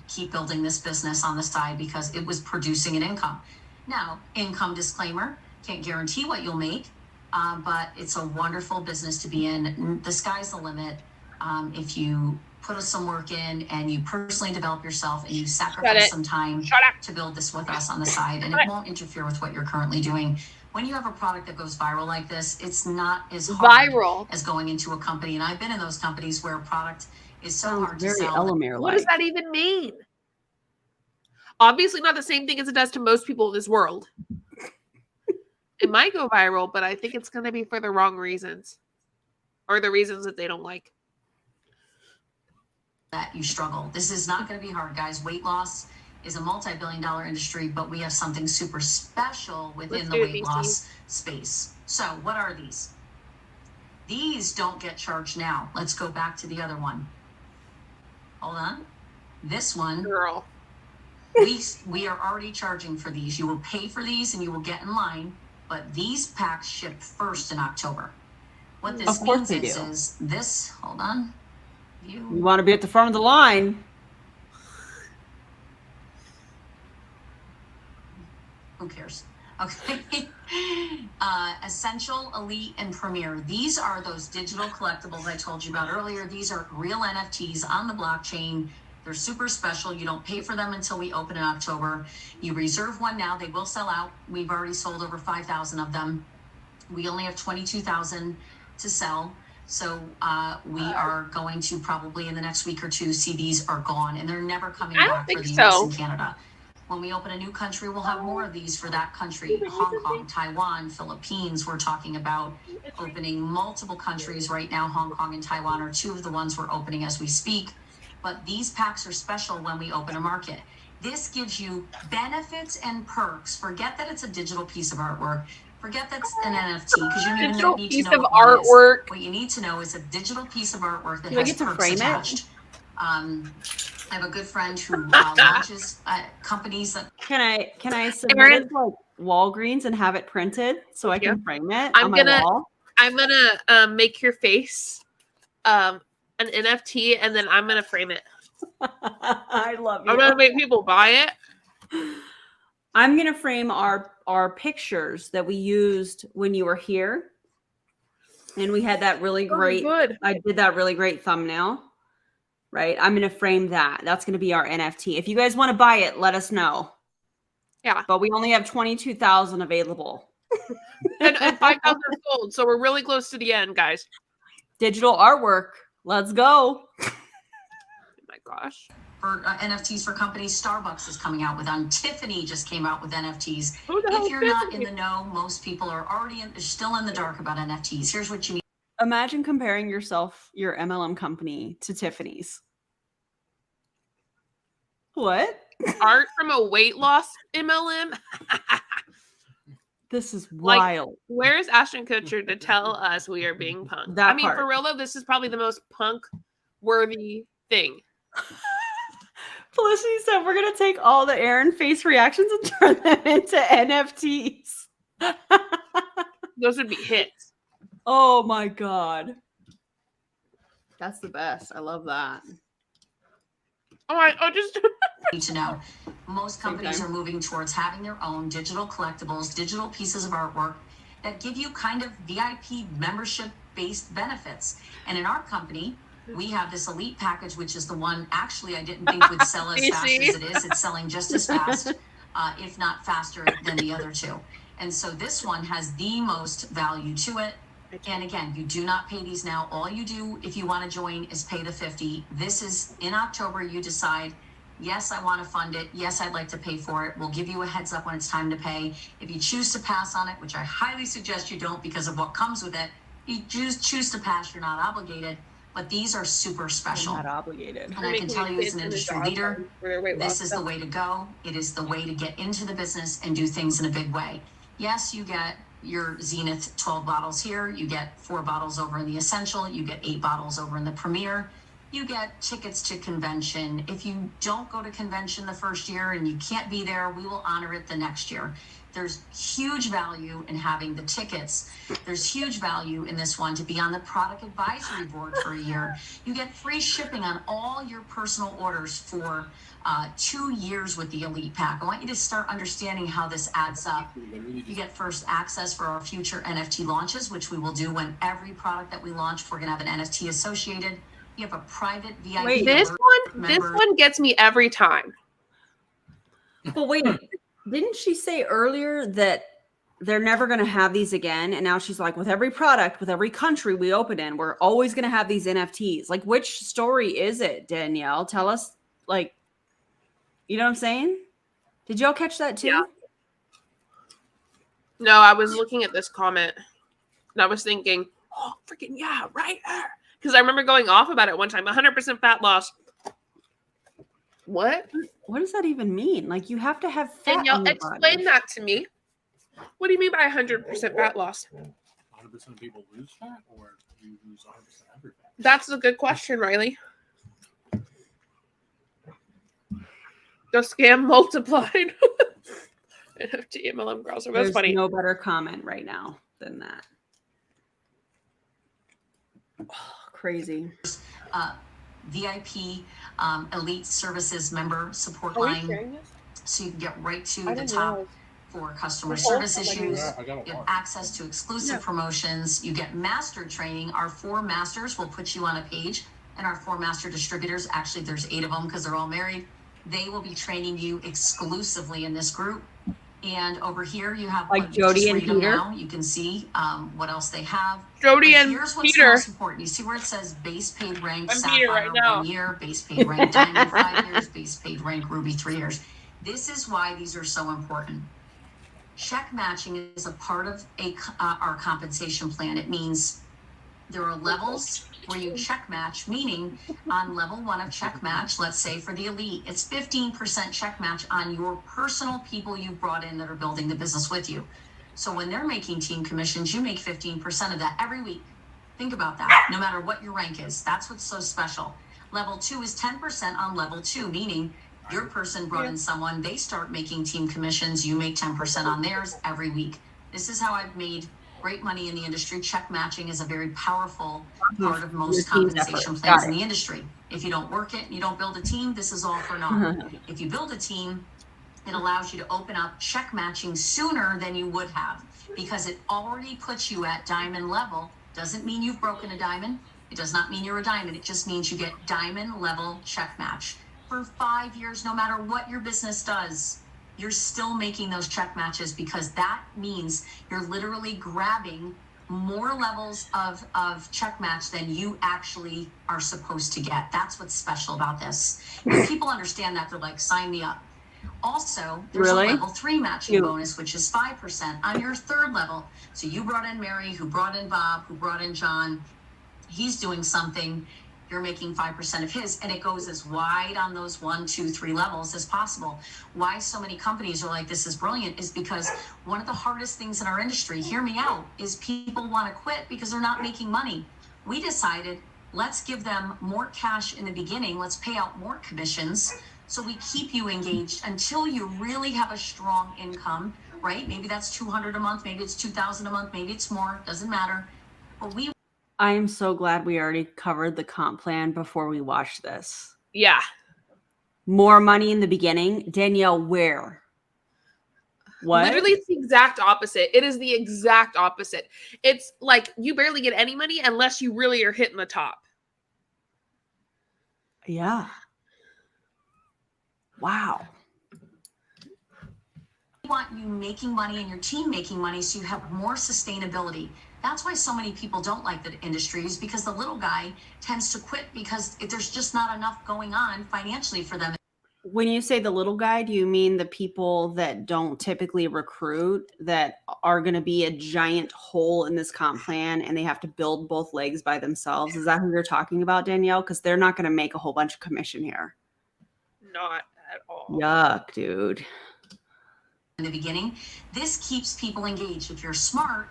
Keep building this business on the side because it was producing an income. Now, income disclaimer, can't guarantee what you'll make, but it's a wonderful business to be in. The sky's the limit. If you put some work in and you personally develop yourself and you sacrifice some time to build this with us on the side, and it won't interfere with what you're currently doing. When you have a product that goes viral like this, it's not as hard as going into a company. And I've been in those companies where a product is so hard to sell. Elamir-like. What does that even mean? Obviously not the same thing as it does to most people in this world. It might go viral, but I think it's going to be for the wrong reasons, or the reasons that they don't like. That you struggle. This is not going to be hard, guys. Weight loss is a multi-billion-dollar industry, but we have something super special within the weight loss space. So what are these? These don't get charged now. Let's go back to the other one. Hold on. This one, Girl. we are already charging for these. You will pay for these and you will get in line, but these packs ship first in October. What this means is this, hold on. You want to be at the front of the line. Who cares? Okay. Essential, Elite, and Premier. These are those digital collectibles I told you about earlier. These are real NFTs on the blockchain. They're super special. You don't pay for them until we open in October. You reserve one now. They will sell out. We've already sold over 5,000 of them. We only have 22,000 to sell. So we are going to probably in the next week or two see these are gone, and they're never coming back for the US and Canada. When we open a new country, we'll have more of these for that country. Hong Kong, Taiwan, Philippines, we're talking about opening multiple countries right now. Hong Kong and Taiwan are two of the ones we're opening as we speak. But these packs are special when we open a market. This gives you benefits and perks. Forget that it's a digital piece of artwork. Forget that's an NFT, because you need to know what artwork. What you need to know is a digital piece of artwork that has perks attached. I have a good friend who launches companies that. Can I submit it to like Walgreens and have it printed so I can frame it on my wall? I'm gonna make your face an NFT, and then I'm gonna frame it. I love you. I'm gonna make people buy it. I'm gonna frame our pictures that we used when you were here, and we had that really great. Good. I did that really great thumbnail. Right, I'm gonna frame that. That's gonna be our NFT. If you guys want to buy it, let us know. Yeah, but we only have 22,000 available, and 5,000 sold. So we're really close to the end, guys. Digital artwork. Let's go. Oh my gosh. For NFTs for companies, Starbucks is coming out with them. Tiffany just came out with NFTs. If you're not in the know, most people are already still in the dark about NFTs. Here's what you need. Imagine comparing your MLM company to Tiffany's. What? Art from a weight loss MLM? This is wild. Like, where's Ashton Kutcher to tell us we are being punked? I mean, for real though, this is probably the most punk-worthy thing. Felicity said we're going to take all the Aaron face reactions and turn them into NFTs. Those would be hits. Oh my God. That's the best. I love that. I just need to know. Most companies are moving towards having their own digital collectibles, digital pieces of artwork that give you kind of VIP membership-based benefits. And in our company, We have this elite package, which is the one actually I didn't think would sell as fast as it is. It's selling just as fast, if not faster than the other two. And so this one has the most value to it. And again, you do not pay these now. All you do if you want to join is pay the $50. This is in October. You decide, yes, I want to fund it. Yes, I'd like to pay for it. We'll give you a heads up when it's time to pay. If you choose to pass on it, which I highly suggest you don't because of what comes with it, you choose to pass, you're not obligated. But these are super special. Not obligated. And I can tell you as an industry leader, this is the way to go. It is the way to get into the business and do things in a big way. Yes, you get your Zenith 12 bottles here. You get 4 bottles over in the Essential. You get 8 bottles over in the Premier. You get tickets to convention. If you don't go to convention the first year and you can't be there, we will honor it the next year. There's huge value in having the tickets. There's huge value in this one to be on the product advisory board for a year. You get free shipping on all your personal orders for 2 years with the Elite Pack. I want you to start understanding how this adds up. You get first access for our future NFT launches, which we will do when every product that we launch, we're gonna have an NFT associated. You have a private VIP. Wait, This one gets me every time. But wait, didn't she say earlier that they're never going to have these again? And now she's like, with every product, with every country we open in, we're always going to have these NFTs. Like, which story is it, Danielle? Tell us, like, you know what I'm saying? Did y'all catch that too? Yeah. No, I was looking at this comment and I was thinking, oh, freaking yeah, right. Because I remember going off about it one time, 100% fat loss. What? What does that even mean? Like, you have to have fat Danielle, on your explain body. that to me. What do you mean by 100% fat loss? 100% of people lose fat, or you lose 100% of every fat? That's a good question, Riley. The scam multiplied. NFT MLM girls. That's There's funny. no better comment right now than that. Oh, crazy. VIP Elite Services member support Are we line. sharing this? So you can get right to I the didn't top realize. for customer Oh, service I got issues. it. You have access to exclusive promotions. You get master training. Our 4 masters will put you on a page, and our 4 master distributors, actually there's 8 of them because they're all married, they will be training you exclusively in this group. And over here you have Like Jody just and read them Peter? now. You can see what else they have. Jody But and here's what's Peter. most important. You see where it says base paid rank I'm Peter Sapphire right now. 1 year, base paid rank Diamond 5 years, base paid rank Ruby 3 years. This is why these are so important. Check matching is a part of our compensation plan. It means there are levels where you check match, meaning on level 1 of check match, let's say for the elite, it's 15% check match on your personal people you brought in that are building the business with you. So when they're making team commissions, you make 15% of that every week. Think about that, no matter what your rank is. That's what's so special. Level 2 is 10% on level 2, meaning your person brought in someone, they start making team commissions, you make 10% on theirs every week. This is how I've made great money in the industry. Check matching is a very powerful part of most compensation plans in the industry. If you don't work it and you don't build a team, this is all for naught. If you build a team, it allows you to open up check matching sooner than you would have because it already puts you at diamond level. Doesn't mean you've broken a diamond. It does not mean you're a diamond. It just means you get diamond level check match. For 5 years, no matter what your business does, you're still making those check matches because that means you're literally grabbing more levels of check match than you actually are supposed to get. That's what's special about this. If people understand that, they're like, sign me up. Also, there's a level 3 matching bonus, which is 5% on your 3rd level. So you brought in Mary, who brought in Bob, who brought in John. He's doing something. You're making 5% of his, and it goes as wide on those 1, 2, 3 levels as possible. Why so many companies are like, this is brilliant, is because one of the hardest things in our industry, hear me out, is people want to quit because they're not making money. We decided, let's give them more cash in the beginning. Let's pay out more commissions so we keep you engaged until you really have a strong income, right? Maybe that's $200 a month, maybe it's $2,000 a month, maybe it's more, doesn't matter. But we I am so glad we already covered the comp plan before we watched this. Yeah. More money in the beginning. Danielle, where? What? Literally, it's the exact opposite. It is the exact opposite. It's like you barely get any money unless you really are hitting the top. Yeah. Wow. We want you making money and your team making money so you have more sustainability. That's why so many people don't like the industry, is because the little guy tends to quit because there's just not enough going on financially for them. When you say the little guy, do you mean the people that don't typically recruit, that are going to be a giant hole in this comp plan and they have to build both legs by themselves? Is that who you're talking about, Danielle? Because they're not going to make a whole bunch of commission here. Not at all. Yuck, dude. In the beginning, this keeps people engaged. If you're smart,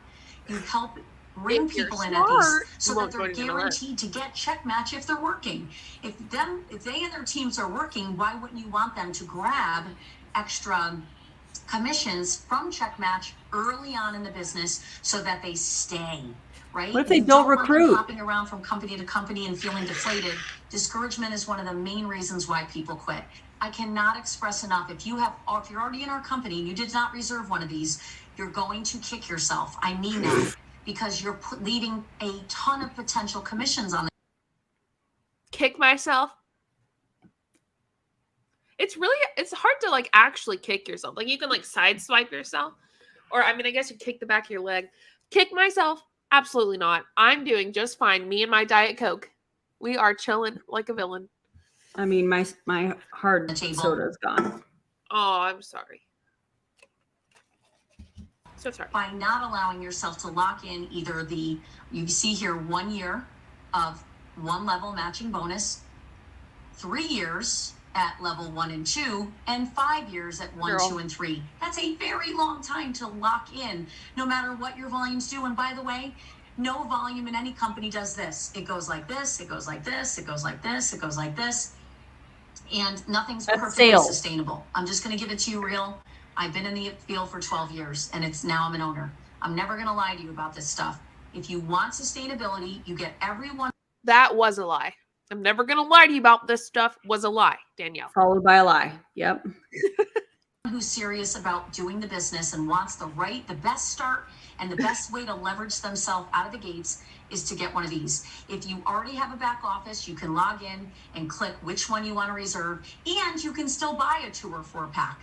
you help bring If you're people in at these smart, so you that won't they're join an MLM. guaranteed to get check match if they're working. If they and their teams are working, why wouldn't you want them to grab extra commissions from check match early on in the business so that they stay, right? What if they You don't want them recruit? hopping around from company to company and feeling deflated. Discouragement is one of the main reasons why people quit. I cannot express enough. If you're already in our company and you did not reserve one of these, you're going to kick yourself. I mean that, because you're leaving a ton of potential commissions on it. Kick myself. It's hard to like actually kick yourself. Like you can like sideswipe yourself, or I mean, I guess you kick the back of your leg. Kick myself? Absolutely not. I'm doing just fine. Me and my Diet Coke, we are chilling like a villain. I mean, my hard The table. soda's gone. Oh, I'm sorry. So sorry. By not allowing yourself to lock in either you see here 1 year of 1 level matching bonus, 3 years at level 1 and 2, and 5 years at 1, Girl. 2, and 3. That's a very long time to lock in, no matter what your volumes do. And by the way, no volume in any company does this. It goes like this, it goes like this, it goes like this, it goes like this. And nothing's That's perfectly sales. sustainable. I'm just going to give it to you real. I've been in the field for 12 years, and now I'm an owner. I'm never going to lie to you about this stuff. If you want sustainability, you get everyone. That was a lie. I'm never going to lie to you about this stuff. Was a lie, Danielle. Followed by a lie. Yep. Who's serious about doing the business and wants the best start and the best way to leverage themselves out of the gates is to get one of these. If you already have a back office, you can log in and click which one you want to reserve, and you can still buy a 2 or 4 pack.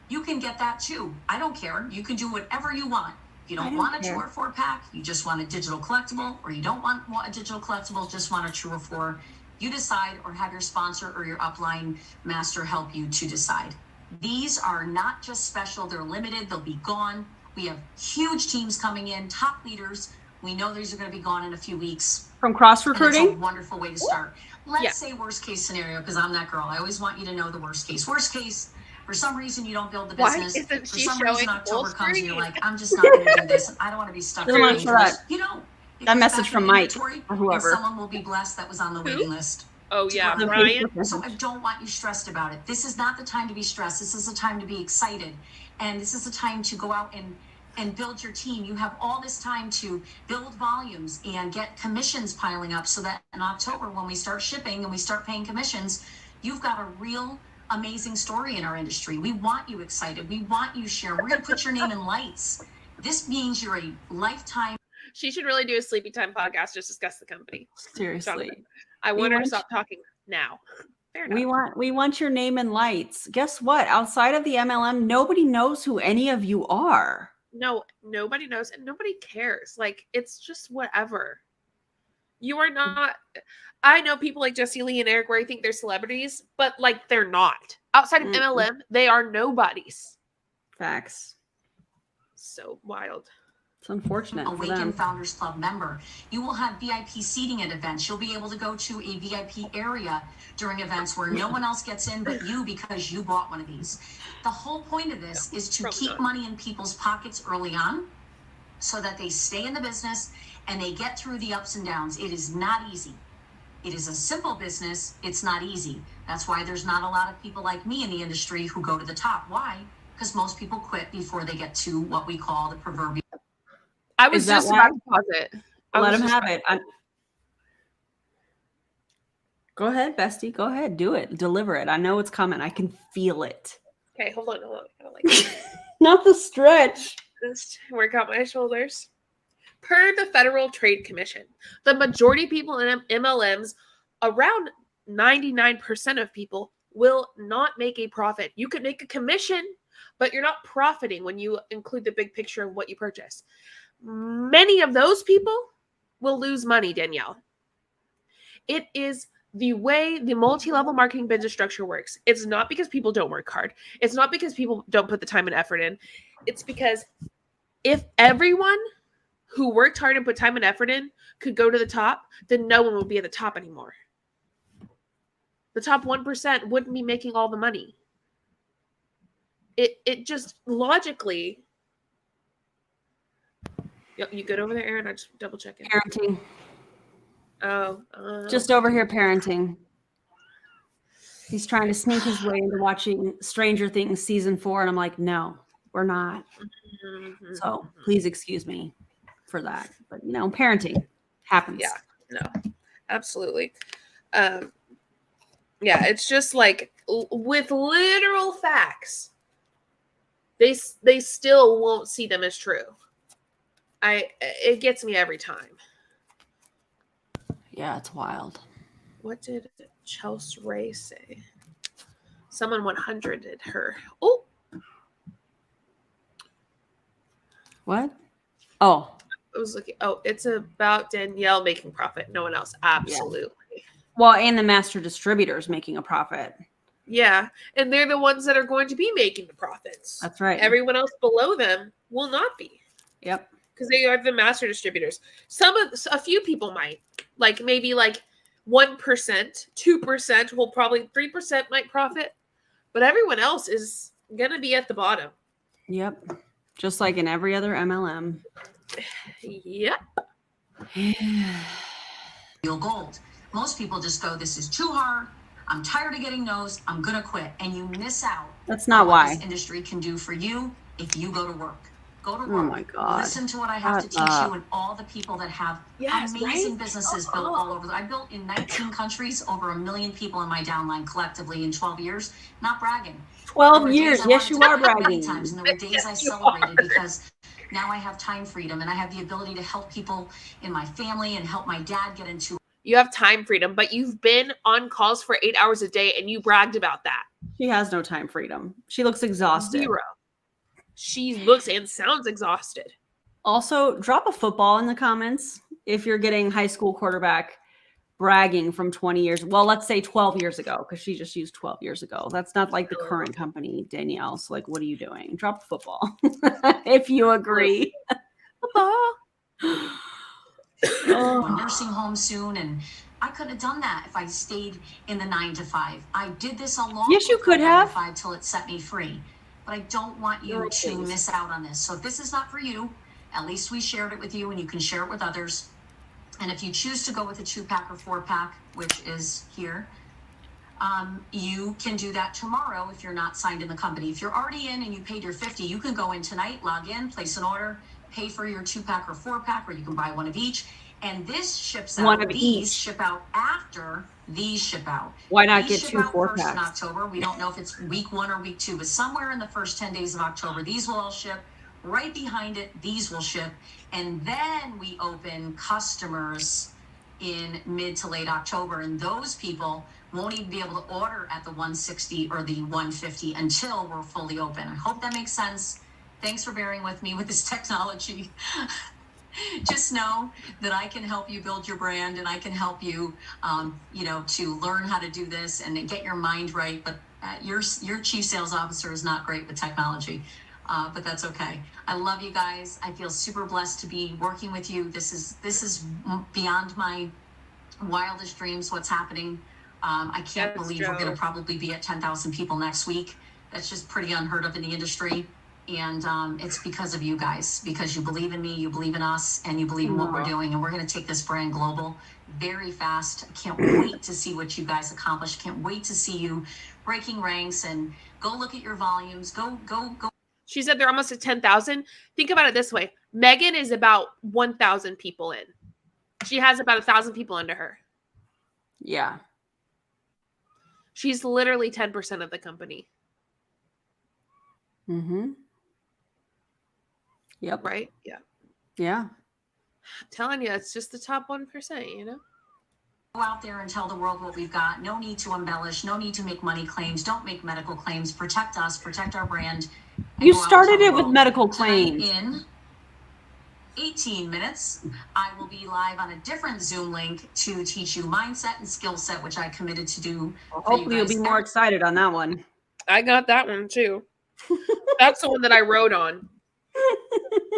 You can get that too. I don't care. You can do whatever you want. If you don't want a 2 or 4 pack, you just want a digital collectible, or you don't want a digital collectible, just want a 2 or 4. You decide, or have your sponsor or your upline master help you to decide. These are not just special, they're limited, they'll be gone. We have huge teams coming in, top leaders. We know these are going to be gone in a few weeks. From cross And it's a recruiting? wonderful way to start. Let's Yeah. say worst case scenario, because I'm that girl. I always want you to know the worst case. Worst case, for some reason you don't build the Why business. isn't For she some showing reason full October comes and you're screen? like, I'm just not going to do this. I don't want to be stuck. Doesn't want to show that. You know, it That goes message back from in Mike inventory, or whoever. And someone will be blessed that was on the waiting list. Oh, yeah. The Brian. So I don't want you stressed about it. This is not the time to be stressed. This is the time to be excited. And this is the time to go out and build your team. You have all this time to build volumes and get commissions piling up so that in October, when we start shipping and we start paying commissions, you've got a real amazing story in our industry. We want you excited. We want you sharing. We're going to put your name in lights. This means you're a lifetime. She should really do a sleepy time podcast, just discuss the company. Seriously. I want her to want stop talking now. Fair enough. We want your name in lights. Guess what? Outside of the MLM, nobody knows who any of you are. No, nobody knows and nobody cares. Like, it's just whatever. You are not. I know people like Jesse Lee and Eric where I think they're celebrities, but like they're not. Outside of MLM, they are nobodies. Facts. So wild. It's unfortunate for them. Awakend Founders Club member. You will have VIP seating at events. You'll be able to go to a VIP area during events where no one else gets in but you, because you bought one of these. The whole point of this is to keep money in people's pockets early on so that they stay in the business and they get through the ups and downs. It is not easy. It is a simple business. It's not easy. That's why there's not a lot of people like me in the industry who go to the top. Why? Because most people quit before they get to what we call the proverbial. I was Is that just why? about to pause it. Let him have it. Go ahead, bestie. Go ahead. Do it. Deliver it. I know it's coming. I can feel it. Okay, hold on. I don't like Not the stretch. just work out my shoulders. Per the Federal Trade Commission, the majority of people in MLMs around 99% of people will not make a profit. You could make a commission, but you're not profiting when you include the big picture of what you purchase. Many of those people will lose money, Danielle. It is the way the multi-level marketing business structure works. It's not because people don't work hard. It's not because people don't put the time and effort in. It's because if everyone who worked hard and put time and effort in could go to the top, then no one would be at the top anymore. The top 1% wouldn't be making all the money. It just logically. You good over there, Aaron? I just double checking. Parenting. Oh, Just over here parenting. He's trying to sneak his way into watching Stranger Things season 4, and I'm like, no, we're not. So please excuse me for that. But parenting happens. Yeah, no, absolutely. Yeah, it's just like with literal facts, they still won't see them as true. It gets me every time. Yeah, it's wild. What did Chelsea Ray say? Someone 100'd her. Oh. What? Oh. I was looking. Oh, it's about Danielle making profit. No one else. Absolutely. Yeah. Well, and the master distributors making a profit. Yeah. And they're the ones that are going to be making the profits. That's right. Everyone else below them will not be. Yep. Because they are the master distributors. A few people might. Like maybe like 1%, 2% will probably 3% might profit. But everyone else is going to be at the bottom. Yep. Just like in every other MLM. Yep. Real gold. Most people just go, this is too hard. I'm tired of getting no's. I'm going to quit. And you miss out. That's not what why. This industry can do for you if you go to work. Go to work. Oh my God. Listen to what I have to teach you and all the people that have amazing businesses built all over. I built in 19 countries, over 1 million people in my downline collectively in 12 years. Not bragging. 12 years. Yes, you are bragging. Times, and there were days I celebrated because now I have time freedom and I have the ability to help people in my family and help my dad get into. You have time freedom, but you've been on calls for 8 hours a day and you bragged about that. She has no time freedom. She looks exhausted. 0. She looks and sounds exhausted. Also, drop a football in the comments if you're getting high school quarterback bragging from 20 years. Well, let's say 12 years ago, because she just used 12 years ago. That's not like the current company, Danielle. So, like, what are you doing? Drop a football if you agree. Football. A nursing home soon, and I could have done that if I stayed in the 9 to 5. I did this a long Yes, you could have. 5 till it set me free. But I don't want you to miss out on this. So if this is not for you, at least we shared it with you and you can share it with others. And if you choose to go with a 2-pack or 4-pack, which is here, you can do that tomorrow if you're not signed in the company. If you're already in and you paid your $50, you can go in tonight, log in, place an order, pay for your 2-pack or 4-pack, or you can buy one of each. And this ships out. One of these each. ship out after these ship out. Why not These get ship 2 out first 4-packs? in October. We don't know if it's week 1 or week 2, but somewhere in the first 10 days of October, these will all ship. Right behind it, these will ship. And then we open customers in mid to late October. And those people won't even be able to order at the 160 or the 150 until we're fully open. I hope that makes sense. Thanks for bearing with me with this technology. Just know that I can help you build your brand and I can help you, to learn how to do this and get your mind right. But your chief sales officer is not great with technology, but that's okay. I love you guys. I feel super blessed to be working with you. This is beyond my wildest dreams. What's happening? I can't believe we're going to probably be at 10,000 people next week. That's just pretty unheard of in the industry. And it's because of you guys, because you believe in me, you believe in us, and you believe in what we're doing. And we're going to take this brand global very fast. I can't wait to see what you guys accomplish. Can't wait to see you breaking ranks and go look at your volumes. Go. She said they're almost at 10,000. Think about it this way. Megan is about 1,000 people in. She has about 1,000 people under her. Yeah. She's literally 10% of the company. Mm-hmm. Yep. Right? Yeah. Yeah. I'm telling you, it's just the top 1%, out there and tell the world what we've got. No need to embellish. No need to make money claims. Don't make medical claims. Protect us. Protect our brand. and You go out and started tell it the with world. medical Tonight claims. In 18 minutes, I will be live on a different Zoom link to teach you mindset and skill set, which I committed to do. Well, for you hopefully you'll be guys more excited on that one. I got that one too. That's the one that I wrote on.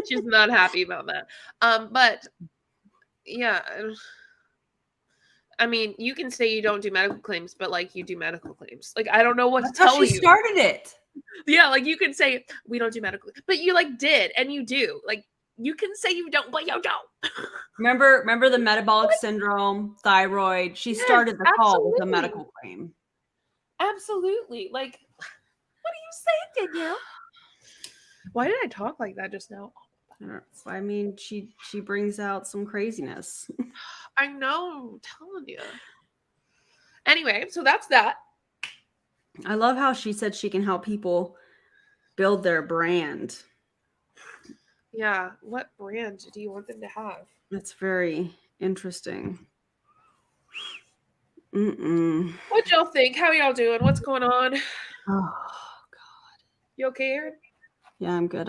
She's not happy about that. But yeah, I mean, you can say you don't do medical claims, but like you do medical claims. Like I don't know what That's to how tell she you. started it. Yeah, like you can say we don't do medical, but you like did and you do. Like you can say you don't, but you don't. Remember the metabolic syndrome, thyroid. She Yes, started the call with a absolutely. medical claim. Absolutely. Like, what are you saying, Danielle? Why did I talk like that just now? I mean, she brings out some craziness. I know, I'm telling you. Anyway, so that's that. I love how she said she can help people build their brand. Yeah, what brand do you want them to have? That's very interesting. Mm-mm. What y'all think? How y'all doing? What's going on? Oh, You okay, Aaron? yeah, I'm good.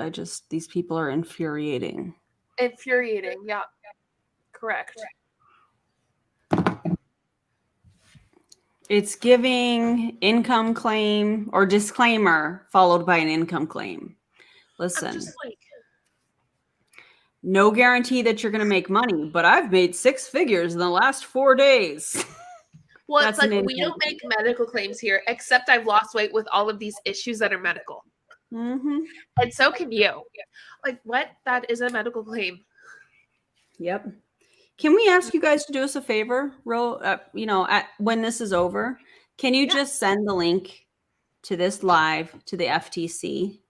These people are infuriating. Infuriating. Yeah, correct. It's giving income claim or disclaimer followed by an income claim. Listen, I'm just like, no guarantee that you're going to make money, but I've made 6 figures in the last 4 days. well, That's it's like an we don't income make medical claims here, except I've lost weight with all of these issues that are medical. Mm-hmm. And so can you. Like, what? That is a medical claim. Yep. Can we ask you guys to do us a favor? When this is over, can you just send the link to this live to the FTC?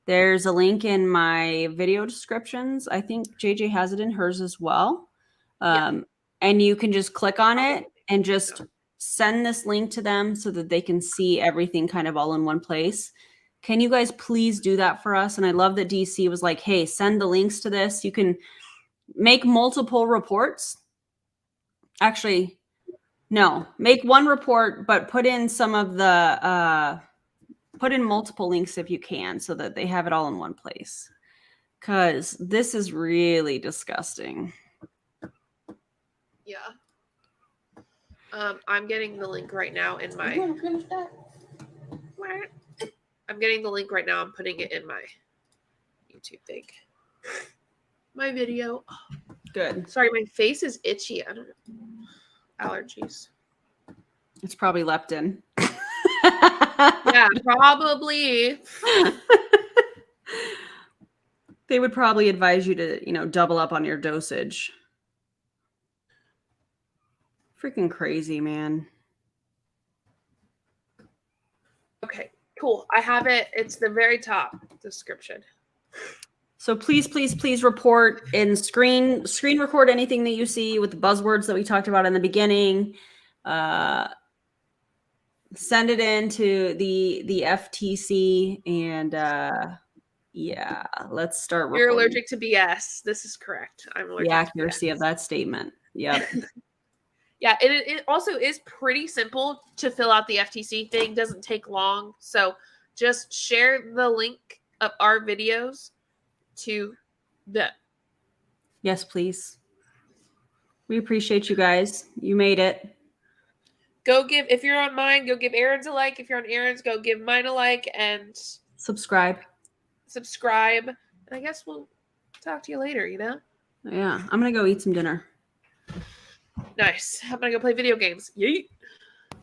There's a link in my video descriptions. I think JJ has it in hers as well. And you can just click on it and just send this link to them so that they can see everything kind of all in one place. Can you guys please do that for us? And I love that DC was like, hey, send the links to this. You can make multiple reports. Actually, no, make one report, but put in some of the, put in multiple links if you can so that they have it all in one place. Because this is really disgusting. Yeah. I'm getting the link right now in my. I'm getting the link right now. I'm putting it in my YouTube thing. My video. Oh, Good. sorry, my face is itchy. I don't know. Allergies. It's probably leptin. Yeah, probably. They would probably advise you to, double up on your dosage. Freaking crazy, man. Okay, cool. I have it. It's the very top description. So please report and screen record anything that you see with the buzzwords that we talked about in the beginning. Send it in to the FTC and let's start recording. You're allergic to BS. This is correct. I'm allergic The to accuracy BS. of that statement. Yep. Yeah, it also is pretty simple to fill out the FTC thing. Doesn't take long. So just share the link of our videos to them. Yes, please. We appreciate you guys. You made it. If you're on mine, go give Aaron's a like. If you're on Aaron's, go give mine a like and Subscribe. And I guess we'll talk to you later, Yeah, I'm going to go eat some dinner. Nice. I'm going to go play video games. Yeet.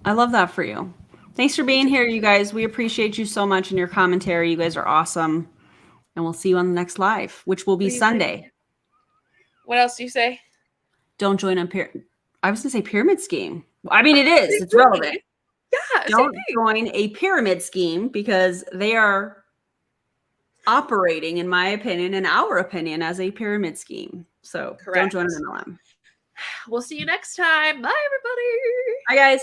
I love that for you. Thanks for being here, you guys. We appreciate you so much and your commentary. You guys are awesome. And we'll see you on the next live, which will be Sunday. What else do you say? Don't join on I was going to say pyramid scheme. I mean, it is. It's relevant. Yeah. Don't join a pyramid scheme because they are operating, in my opinion, in our opinion, as a pyramid scheme. So Correct. Don't join an MLM. We'll see you next time. Bye, everybody. Bye, guys.